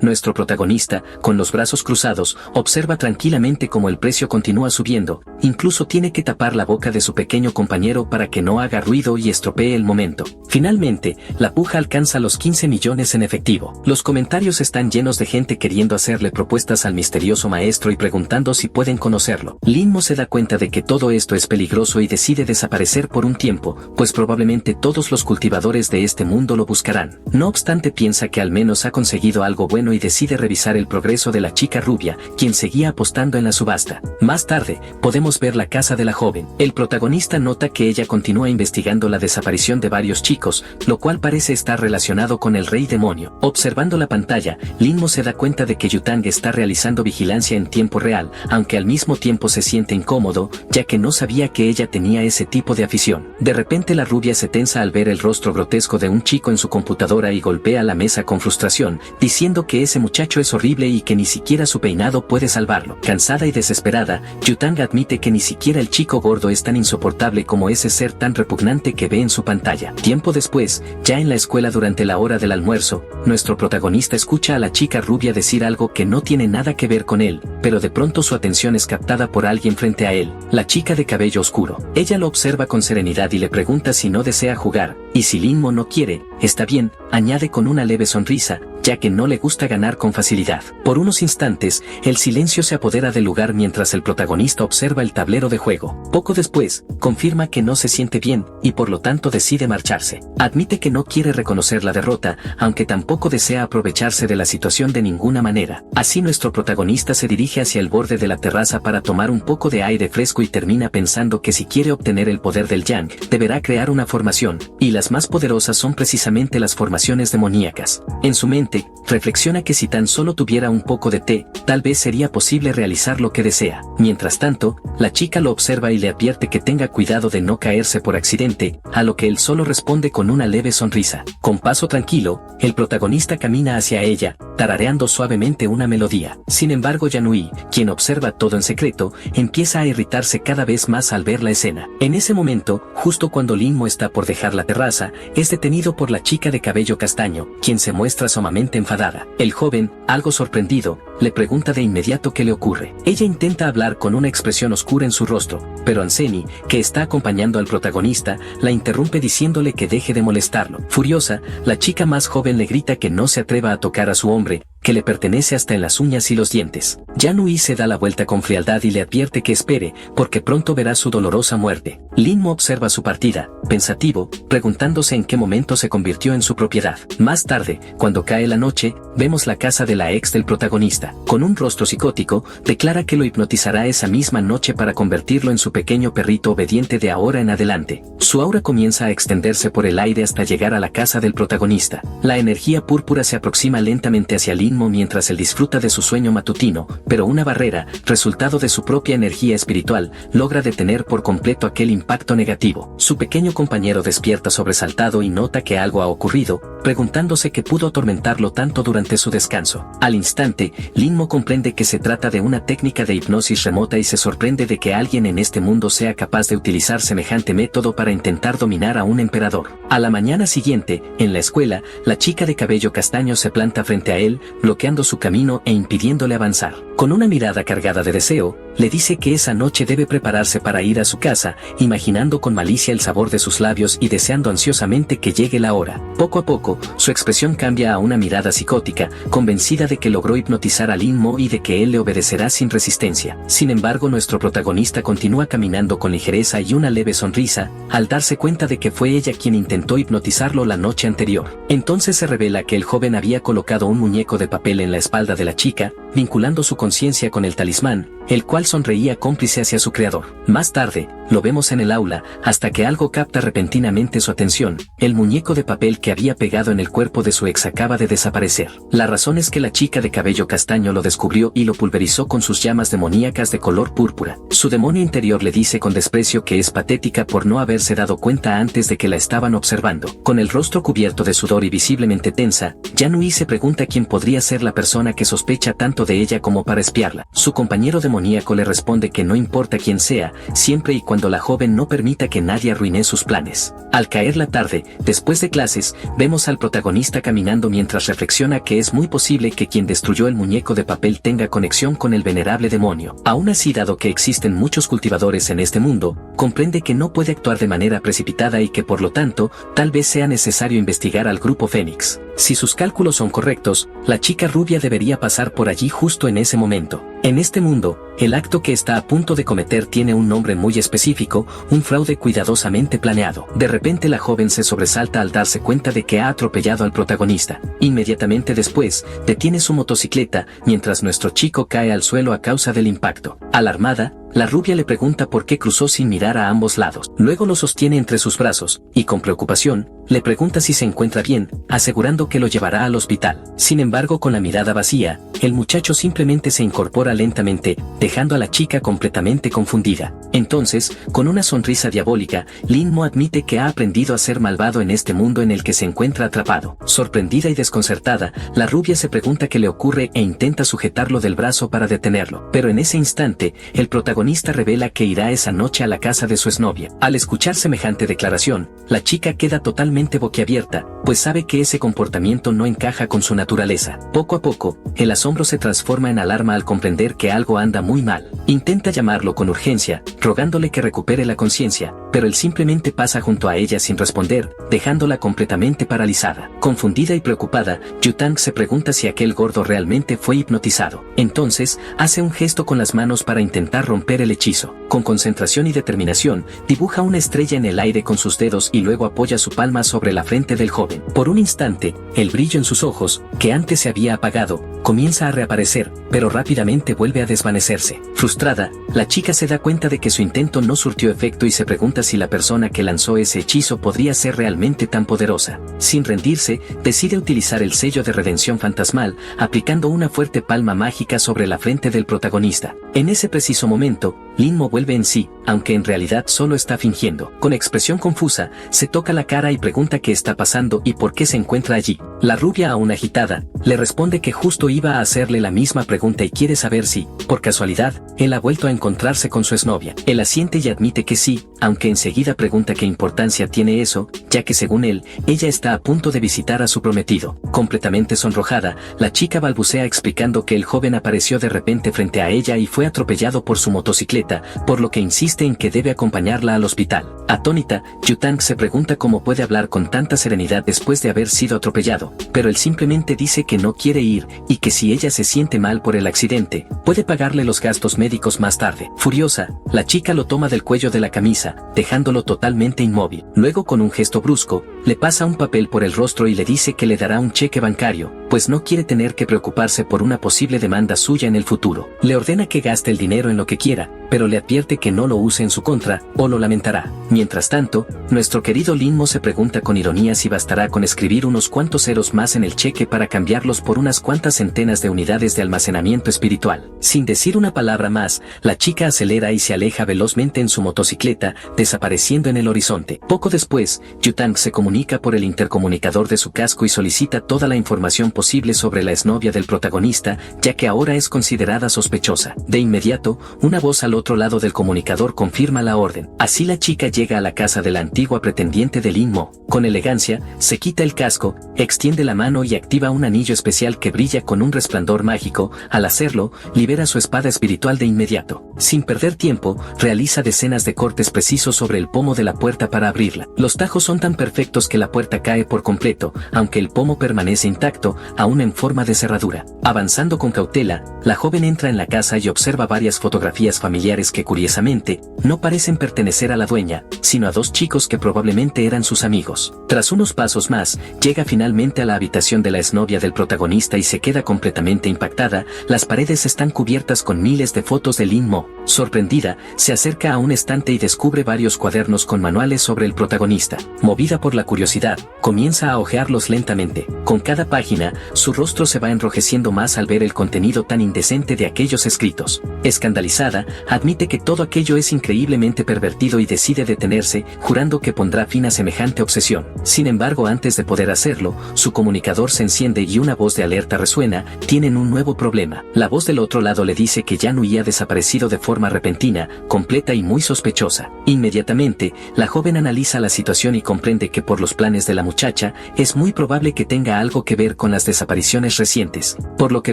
Nuestro protagonista, con los brazos cruzados, observa tranquilamente cómo el precio continúa subiendo, incluso tiene que tapar la boca de su pequeño compañero para que no haga ruido y estropee el momento. Finalmente, la puja alcanza los 15 millones en efectivo. Los comentarios están llenos de gente queriendo hacerle propuestas al misterioso maestro y preguntando si pueden conocerlo. Linmo se da cuenta de que todo esto es peligroso y decide desaparecer por un tiempo, pues probablemente todos los cultivadores de este mundo lo buscarán. No obstante, piensa que al menos ha conseguido algo bueno y decide revisar el progreso de la chica rubia, quien seguía apostando en la subasta. Más tarde, podemos ver la casa de la joven. El protagonista nota que ella continúa investigando la desaparición de varios chicos, lo cual parece estar relacionado con el rey demonio. Observando la pantalla, Linmo se da cuenta de que Yutang está realizando vigilancia en tiempo real, aunque al mismo tiempo se siente incómodo, ya que no sabía que ella tenía ese tipo de afición. De repente la rubia se tensa al ver el rostro grotesco de un chico en su computadora y golpea la mesa con frustración, diciendo que ese muchacho es horrible y que ni siquiera su peinado puede salvarlo. Cansada y desesperada, Yutang admite que ni siquiera el chico gordo es tan insoportable como ese ser tan repugnante que ve en su pantalla. Tiempo después, ya en la escuela durante la hora del almuerzo, nuestro protagonista escucha a la chica rubia decir algo que no tiene nada que ver con él, pero de pronto su atención es captada por alguien frente a él, la chica de cabello oscuro. Ella lo observa con serenidad y le pregunta si no desea jugar, y si Linmo no quiere, está bien, añade con una leve sonrisa, ya que no le gusta ganar con facilidad. Por unos instantes, el silencio se apodera del lugar mientras el protagonista observa el tablero de juego. Poco después, confirma que no se siente bien, y por lo tanto decide marcharse. Admite que no quiere reconocer la derrota, aunque tampoco desea aprovecharse de la situación de ninguna manera. Así nuestro protagonista se dirige hacia el borde de la terraza para tomar un poco de aire fresco y termina pensando que si quiere obtener el poder del Yang, deberá crear una formación, y las más poderosas son precisamente las formaciones demoníacas. En su mente, instante, reflexiona que si tan solo tuviera un poco de té, tal vez sería posible realizar lo que desea. Mientras tanto, la chica lo observa y le advierte que tenga cuidado de no caerse por accidente, a lo que él solo responde con una leve sonrisa. Con paso tranquilo, el protagonista camina hacia ella, tarareando suavemente una melodía. Sin embargo, Yanui, quien observa todo en secreto, empieza a irritarse cada vez más al ver la escena. En ese momento, justo cuando Linmo está por dejar la terraza, es detenido por la chica de cabello castaño, quien se muestra sumamente enfadada. El joven, algo sorprendido, le pregunta de inmediato qué le ocurre. Ella intenta hablar con una expresión oscura en su rostro, pero Anseni, que está acompañando al protagonista, la interrumpe diciéndole que deje de molestarlo. Furiosa, la chica más joven le grita que no se atreva a tocar a su hombre, que le pertenece hasta en las uñas y los dientes. Yanui se da la vuelta con frialdad y le advierte que espere, porque pronto verá su dolorosa muerte. Linmo observa su partida, pensativo, preguntándose en qué momento se convirtió en su propiedad. Más tarde, cuando cae la noche, vemos la casa de la ex del protagonista. Con un rostro psicótico, declara que lo hipnotizará esa misma noche para convertirlo en su pequeño perrito obediente de ahora en adelante. Su aura comienza a extenderse por el aire hasta llegar a la casa del protagonista. La energía púrpura se aproxima lentamente hacia Linmo mientras él disfruta de su sueño matutino, pero una barrera, resultado de su propia energía espiritual, logra detener por completo aquel impacto negativo. Su pequeño compañero despierta sobresaltado y nota que algo ha ocurrido, preguntándose qué pudo atormentarlo tanto durante su descanso. Al instante, Linmo comprende que se trata de una técnica de hipnosis remota y se sorprende de que alguien en este mundo sea capaz de utilizar semejante método para intentar dominar a un emperador. A la mañana siguiente, en la escuela, la chica de cabello castaño se planta frente a él, bloqueando su camino e impidiéndole avanzar. Con una mirada cargada de deseo, le dice que esa noche debe prepararse para ir a su casa, imaginando con malicia el sabor de sus labios y deseando ansiosamente que llegue la hora. Poco a poco, su expresión cambia a una mirada psicótica, convencida de que logró hipnotizar a Linmo y de que él le obedecerá sin resistencia. Sin embargo, nuestro protagonista continúa caminando con ligereza y una leve sonrisa, al darse cuenta de que fue ella quien intentó hipnotizarlo la noche anterior. Entonces se revela que el joven había colocado un muñeco de papel en la espalda de la chica, vinculando su conciencia con el talismán, el cual sonreía cómplice hacia su creador. Más tarde, lo vemos en el aula, hasta que algo capta repentinamente su atención. El muñeco de papel que había pegado en el cuerpo de su ex acaba de desaparecer. La razón es que la chica de cabello castaño lo descubrió y lo pulverizó con sus llamas demoníacas de color púrpura. Su demonio interior le dice con desprecio que es patética por no haberse dado cuenta antes de que la estaban observando. Con el rostro cubierto de sudor y visiblemente tensa, Yanui se pregunta quién podría ser la persona que sospecha tanto de ella como para espiarla. Su compañero demoníaco le responde que no importa quién sea, siempre y cuando la joven no permita que nadie arruine sus planes. Al caer la tarde, después de clases, vemos al protagonista caminando mientras reflexiona que es muy posible que quien destruyó el muñeco de papel tenga conexión con el venerable demonio. Aún así, dado que existen muchos cultivadores en este mundo, comprende que no puede actuar de manera precipitada y que por lo tanto, tal vez sea necesario investigar al grupo Fénix. Si sus cálculos son correctos, la chica rubia debería pasar por allí justo en ese momento. En este mundo, el acto que está a punto de cometer tiene un nombre muy específico, un fraude cuidadosamente planeado. De repente la joven se sobresalta al darse cuenta de que ha atropellado al protagonista. Inmediatamente después, detiene su motocicleta, mientras nuestro chico cae al suelo a causa del impacto. Alarmada, la rubia le pregunta por qué cruzó sin mirar a ambos lados. Luego lo sostiene entre sus brazos, y con preocupación, le pregunta si se encuentra bien, asegurando que lo llevará al hospital. Sin embargo, con la mirada vacía, el muchacho simplemente se incorpora lentamente, dejando a la chica completamente confundida. Entonces, con una sonrisa diabólica, Linmo admite que ha aprendido a ser malvado en este mundo en el que se encuentra atrapado. Sorprendida y desconcertada, la rubia se pregunta qué le ocurre e intenta sujetarlo del brazo para detenerlo. Pero en ese instante, el protagonista revela que irá esa noche a la casa de su exnovia. Al escuchar semejante declaración, la chica queda totalmente boquiabierta, pues sabe que ese comportamiento no encaja con su naturaleza. Poco a poco, el asombro se transforma en alarma al comprender que algo anda muy mal. Intenta llamarlo con urgencia, rogándole que recupere la conciencia, pero él simplemente pasa junto a ella sin responder, dejándola completamente paralizada. Confundida y preocupada, Yutang se pregunta si aquel gordo realmente fue hipnotizado. Entonces, hace un gesto con las manos para intentar romper el hechizo. Con concentración y determinación, dibuja una estrella en el aire con sus dedos y luego apoya su palma sobre la frente del joven. Por un instante, el brillo en sus ojos, que antes se había apagado, comienza a reaparecer, pero rápidamente vuelve a desvanecerse. Frustrada, la chica se da cuenta de que su intento no surtió efecto y se pregunta si la persona que lanzó ese hechizo podría ser realmente tan poderosa. Sin rendirse, decide utilizar el sello de redención fantasmal, aplicando una fuerte palma mágica sobre la frente del protagonista. En ese preciso momento, Linmo vuelve en sí, aunque en realidad solo está fingiendo. Con expresión confusa, se toca la cara y pregunta qué está pasando y por qué se encuentra allí. La rubia, aún agitada, le responde que justo iba a hacerle la misma pregunta y quiere saber si, por casualidad, él ha vuelto a encontrarse con su exnovia. Él asiente y admite que sí, aunque enseguida pregunta qué importancia tiene eso, ya que según él, ella está a punto de visitar a su prometido. Completamente sonrojada, la chica balbucea explicando que el joven apareció de repente frente a ella y fue atropellado por su motocicleta, por lo que insiste en que debe acompañarla al hospital. Atónita, Yutang se pregunta cómo puede hablar con tanta serenidad después de haber sido atropellado, pero él simplemente dice que no quiere ir y que si ella se siente mal por el accidente, puede pagarle los gastos médicos más tarde. Furiosa, la chica lo toma del cuello de la camisa, dejándolo totalmente inmóvil. Luego, con un gesto brusco, le pasa un papel por el rostro y le dice que le dará un cheque bancario, pues no quiere tener que preocuparse por una posible demanda suya en el futuro. Le ordena que gaste el dinero en lo que quiera, pero le advierte que no lo use en su contra, o lo lamentará. Mientras tanto, nuestro querido Linmo se pregunta con ironía si bastará con escribir unos cuantos ceros más en el cheque para cambiarlos por unas cuantas centenas de unidades de almacenamiento espiritual. Sin decir una palabra más, la chica acelera y se aleja velozmente en su motocicleta, desapareciendo en el horizonte. Poco después, Yutang se comunica por el intercomunicador de su casco y solicita toda la información posible sobre la exnovia del protagonista, ya que ahora es considerada sospechosa. De inmediato, una voz al otro lado del comunicador confirma la orden. Así la chica llega a la casa de la antigua pretendiente de Linmo. Con elegancia, se quita el casco, extiende la mano y activa un anillo especial que brilla con un resplandor mágico. Al hacerlo, libera su espada espiritual de inmediato. Sin perder tiempo, realiza decenas de cortes precisos sobre el pomo de la puerta para abrirla. Los tajos son tan perfectos que la puerta cae por completo, aunque el pomo permanece intacto, aún en forma de cerradura. Avanzando con cautela, la joven entra en la casa y observa varias fotografías familiares que curiosamente, no parecen pertenecer a la dueña, sino a dos chicos que probablemente eran sus amigos. Tras unos pasos más, llega finalmente a la habitación de la exnovia del protagonista y se queda completamente impactada. Las paredes están cubiertas con miles de fotos de Linmo. Sorprendida, se acerca a un estante y descubre varios cuadernos con manuales sobre el protagonista. Movida por la curiosidad, comienza a hojearlos lentamente. Con cada página, su rostro se va enrojeciendo más al ver el contenido tan indecente de aquellos escritos. Escandalizada, admite que todo aquello es increíblemente pervertido y decide detenerse, jurando que pondrá fin a semejante obsesión. Sin embargo, antes de poder hacerlo, su comunicador se enciende y una voz de alerta resuena. Tienen un nuevo problema. La voz del otro lado le dice que Yan Hui ha desaparecido de forma repentina, completa y muy sospechosa. Inmediatamente, la joven analiza la situación y comprende que por los planes de la muchacha, es muy probable que tenga algo que ver con las desapariciones recientes, por lo que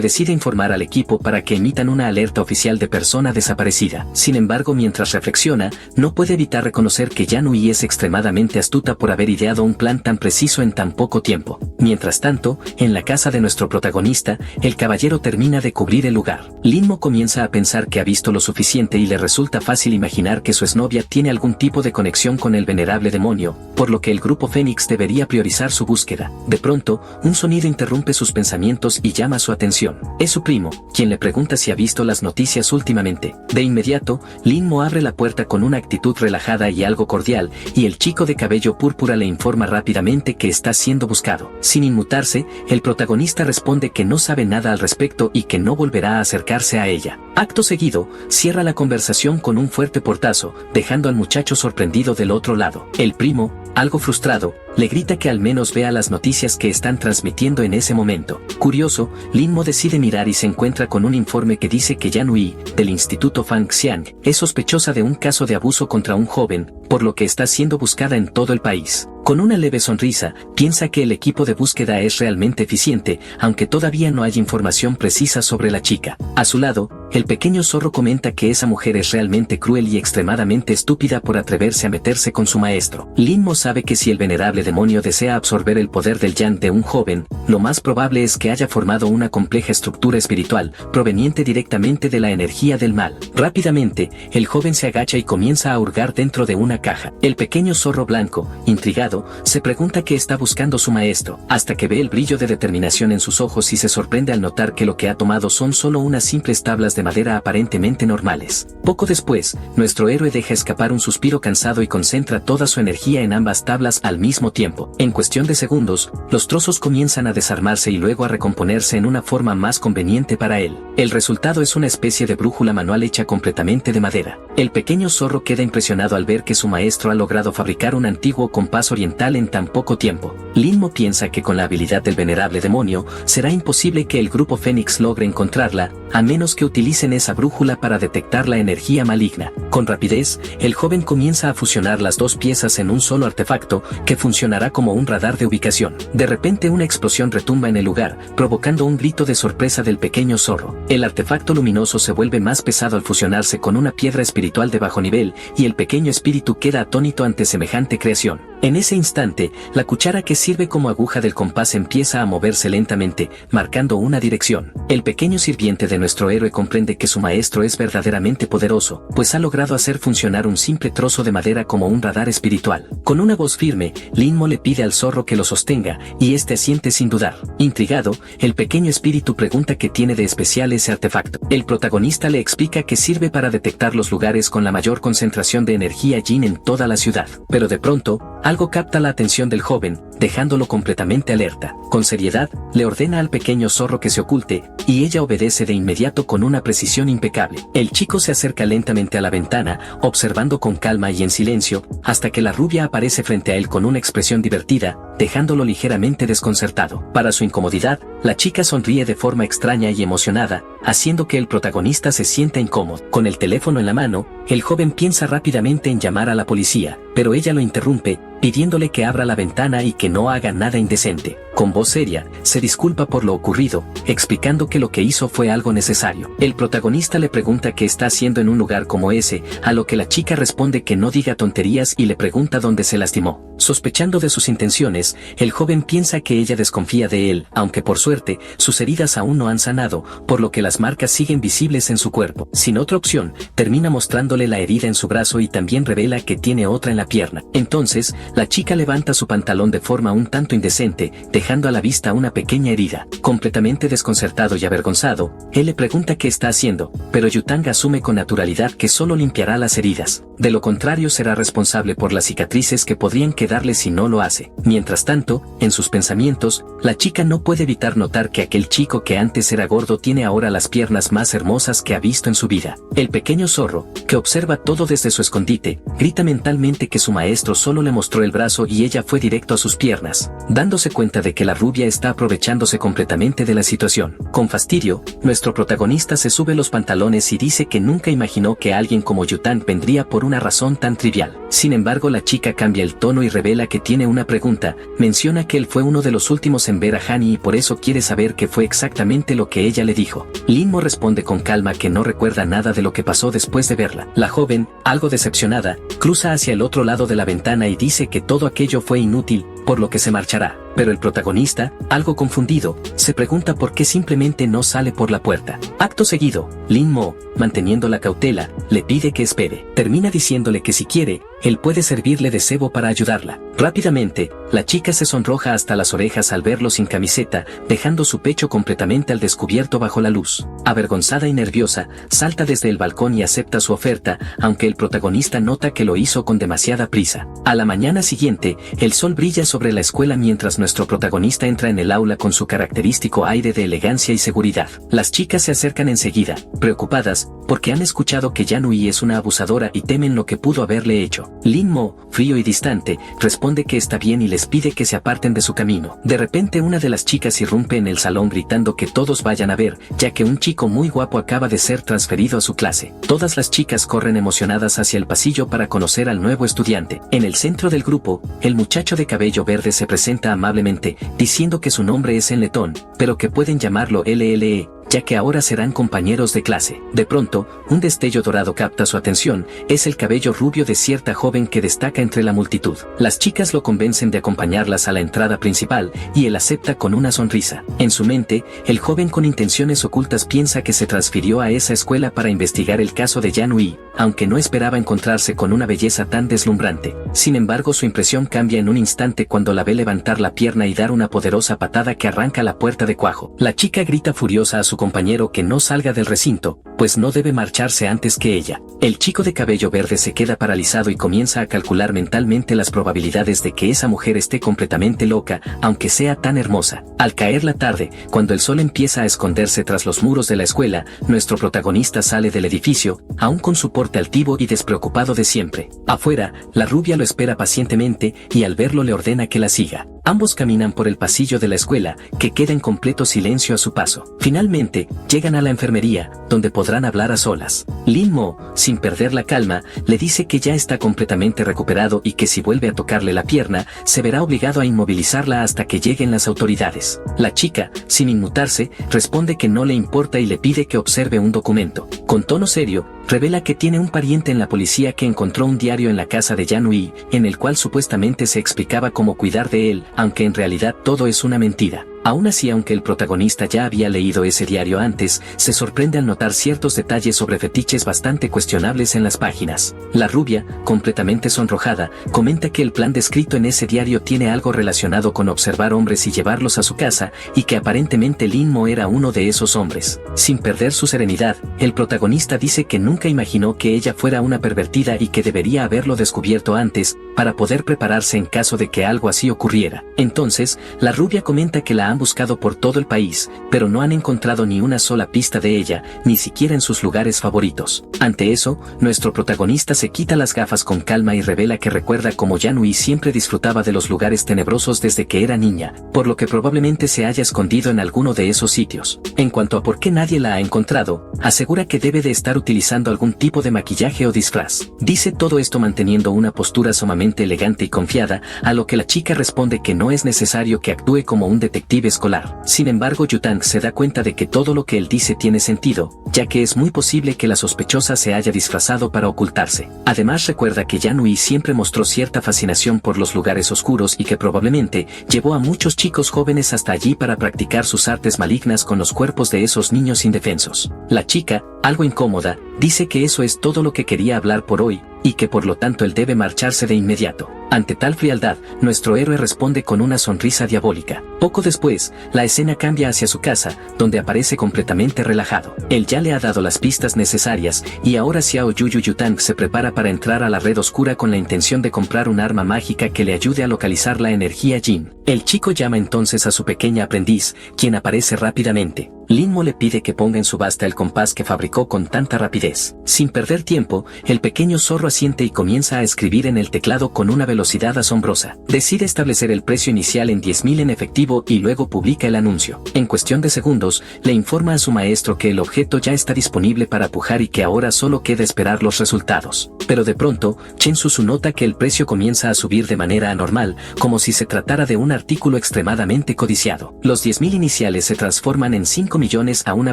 decide informar al equipo para que emitan una alerta oficial de persona desaparecida. Sin embargo, mientras reflexiona, no puede evitar reconocer que Yan Hui es extremadamente astuta por haber ideado un plan tan preciso en tan poco tiempo. Mientras tanto, en la casa de nuestro protagonista, el caballero termina de cubrir el lugar. Linmo comienza a pensar que ha visto lo suficiente y le resulta fácil imaginar que su exnovia tiene algún tipo de conexión con el venerable demonio, por lo que el grupo Fénix debería priorizar su búsqueda. De pronto, un sonido interrumpe sus pensamientos y llama su atención. Es su primo, quien le pregunta si ha visto las noticias últimamente. De inmediato, Linmo abre la puerta con una actitud relajada y algo cordial, y el chico de cabello púrpura le informa rápidamente que está siendo buscado. Sin inmutarse, el protagonista responde que no sabe nada al respecto y que no volverá a acercarse a ella. Acto seguido, cierra la conversación con un fuerte portazo, dejando al muchacho sorprendido del otro lado. El primo, algo frustrado, le grita que al menos vea las noticias que están transmitiendo en ese momento. Curioso, Linmo decide mirar y se encuentra con un informe que dice que Yan Hui, del Instituto Fang Xiang, es sospechosa de un caso de abuso contra un joven, por lo que está siendo buscada en todo el país. Con una leve sonrisa, piensa que el equipo de búsqueda es realmente eficiente, aunque todavía no hay información precisa sobre la chica. A su lado, el pequeño zorro comenta que esa mujer es realmente cruel y extremadamente estúpida por atreverse a meterse con su maestro. Linmo sabe que si el venerable demonio desea absorber el poder del yang de un joven, lo más probable es que haya formado una compleja estructura espiritual, proveniente directamente de la energía del mal. Rápidamente, el joven se agacha y comienza a hurgar dentro de una caja. El pequeño zorro blanco, intrigado, Intrigado, se pregunta qué está buscando su maestro, hasta que ve el brillo de determinación en sus ojos y se sorprende al notar que lo que ha tomado son solo unas simples tablas de madera aparentemente normales. Poco después, nuestro héroe deja escapar un suspiro cansado y concentra toda su energía en ambas tablas al mismo tiempo. En cuestión de segundos, los trozos comienzan a desarmarse y luego a recomponerse en una forma más conveniente para él. El resultado es una especie de brújula manual hecha completamente de madera. El pequeño zorro queda impresionado al ver que su maestro ha logrado fabricar un antiguo compás oriental en tan poco tiempo. Linmo piensa que con la habilidad del venerable demonio, será imposible que el grupo Fénix logre encontrarla, a menos que utilicen esa brújula para detectar la energía maligna. Con rapidez, el joven comienza a fusionar las dos piezas en un solo artefacto, que funcionará como un radar de ubicación. De repente una explosión retumba en el lugar, provocando un grito de sorpresa del pequeño zorro. El artefacto luminoso se vuelve más pesado al fusionarse con una piedra espiritual de bajo nivel, y el pequeño espíritu queda atónito ante semejante creación. En ese instante, la cuchara que sirve como aguja del compás empieza a moverse lentamente, marcando una dirección. El pequeño sirviente de nuestro héroe comprende que su maestro es verdaderamente poderoso, pues ha logrado hacer funcionar un simple trozo de madera como un radar espiritual. Con una voz firme, Linmo le pide al zorro que lo sostenga, y este asiente sin dudar. Intrigado, el pequeño espíritu pregunta qué tiene de especial ese artefacto. El protagonista le explica que sirve para detectar los lugares con la mayor concentración de energía yin en toda la ciudad. Pero de pronto, algo capta la atención del joven, dejándolo completamente alerta. Con seriedad, le ordena al pequeño zorro que se oculte, y ella obedece de inmediato con una precisión impecable. El chico se acerca lentamente a la ventana, observando con calma y en silencio, hasta que la rubia aparece frente a él con una expresión divertida, dejándolo ligeramente desconcertado. Para su incomodidad, la chica sonríe de forma extraña y emocionada, haciendo que el protagonista se sienta incómodo. Con el teléfono en la mano, el joven piensa rápidamente en llamar a la policía, pero ella lo interrumpe, pidiéndole que abra la ventana y que no haga nada indecente. Con voz seria, se disculpa por lo ocurrido, explicando que lo que hizo fue algo necesario. El protagonista le pregunta qué está haciendo en un lugar como ese, a lo que la chica responde que no diga tonterías y le pregunta dónde se lastimó. Sospechando de sus intenciones, el joven piensa que ella desconfía de él, aunque por suerte, sus heridas aún no han sanado, por lo que las marcas siguen visibles en su cuerpo. Sin otra opción, termina mostrándole la herida en su brazo y también revela que tiene otra en la pierna. Entonces, la chica levanta su pantalón de forma un tanto indecente, dejando a la vista una pequeña herida. Completamente desconcertado y avergonzado, él le pregunta qué está haciendo, pero Yutang asume con naturalidad que solo limpiará las heridas. De lo contrario será responsable por las cicatrices que podrían quedarle si no lo hace. Mientras tanto, en sus pensamientos, la chica no puede evitar notar que aquel chico que antes era gordo tiene ahora las piernas más hermosas que ha visto en su vida. El pequeño zorro, que observa todo desde su escondite, grita mentalmente que su maestro solo le mostró el brazo y ella fue directo a sus piernas, dándose cuenta de que la rubia está aprovechándose completamente de la situación. Con fastidio, nuestro protagonista se sube los pantalones y dice que nunca imaginó que alguien como Yutang vendría por una razón tan trivial. Sin embargo, la chica cambia el tono y revela que tiene una pregunta. Menciona que él fue uno de los últimos en ver a Hani y por eso quiere saber qué fue exactamente lo que ella le dijo. Linmo responde con calma que no recuerda nada de lo que pasó después de verla. La joven, algo decepcionada, cruza hacia el otro lado de la ventana y dice que todo aquello fue inútil, por lo que se marchará. Pero el protagonista, algo confundido, se pregunta por qué simplemente no sale por la puerta. Acto seguido, Linmo, manteniendo la cautela, le pide que espere. Termina diciéndole que si quiere, él puede servirle de cebo para ayudarla. Rápidamente, la chica se sonroja hasta las orejas al verlo sin camiseta, dejando su pecho completamente al descubierto bajo la luz. Avergonzada y nerviosa, salta desde el balcón y acepta su oferta, aunque el protagonista nota que lo hizo con demasiada prisa. A la mañana siguiente, el sol brilla sobre la escuela mientras nuestro protagonista entra en el aula con su característico aire de elegancia y seguridad. Las chicas se acercan enseguida, preocupadas, porque han escuchado que Yanui es una abusadora y temen lo que pudo haberle hecho. Linmo, frío y distante, responde que está bien y les pide que se aparten de su camino. De repente una de las chicas irrumpe en el salón gritando que todos vayan a ver, ya que un chico muy guapo acaba de ser transferido a su clase. Todas las chicas corren emocionadas hacia el pasillo para conocer al nuevo estudiante. En el centro del grupo, el muchacho de cabello verde se presenta amablemente, diciendo que su nombre es en letón, pero que pueden llamarlo LLE, ya que ahora serán compañeros de clase. De pronto, un destello dorado capta su atención, es el cabello rubio de cierta joven que destaca entre la multitud. Las chicas lo convencen de acompañarlas a la entrada principal, y él acepta con una sonrisa. En su mente, el joven con intenciones ocultas piensa que se transfirió a esa escuela para investigar el caso de Yan Hui, aunque no esperaba encontrarse con una belleza tan deslumbrante. Sin embargo, su impresión cambia en un instante cuando la ve levantar la pierna y dar una poderosa patada que arranca la puerta de cuajo. La chica grita furiosa a su compañero que no salga del recinto, pues no debe marcharse antes que ella. El chico de cabello verde se queda paralizado y comienza a calcular mentalmente las probabilidades de que esa mujer esté completamente loca, aunque sea tan hermosa. Al caer la tarde, cuando el sol empieza a esconderse tras los muros de la escuela, nuestro protagonista sale del edificio, aún con su porte altivo y despreocupado de siempre. Afuera, la rubia lo espera pacientemente y al verlo le ordena que la siga. Ambos caminan por el pasillo de la escuela, que queda en completo silencio a su paso. Finalmente, llegan a la enfermería, donde podrán hablar a solas. Lin Mo, sin perder la calma, le dice que ya está completamente recuperado y que si vuelve a tocarle la pierna, se verá obligado a inmovilizarla hasta que lleguen las autoridades. La chica, sin inmutarse, responde que no le importa y le pide que observe un documento. Con tono serio, revela que tiene un pariente en la policía que encontró un diario en la casa de Yan Hui, en el cual supuestamente se explicaba cómo cuidar de él, aunque en realidad todo es una mentira. Aún así, aunque el protagonista ya había leído ese diario antes, se sorprende al notar ciertos detalles sobre fetiches bastante cuestionables en las páginas. La rubia, completamente sonrojada, comenta que el plan descrito en ese diario tiene algo relacionado con observar hombres y llevarlos a su casa, y que aparentemente Lin Mo era uno de esos hombres. Sin perder su serenidad, el protagonista dice que nunca imaginó que ella fuera una pervertida y que debería haberlo descubierto antes, para poder prepararse en caso de que algo así ocurriera. Entonces, la rubia comenta que la han buscado por todo el país, pero no han encontrado ni una sola pista de ella, ni siquiera en sus lugares favoritos. Ante eso, nuestro protagonista se quita las gafas con calma y revela que recuerda cómo Yan Hui siempre disfrutaba de los lugares tenebrosos desde que era niña, por lo que probablemente se haya escondido en alguno de esos sitios. En cuanto a por qué nadie la ha encontrado, asegura que debe de estar utilizando algún tipo de maquillaje o disfraz. Dice todo esto manteniendo una postura sumamente elegante y confiada, a lo que la chica responde que no es necesario que actúe como un detective escolar. Sin embargo, Yutang se da cuenta de que todo lo que él dice tiene sentido, ya que es muy posible que la sospechosa se haya disfrazado para ocultarse. Además, recuerda que Yan Hui siempre mostró cierta fascinación por los lugares oscuros y que probablemente llevó a muchos chicos jóvenes hasta allí para practicar sus artes malignas con los cuerpos de esos niños indefensos. La chica, algo incómoda, dice que eso es todo lo que quería hablar por hoy, y que por lo tanto él debe marcharse de inmediato. Ante tal frialdad, nuestro héroe responde con una sonrisa diabólica. Poco después, la escena cambia hacia su casa, donde aparece completamente relajado. Él ya le ha dado las pistas necesarias, y ahora Xiao Yuyu Yutang se prepara para entrar a la red oscura con la intención de comprar un arma mágica que le ayude a localizar la energía Jin. El chico llama entonces a su pequeña aprendiz, quien aparece rápidamente. Lin Mo le pide que ponga en subasta el compás que fabricó con tanta rapidez. Sin perder tiempo, el pequeño zorro asiente y comienza a escribir en el teclado con una velocidad asombrosa. Decide establecer el precio inicial en 10.000 en efectivo y luego publica el anuncio. En cuestión de segundos, le informa a su maestro que el objeto ya está disponible para pujar y que ahora solo queda esperar los resultados. Pero de pronto, Chen Susu nota que el precio comienza a subir de manera anormal, como si se tratara de un artículo extremadamente codiciado. Los 10.000 iniciales se transforman en 5 millones a una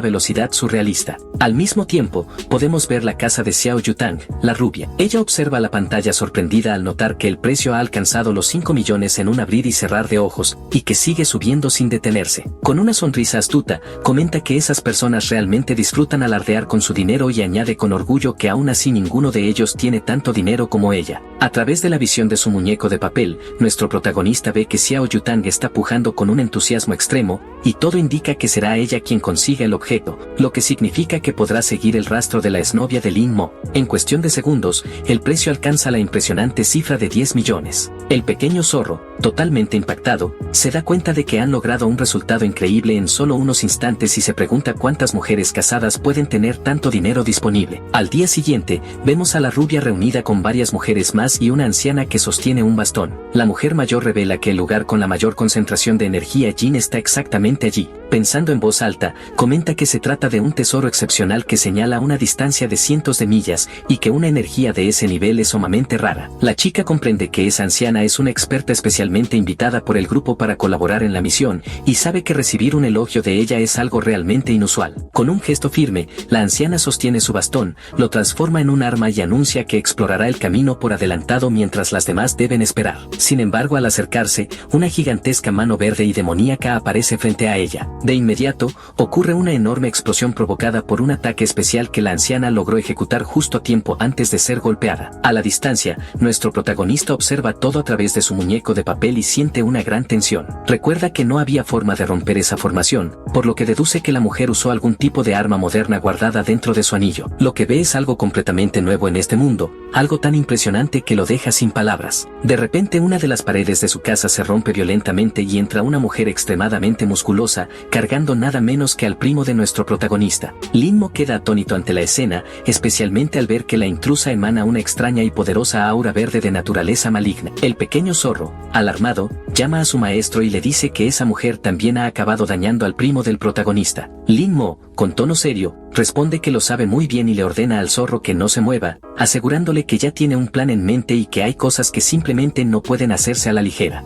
velocidad surrealista. Al mismo tiempo, podemos ver la casa de Xiao Yutang, la rubia. Ella observa la pantalla sorprendida al notar que el precio ha alcanzado los 5 millones en un abrir y cerrar de ojos, y que sigue subiendo sin detenerse. Con una sonrisa astuta, comenta que esas personas realmente disfrutan alardear con su dinero y añade con orgullo que aún así ninguno de ellos tiene tanto dinero como ella. A través de la visión de su muñeco de papel, nuestro protagonista ve que Xiao Yutang está pujando con un entusiasmo extremo, y todo indica que será ella quien consiga el objeto, lo que significa que podrá seguir el rastro de la exnovia de Lin Mo. En cuestión de segundos, el precio alcanza la impresionante cifra de 10 millones. El pequeño zorro, totalmente impactado, se da cuenta de que han logrado un resultado increíble en solo unos instantes y se pregunta cuántas mujeres casadas pueden tener tanto dinero disponible. Al día siguiente, vemos a la rubia reunida con varias mujeres más y una anciana que sostiene un bastón. La mujer mayor revela que el lugar con la mayor concentración de energía Jin está exactamente allí. Pensando en voz alta, comenta que se trata de un tesoro excepcional que señala una distancia de cientos de millas y que una energía de ese nivel es sumamente rara. La chica comprende que esa anciana es una experta especialmente invitada por el grupo para colaborar en la misión y sabe que recibir un elogio de ella es algo realmente inusual. Con un gesto firme, la anciana sostiene su bastón, lo transforma en un arma y anuncia que explorará el camino por adelantado mientras las demás deben esperar. Sin embargo, al acercarse, una gigantesca mano verde y demoníaca aparece frente a ella. De inmediato, ocurre una enorme explosión provocada por un ataque especial que la anciana logró ejecutar justo a tiempo antes de ser golpeada. A la distancia, nuestro protagonista observa todo a través de su muñeco de papel y siente una gran tensión. Recuerda que no había forma de romper esa formación, por lo que deduce que la mujer usó algún tipo de arma moderna guardada dentro de su anillo. Lo que ve es algo completamente nuevo en este mundo, algo tan impresionante que lo deja sin palabras. De repente una de las paredes de su casa se rompe violentamente y entra una mujer extremadamente musculosa, cargando nada menos que al primo de nuestro protagonista. Linmo queda atónito ante la escena, especialmente al ver que la intrusa emana una extraña y poderosa aura verde de naturaleza maligna. El pequeño zorro, alarmado, llama a su maestro y le dice que esa mujer también ha acabado dañando al primo del protagonista. Linmo, con tono serio, responde que lo sabe muy bien y le ordena al zorro que no se mueva, asegurándole que ya tiene un plan en mente y que hay cosas que simplemente no pueden hacerse a la ligera.